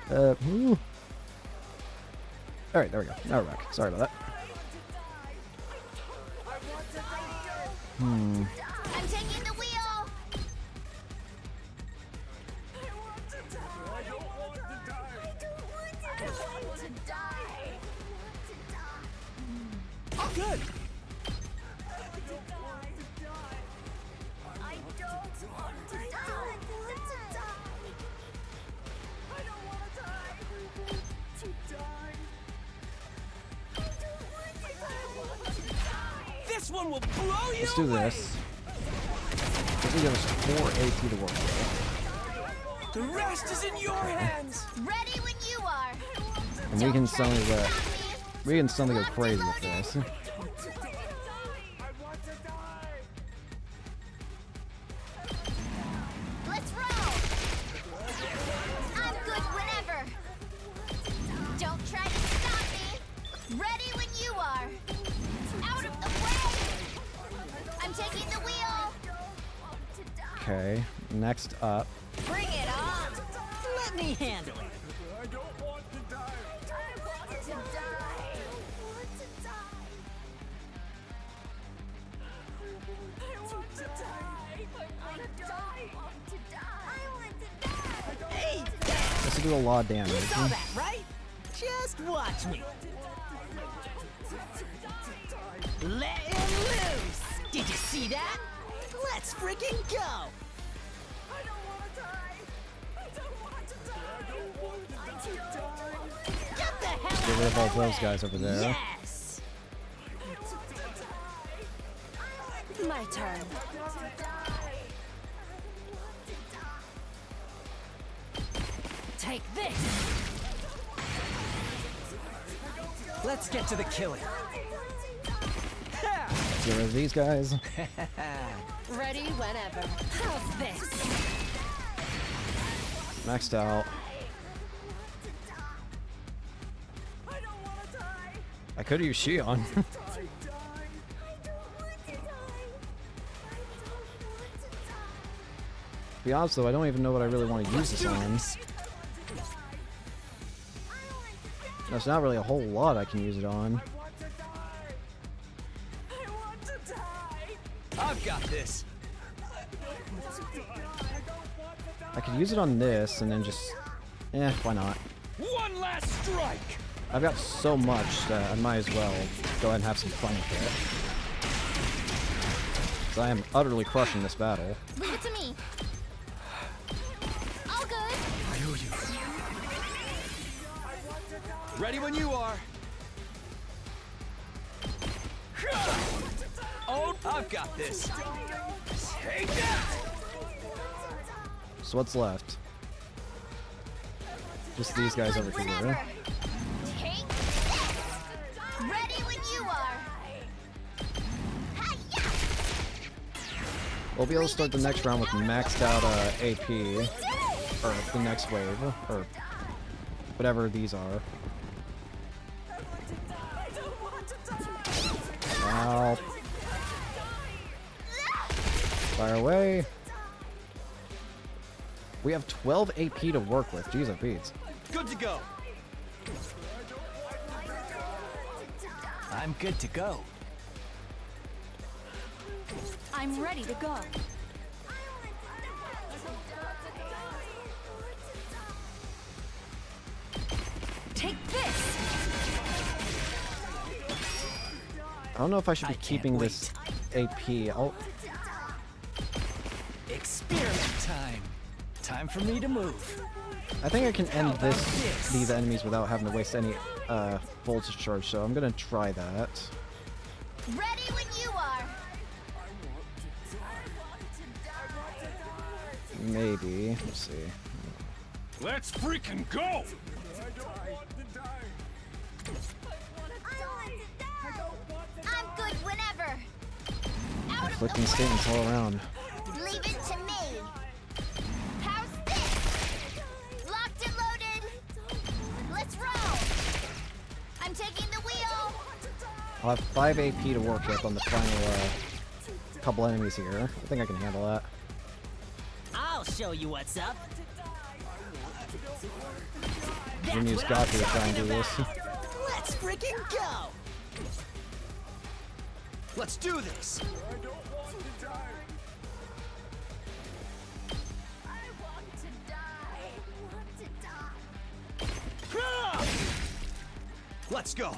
S16: that. Alright, there we go. Now we're back. Sorry about that.
S3: I'm taking the wheel.
S2: Oh, good. This one will blow you
S16: Let's do
S2: away.
S16: this. This will give us 4 AP to work with.
S2: The rest is in your hands.
S3: Ready when you are.
S16: And we can suddenly go crazy with this.
S3: Let's roll. I'm good whenever. Don't try to stop me. Ready when you are. Out of the way. I'm taking the wheel.
S16: Okay, next up.
S5: Bring it on! Let me handle it.
S14: I don't want to die.
S3: I want to die.
S5: Hey!
S16: This will do a lot of damage.
S5: You saw that, right? Just watch me. Let him loose! Did you see that? Let's freaking go! Get the hell
S16: Get rid of all those guys over there.
S5: Yes!
S13: My turn.
S5: Take this!
S2: Let's get to the killing.
S16: Let's get rid of these guys.
S13: Ready whenever. How's this?
S16: Maxed out. I could use Shion. To be honest though, I don't even know what I really want to use this on. There's not really a whole lot I can use it on.
S2: I've got this.
S16: I could use it on this and then just... why not?
S14: One last strike!
S16: I've got so much that I might as well go ahead and have some fun with it. 'Cause I am utterly crushing this battle.
S3: Leave it to me. All good.
S2: I owe you. Ready when you are. Oh, I've got this. Take that!
S16: So what's left? Just these guys over here.
S3: Take this. Ready when you are. Hi-ya!
S16: We'll be able to start the next round with maxed out AP. Or the next wave. Or whatever these are. Wow. Fire away. We have 12 AP to work with. Jeez, it beats.
S2: Good to go. I'm good to go.
S3: I'm ready to go. Take this.
S16: I don't know if I should be keeping this AP.
S2: Experiment time. Time for me to move.
S16: I think I can end these enemies without having to waste any voltage charge, so I'm gonna try that.
S3: Ready when you are.
S16: Maybe. Let's see.
S14: Let's freaking go!
S3: I'm good whenever.
S16: Conflicting statements all around.
S3: Leave it to me. How's this? Locked and loaded. Let's roll. I'm taking the wheel.
S16: I'll have 5 AP to work with on the final couple enemies here. I think I can handle that.
S5: I'll show you what's up.
S16: Jimmy's got to try and do this.
S5: Let's freaking go!
S2: Let's do this. Let's go.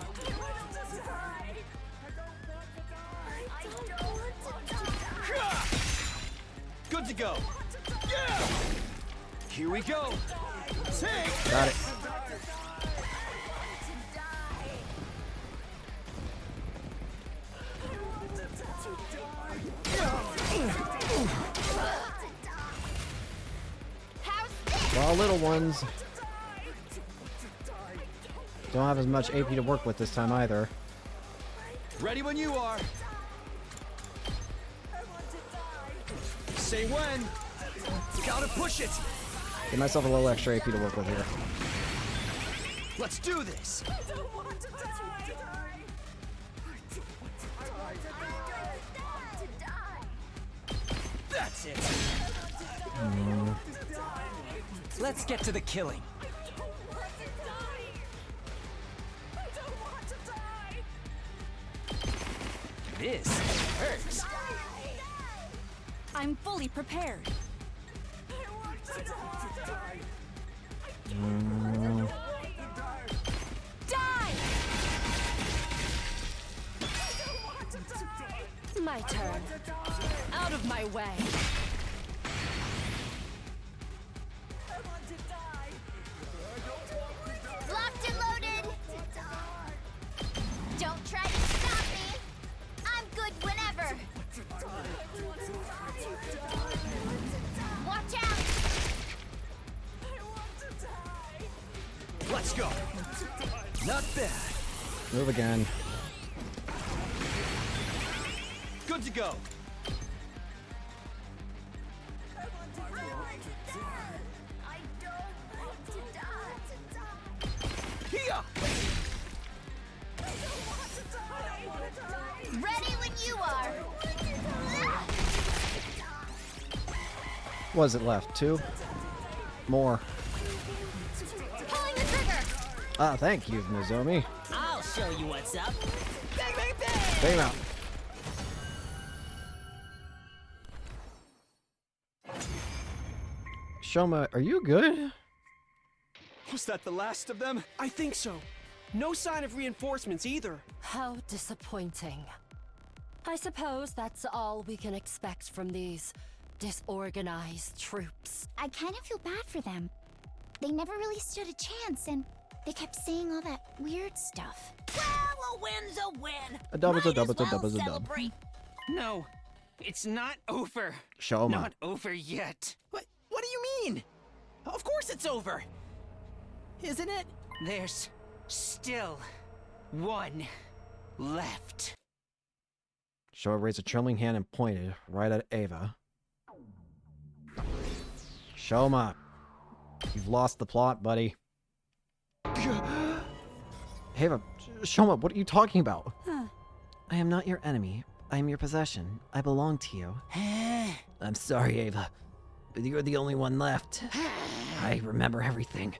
S2: Good to go. Yeah. Here we go. Take.
S16: Got it. Well, little ones don't have as much AP to work with this time either.
S2: Ready when you are. Say when. Gotta push it.
S16: Give myself a little extra AP to work with here.
S2: Let's do this. That's it. Let's get to the killing. This hurts.
S3: I'm fully prepared. Die!
S13: My turn. Out of my way.
S3: Locked and loaded. Don't try to stop me. I'm good whenever. Watch out.
S2: Let's go. Not bad.
S16: Move again.
S2: Good to go. Here!
S3: Ready when you are.
S16: What is it left? 2? More.
S3: Pulling the trigger.
S16: Ah, thank you, Nozomi.
S5: I'll show you what's up. Bang, bang, bang!
S16: Take him out. Shoma, are you good?
S2: Was that the last of them?
S9: I think so. No sign of reinforcements either.
S13: How disappointing. I suppose that's all we can expect from these disorganized troops.
S3: I kind of feel bad for them. They never really stood a chance, and they kept saying all that weird stuff.
S4: Well, a win's a win.
S16: A dub is a
S4: Might
S16: dub,
S4: as
S16: it's a dub,
S4: well
S16: it's a dub.
S4: celebrate.
S5: No, it's not over.
S16: Shoma.
S5: Not over yet. What do you mean? Of course it's over. Isn't it? There's still one left.
S16: Shoma raised a trembling hand and pointed right at Ava. Shoma, you've lost the plot, buddy. Ava, Shoma, what are you talking about?
S11: I am not your enemy. I am your possession. I belong to you. I'm sorry, Ava, but you're the only one left. I remember everything.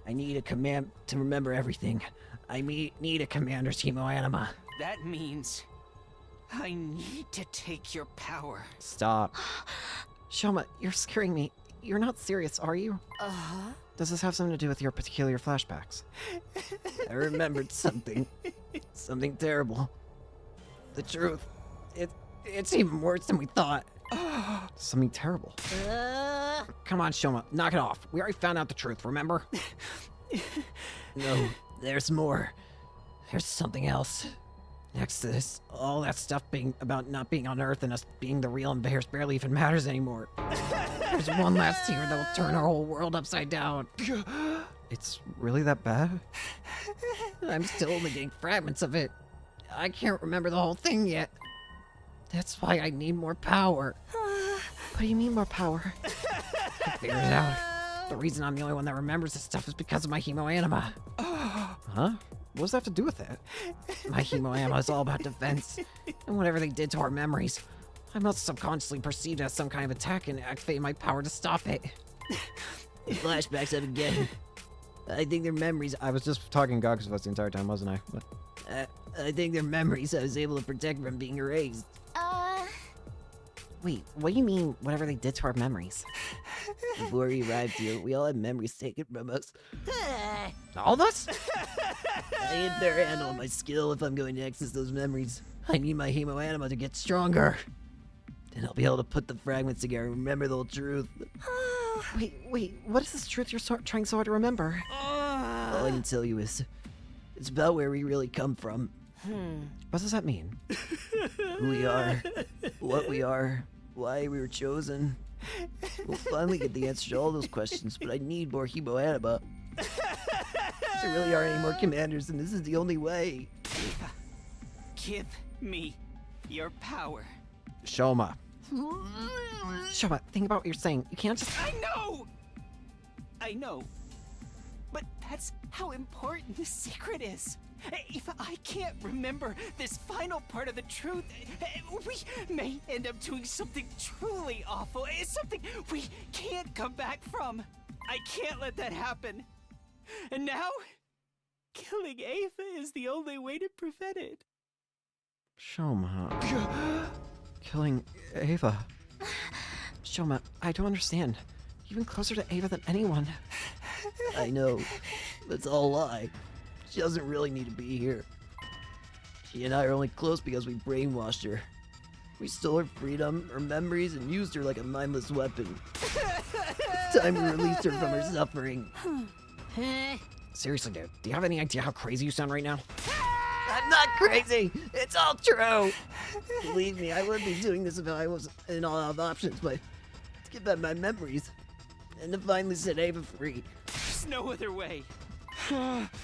S11: I need a command to remember everything. I need a commander's hemoanima.
S5: That means I need to take your power.
S16: Stop.
S11: Shoma, you're scaring me. You're not serious, are you?
S13: Uh-huh.
S11: Does this have something to do with your peculiar flashbacks? I remembered something. Something terrible. The truth. It's even worse than we thought.
S16: Something terrible. Come on, Shoma, knock it off. We already found out the truth, remember?
S11: No, there's more. There's something else. Next to this, all that stuff being about not being on Earth and us being the real invaders barely even matters anymore. There's one last tear that will turn our whole world upside down.
S16: It's really that bad?
S11: I'm still only getting fragments of it. I can't remember the whole thing yet. That's why I need more power. What do you mean more power? I figured it out. The reason I'm the only one that remembers this stuff is because of my hemoanima.
S16: Huh? What does that have to do with that?
S11: My hemoanima is all about defense. And whatever they did to our memories, I must subconsciously perceive it as some kind of attack and activate my power to stop it. The flashbacks have again. I think they're memories.
S16: I was just talking Gogs of us the entire time, wasn't I? What?
S11: I think they're memories I was able to protect from being erased. Wait, what do you mean, whatever they did to our memories? Before we arrived here, we all had memories taken from us.
S16: All of us?
S11: I need a better handle on my skill if I'm going to access those memories. I need my hemoanima to get stronger. Then I'll be able to put the fragments together and remember the whole truth.
S7: Wait, what is this truth you're trying so hard to remember?
S11: All I can tell you is, it's about where we really come from.
S16: What does that mean?
S11: Who we are, what we are, why we were chosen. We'll finally get the answer to all those questions, but I need more hemoanima. If there really aren't any more commanders, and this is the only way.
S5: Give me your power.
S16: Shoma.
S7: Shoma, think about what you're saying. You can't just...
S5: I know. But that's how important this secret is. If I can't remember this final part of the truth, we may end up doing something truly awful. It's something we can't come back from. I can't let that happen. And now, killing Ava is the only way to prevent it.
S16: Shoma. Killing Ava.
S7: Shoma, I don't understand. You've been closer to Ava than anyone.
S11: I know. That's all a lie. She doesn't really need to be here. She and I are only close because we brainwashed her. We stole her freedom, her memories, and used her like a mindless weapon. It's time we released her from her suffering.
S16: Seriously, dude, do you have any idea how crazy you sound right now?
S11: I'm not crazy! It's all true! Believe me, I wouldn't be doing this if I wasn't in all out of options, but to get back my memories and to finally set Ava free.
S5: There's no other way.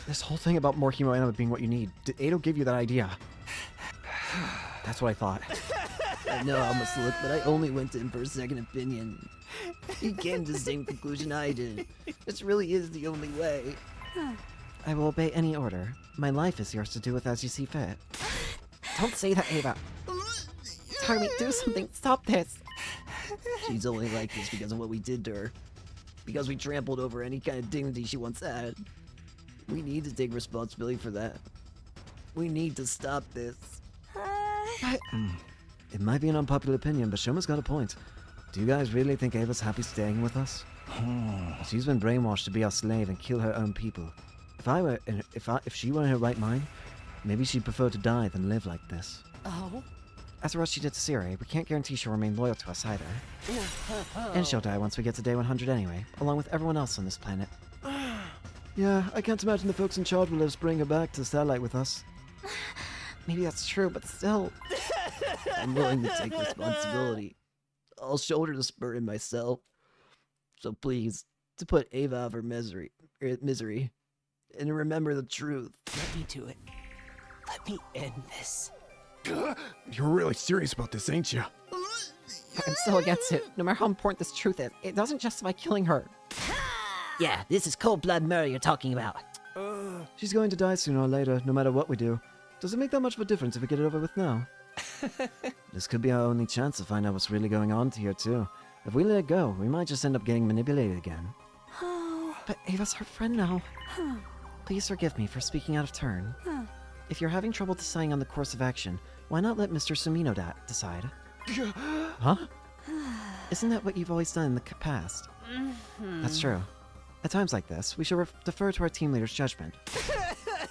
S16: This whole thing about more hemoanima being what you need, did Ado give you that idea? That's what I thought.
S7: I know how I must look, but I only went to him for a second opinion. He came to the same conclusion I did. This really is the only way.
S11: I will obey any order. My life is yours to do with as you see fit. Don't say that, Ava. Takumi, do something. Stop this.
S7: She's only like this because of what we did to her. Because we trampled over any kind of dignity she once had. We need to take responsibility for that. We need to stop this.
S11: It might be an unpopular opinion, but Shoma's got a point. Do you guys really think Ava's happy staying with us? She's been brainwashed to be our slave and kill her own people. If she were in her right mind, maybe she'd prefer to die than live like this.
S13: Oh?
S11: After what she did to Siri, we can't guarantee she'll remain loyal to us either. And she'll die once we get to day 100 anyway, along with everyone else on this planet. Yeah, I can't imagine the folks in charge will let us bring her back to the satellite with us.
S7: Maybe that's true, but still. I'm willing to take responsibility. I'll shoulder the burden myself. So please, to put Ava out of her misery, and remember the truth.
S5: Let me do it. Let me end this.
S15: You're really serious about this, ain't you?
S11: I'm still against it, no matter how important this truth is. It doesn't justify killing her.
S7: Yeah, this is cold-blood murder you're talking about.
S11: She's going to die sooner or later, no matter what we do. Does it make that much of a difference if we get it over with now? This could be our only chance to find out what's really going on here, too. If we let it go, we might just end up getting manipulated again. But Ava's her friend now. Please forgive me for speaking out of turn. If you're having trouble deciding on the course of action, why not let Mr. Sumino decide? Huh? Isn't that what you've always done in the past? That's true. At times like this, we should defer to our team leader's judgment.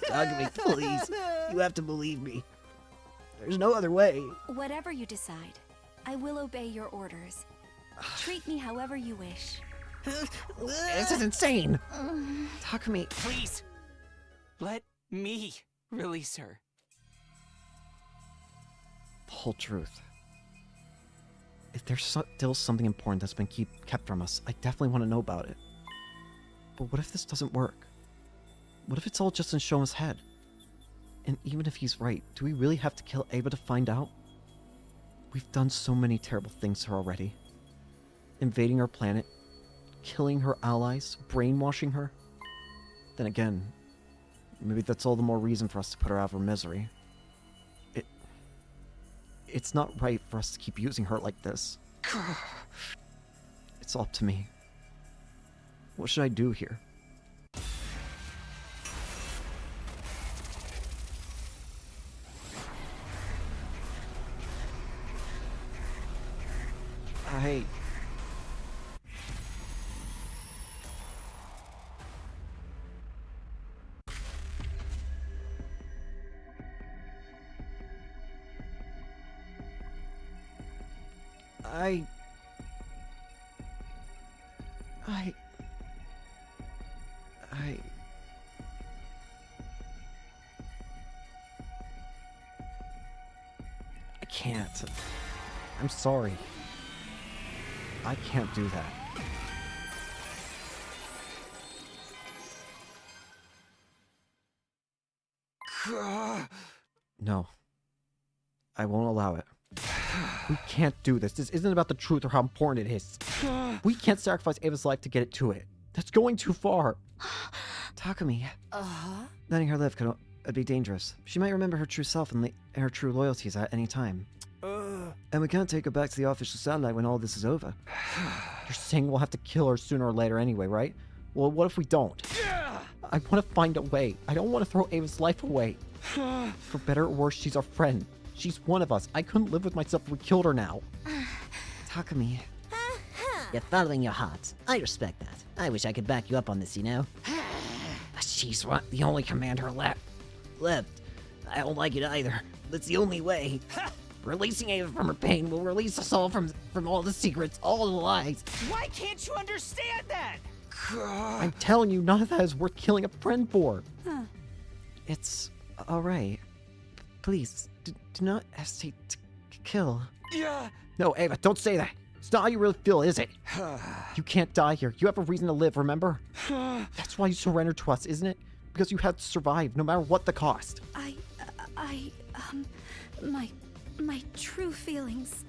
S7: Takumi, please. You have to believe me. There's no other way.
S3: Whatever you decide, I will obey your orders. Treat me however you wish.
S11: This is insane! Takumi,
S5: Please, let me release her.
S11: The whole truth. If there's still something important that's been kept from us, I definitely want to know about it. But what if this doesn't work? What if it's all just in Shoma's head? And even if he's right, do we really have to kill Ava to find out? We've done so many terrible things to her already. Invading her planet, killing her allies, brainwashing her. Then again, maybe that's all the more reason for us to put her out of her misery. It's not right for us to keep using her like this. It's up to me. What should I do here? I can't. I'm sorry. I can't do that. No. I won't allow it. We can't do this. This isn't about the truth or how important it is. We can't sacrifice Ava's life to get it to it. That's going too far. Takumi. Letting her live could be dangerous. She might remember her true self and her true loyalties at any time. And we can't take her back to the official satellite when all this is over. You're saying we'll have to kill her sooner or later anyway, right? Well, what if we don't? I want to find a way. I don't want to throw Ava's life away. For better or worse, she's our friend. She's one of us. I couldn't live with myself if we killed her now.
S7: Takumi. You're following your heart. I respect that. I wish I could back you up on this, you know? But she's the only commander left. I don't like it either. That's the only way. Releasing Ava from her pain will release us all from all the secrets, all the lies.
S5: Why can't you understand that?
S11: I'm telling you, none of that is worth killing a friend for. It's alright. Please, do not hesitate to kill.
S5: Yeah.
S11: No, Ava, don't say that. It's not how you really feel, is it? You can't die here. You have a reason to live, remember? That's why you surrendered to us, isn't it? Because you had to survive, no matter what the cost.
S3: My true feelings.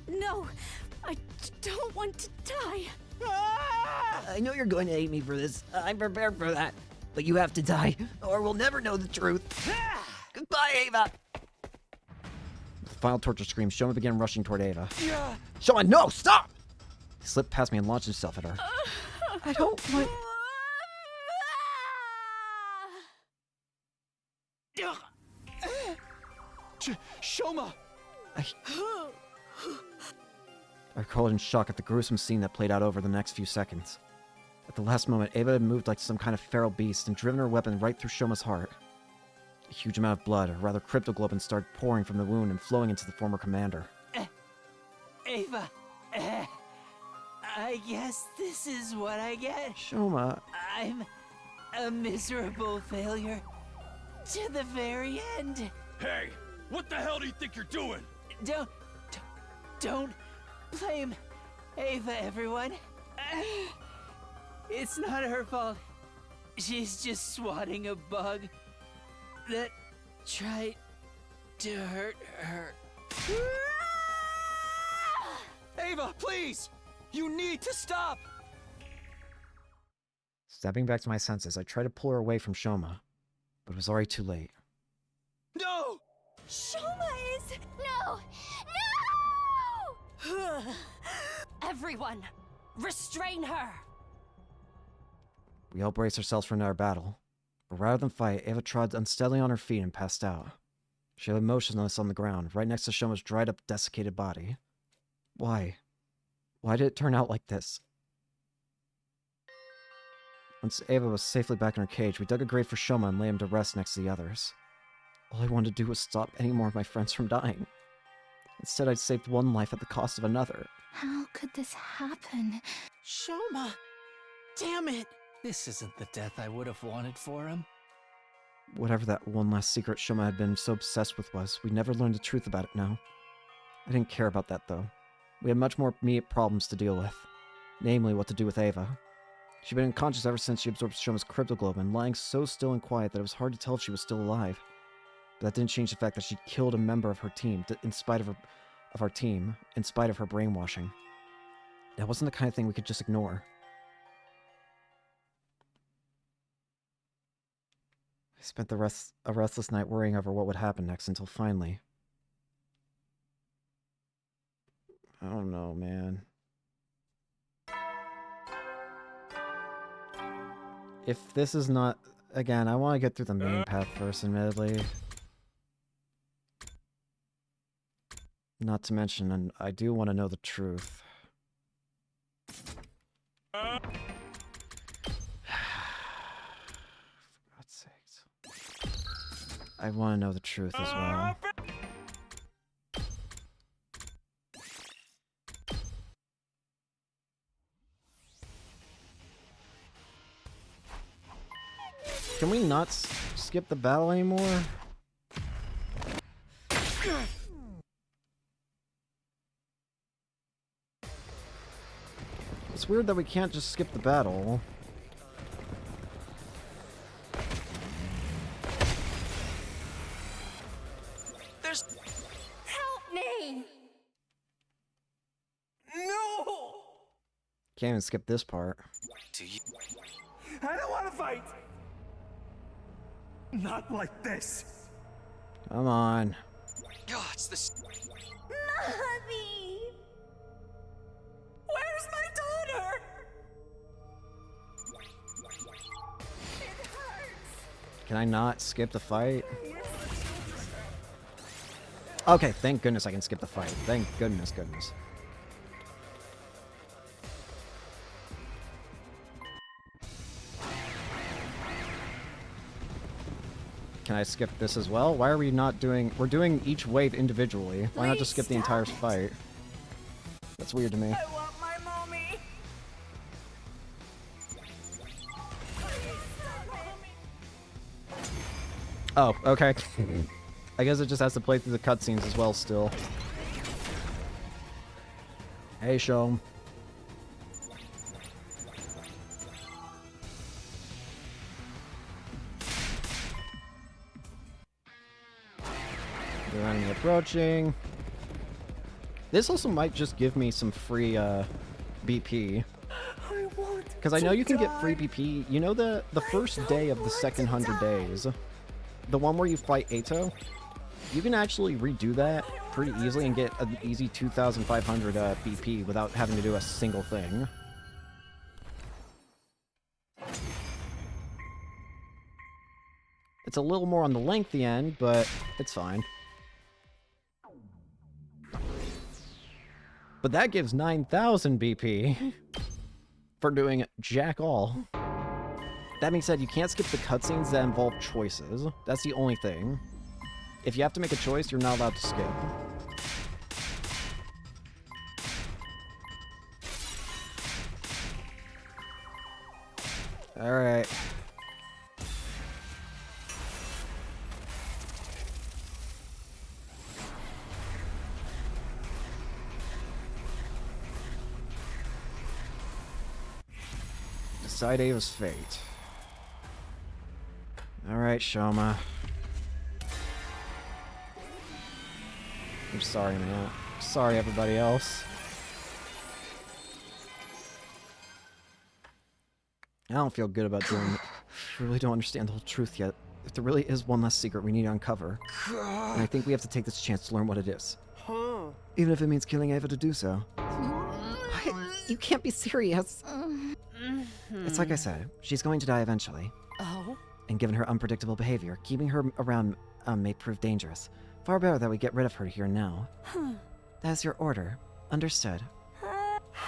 S4: No, I don't want to die.
S11: I know you're going to hate me for this. I'm prepared for that. But you have to die, or we'll never know the truth. Goodbye, Ava!
S12: With the final torture scream, Shoma began rushing toward Ava.
S5: Yeah.
S12: Shoma, no! Stop! He slipped past me and launched himself at her.
S11: I don't want...
S2: Shoma!
S12: I recoiled in shock at the gruesome scene that played out over the next few seconds. At the last moment, Ava had moved like some kind of feral beast and driven her weapon right through Shoma's heart. A huge amount of blood, or rather cryptoglobin, started pouring from the wound and flowing into the former commander.
S5: Ava, I guess this is what I get.
S12: Shoma...
S5: I'm a miserable failure to the very end.
S14: Hey, what the hell do you think you're doing?
S5: Don't blame Ava, everyone. It's not her fault. She's just swatting a bug that tried to hurt her.
S2: Ava, please! You need to stop!
S12: Stepping back to my senses, I tried to pull her away from Shoma, but it was already too late.
S2: No!
S4: Shoma is...
S3: No! No!
S13: Everyone, restrain her!
S12: We all braced ourselves for another battle, but rather than fight, Ava trod unsteadily on her feet and passed out. She lay motionless on the ground, right next to Shoma's dried-up, desiccated body. Why? Why did it turn out like this? Once Ava was safely back in her cage, we dug a grave for Shoma and laid him to rest next to the others. All I wanted to do was stop any more of my friends from dying. Instead, I'd saved one life at the cost of another.
S3: How could this happen?
S5: Shoma! Damn it!
S2: This isn't the death I would have wanted for him.
S12: Whatever that one last secret Shoma had been so obsessed with was, we never learned the truth about it now. I didn't care about that, though. We had much more immediate problems to deal with. Namely, what to do with Ava. She'd been unconscious ever since she absorbed Shoma's cryptoglobin, lying so still and quiet that it was hard to tell if she was still alive. But that didn't change the fact that she killed a member of her team, in spite of her brainwashing. That wasn't the kind of thing we could just ignore. I spent a restless night worrying over what would happen next until finally... I don't know, man. If this is not... Again, I want to get through the main path first, admittedly. Not to mention, and I do want to know the truth. For God's sakes. I want to know the truth as well. Can we not skip the battle anymore? It's weird that we can't just skip the battle.
S5: There's...
S13: Help me!
S5: No!
S12: Can't even skip this part.
S14: Do you... I don't want to fight! Not like this!
S12: Come on.
S2: God, it's this...
S4: Mommy! Where's my daughter? It hurts.
S12: Can I not skip the fight? Okay, thank goodness I can skip the fight. Thank goodness. Can I skip this as well? Why are we not doing... We're doing each wave individually. Why not just skip the entire fight? That's weird to me.
S4: I want my mommy.
S12: Oh, okay. I guess it just has to play through the cutscenes as well still. Hey, Shom. The enemy approaching.
S16: This also might just give me some free BP. Because I know you can get free BP. You know the first day of the second 100 days, the one where you fight Ato, you can actually redo that pretty easily and get an easy 2,500 BP without having to do a single thing. It's a little more on the lengthy end, but it's fine. But that gives 9,000 BP for doing jack all. That being said, you can't skip the cutscenes that involve choices. That's the only thing. If you have to make a choice, you're not allowed to skip. Alright. Decide Ava's fate. Alright, Shoma. I'm sorry, man. Sorry, everybody else. I don't feel good about doing it. I really don't understand the whole truth yet. If there really is one less secret we need to uncover, and I think we have to take this chance to learn what it is. Even if it means killing Ava to do so. You can't be serious. It's like I said, she's going to die eventually.
S13: Oh?
S11: And given her unpredictable behavior, keeping her around may prove dangerous. Far better that we get rid of her here and now. That is your order. Understood.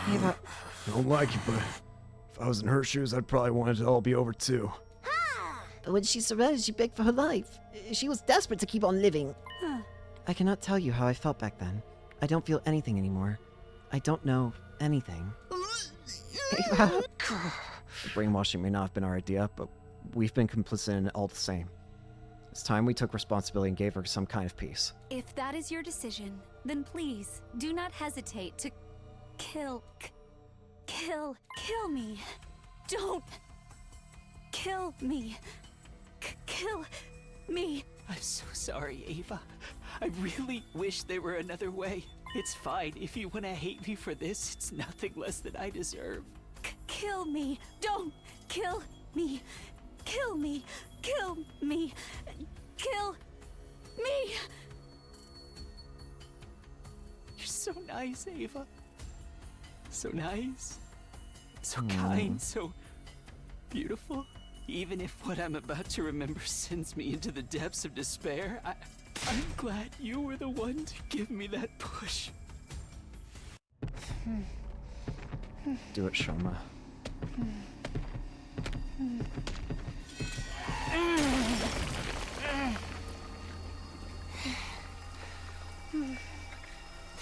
S11: Ava...
S15: I don't like you, but if I was in her shoes, I'd probably want it to all be over too.
S11: But when she surrendered, she begged for her life. She was desperate to keep on living. I cannot tell you how I felt back then. I don't feel anything anymore. I don't know anything. Ava... Brainwashing may not have been our idea, but we've been complicit in it all the same. It's time we took responsibility and gave her some kind of peace.
S17: If that is your decision, then please do not hesitate to kill me. Don't kill me. Kill me.
S2: I'm so sorry, Ava. I really wish there were another way. It's fine. If you want to hate me for this, it's nothing less than I deserve.
S17: Kill me. Don't kill me. Kill me. Kill me. Kill me.
S2: You're so nice, Ava. So nice. So kind. So beautiful. Even if what I'm about to remember sends me into the depths of despair, I'm glad you were the one to give me that push.
S16: Do it, Shoma.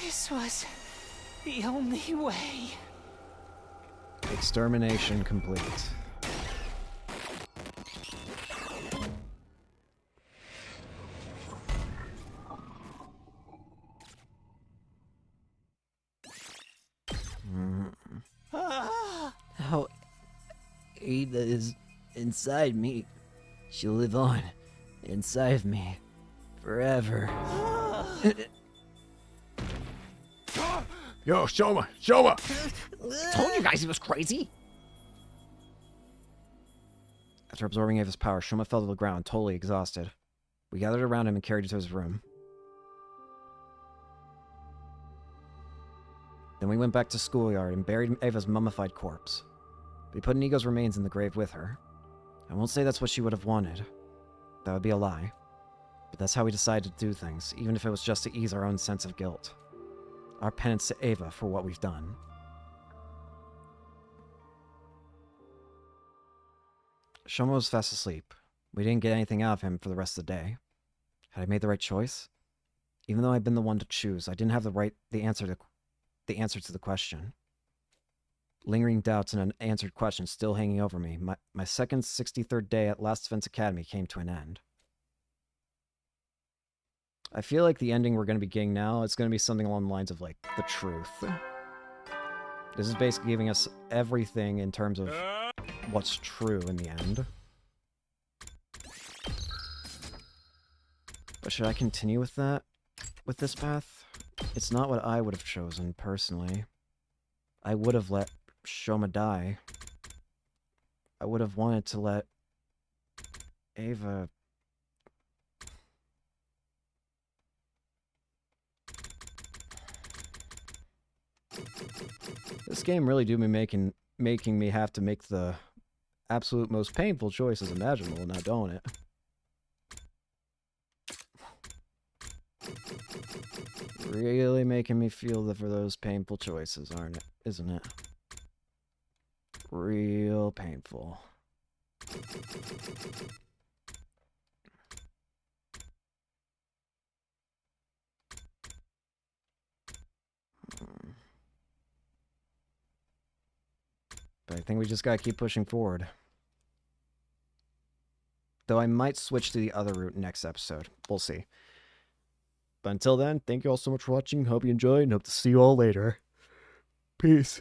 S5: This was the only way.
S16: Extermination complete.
S11: How Ada is inside me. She'll live on inside of me forever.
S15: Yo, Shoma! Shoma!
S11: Told you guys he was crazy.
S16: After absorbing Ava's power, Shoma fell to the ground, totally exhausted. We gathered around him and carried him to his room. Then we went back to schoolyard and buried Ava's mummified corpse. We put Nico's remains in the grave with her. I won't say that's what she would have wanted. That would be a lie. But that's how we decided to do things, even if it was just to ease our own sense of guilt. Our penance to Ava for what we've done. Shoma was fast asleep. We didn't get anything out of him for the rest of the day. Had I made the right choice? Even though I'd been the one to choose, I didn't have the answer to the question. Lingering doubts and unanswered questions still hanging over me, my second 63rd day at Last Defense Academy came to an end. I feel like the ending we're going to be getting now is going to be something along the lines of, like, the truth. This is basically giving us everything in terms of what's true in the end. But should I continue with that? With this path? It's not what I would have chosen, personally. I would have let Shoma die. I would have wanted to let Ava... This game really do be making me have to make the absolute most painful choices imaginable, now don't it? Really making me feel that for those painful choices, isn't it? Real painful. But I think we just gotta keep pushing forward. Though I might switch to the other route next episode. We'll see. But until then, thank you all so much for watching. Hope you enjoyed and hope to see you all later. Peace.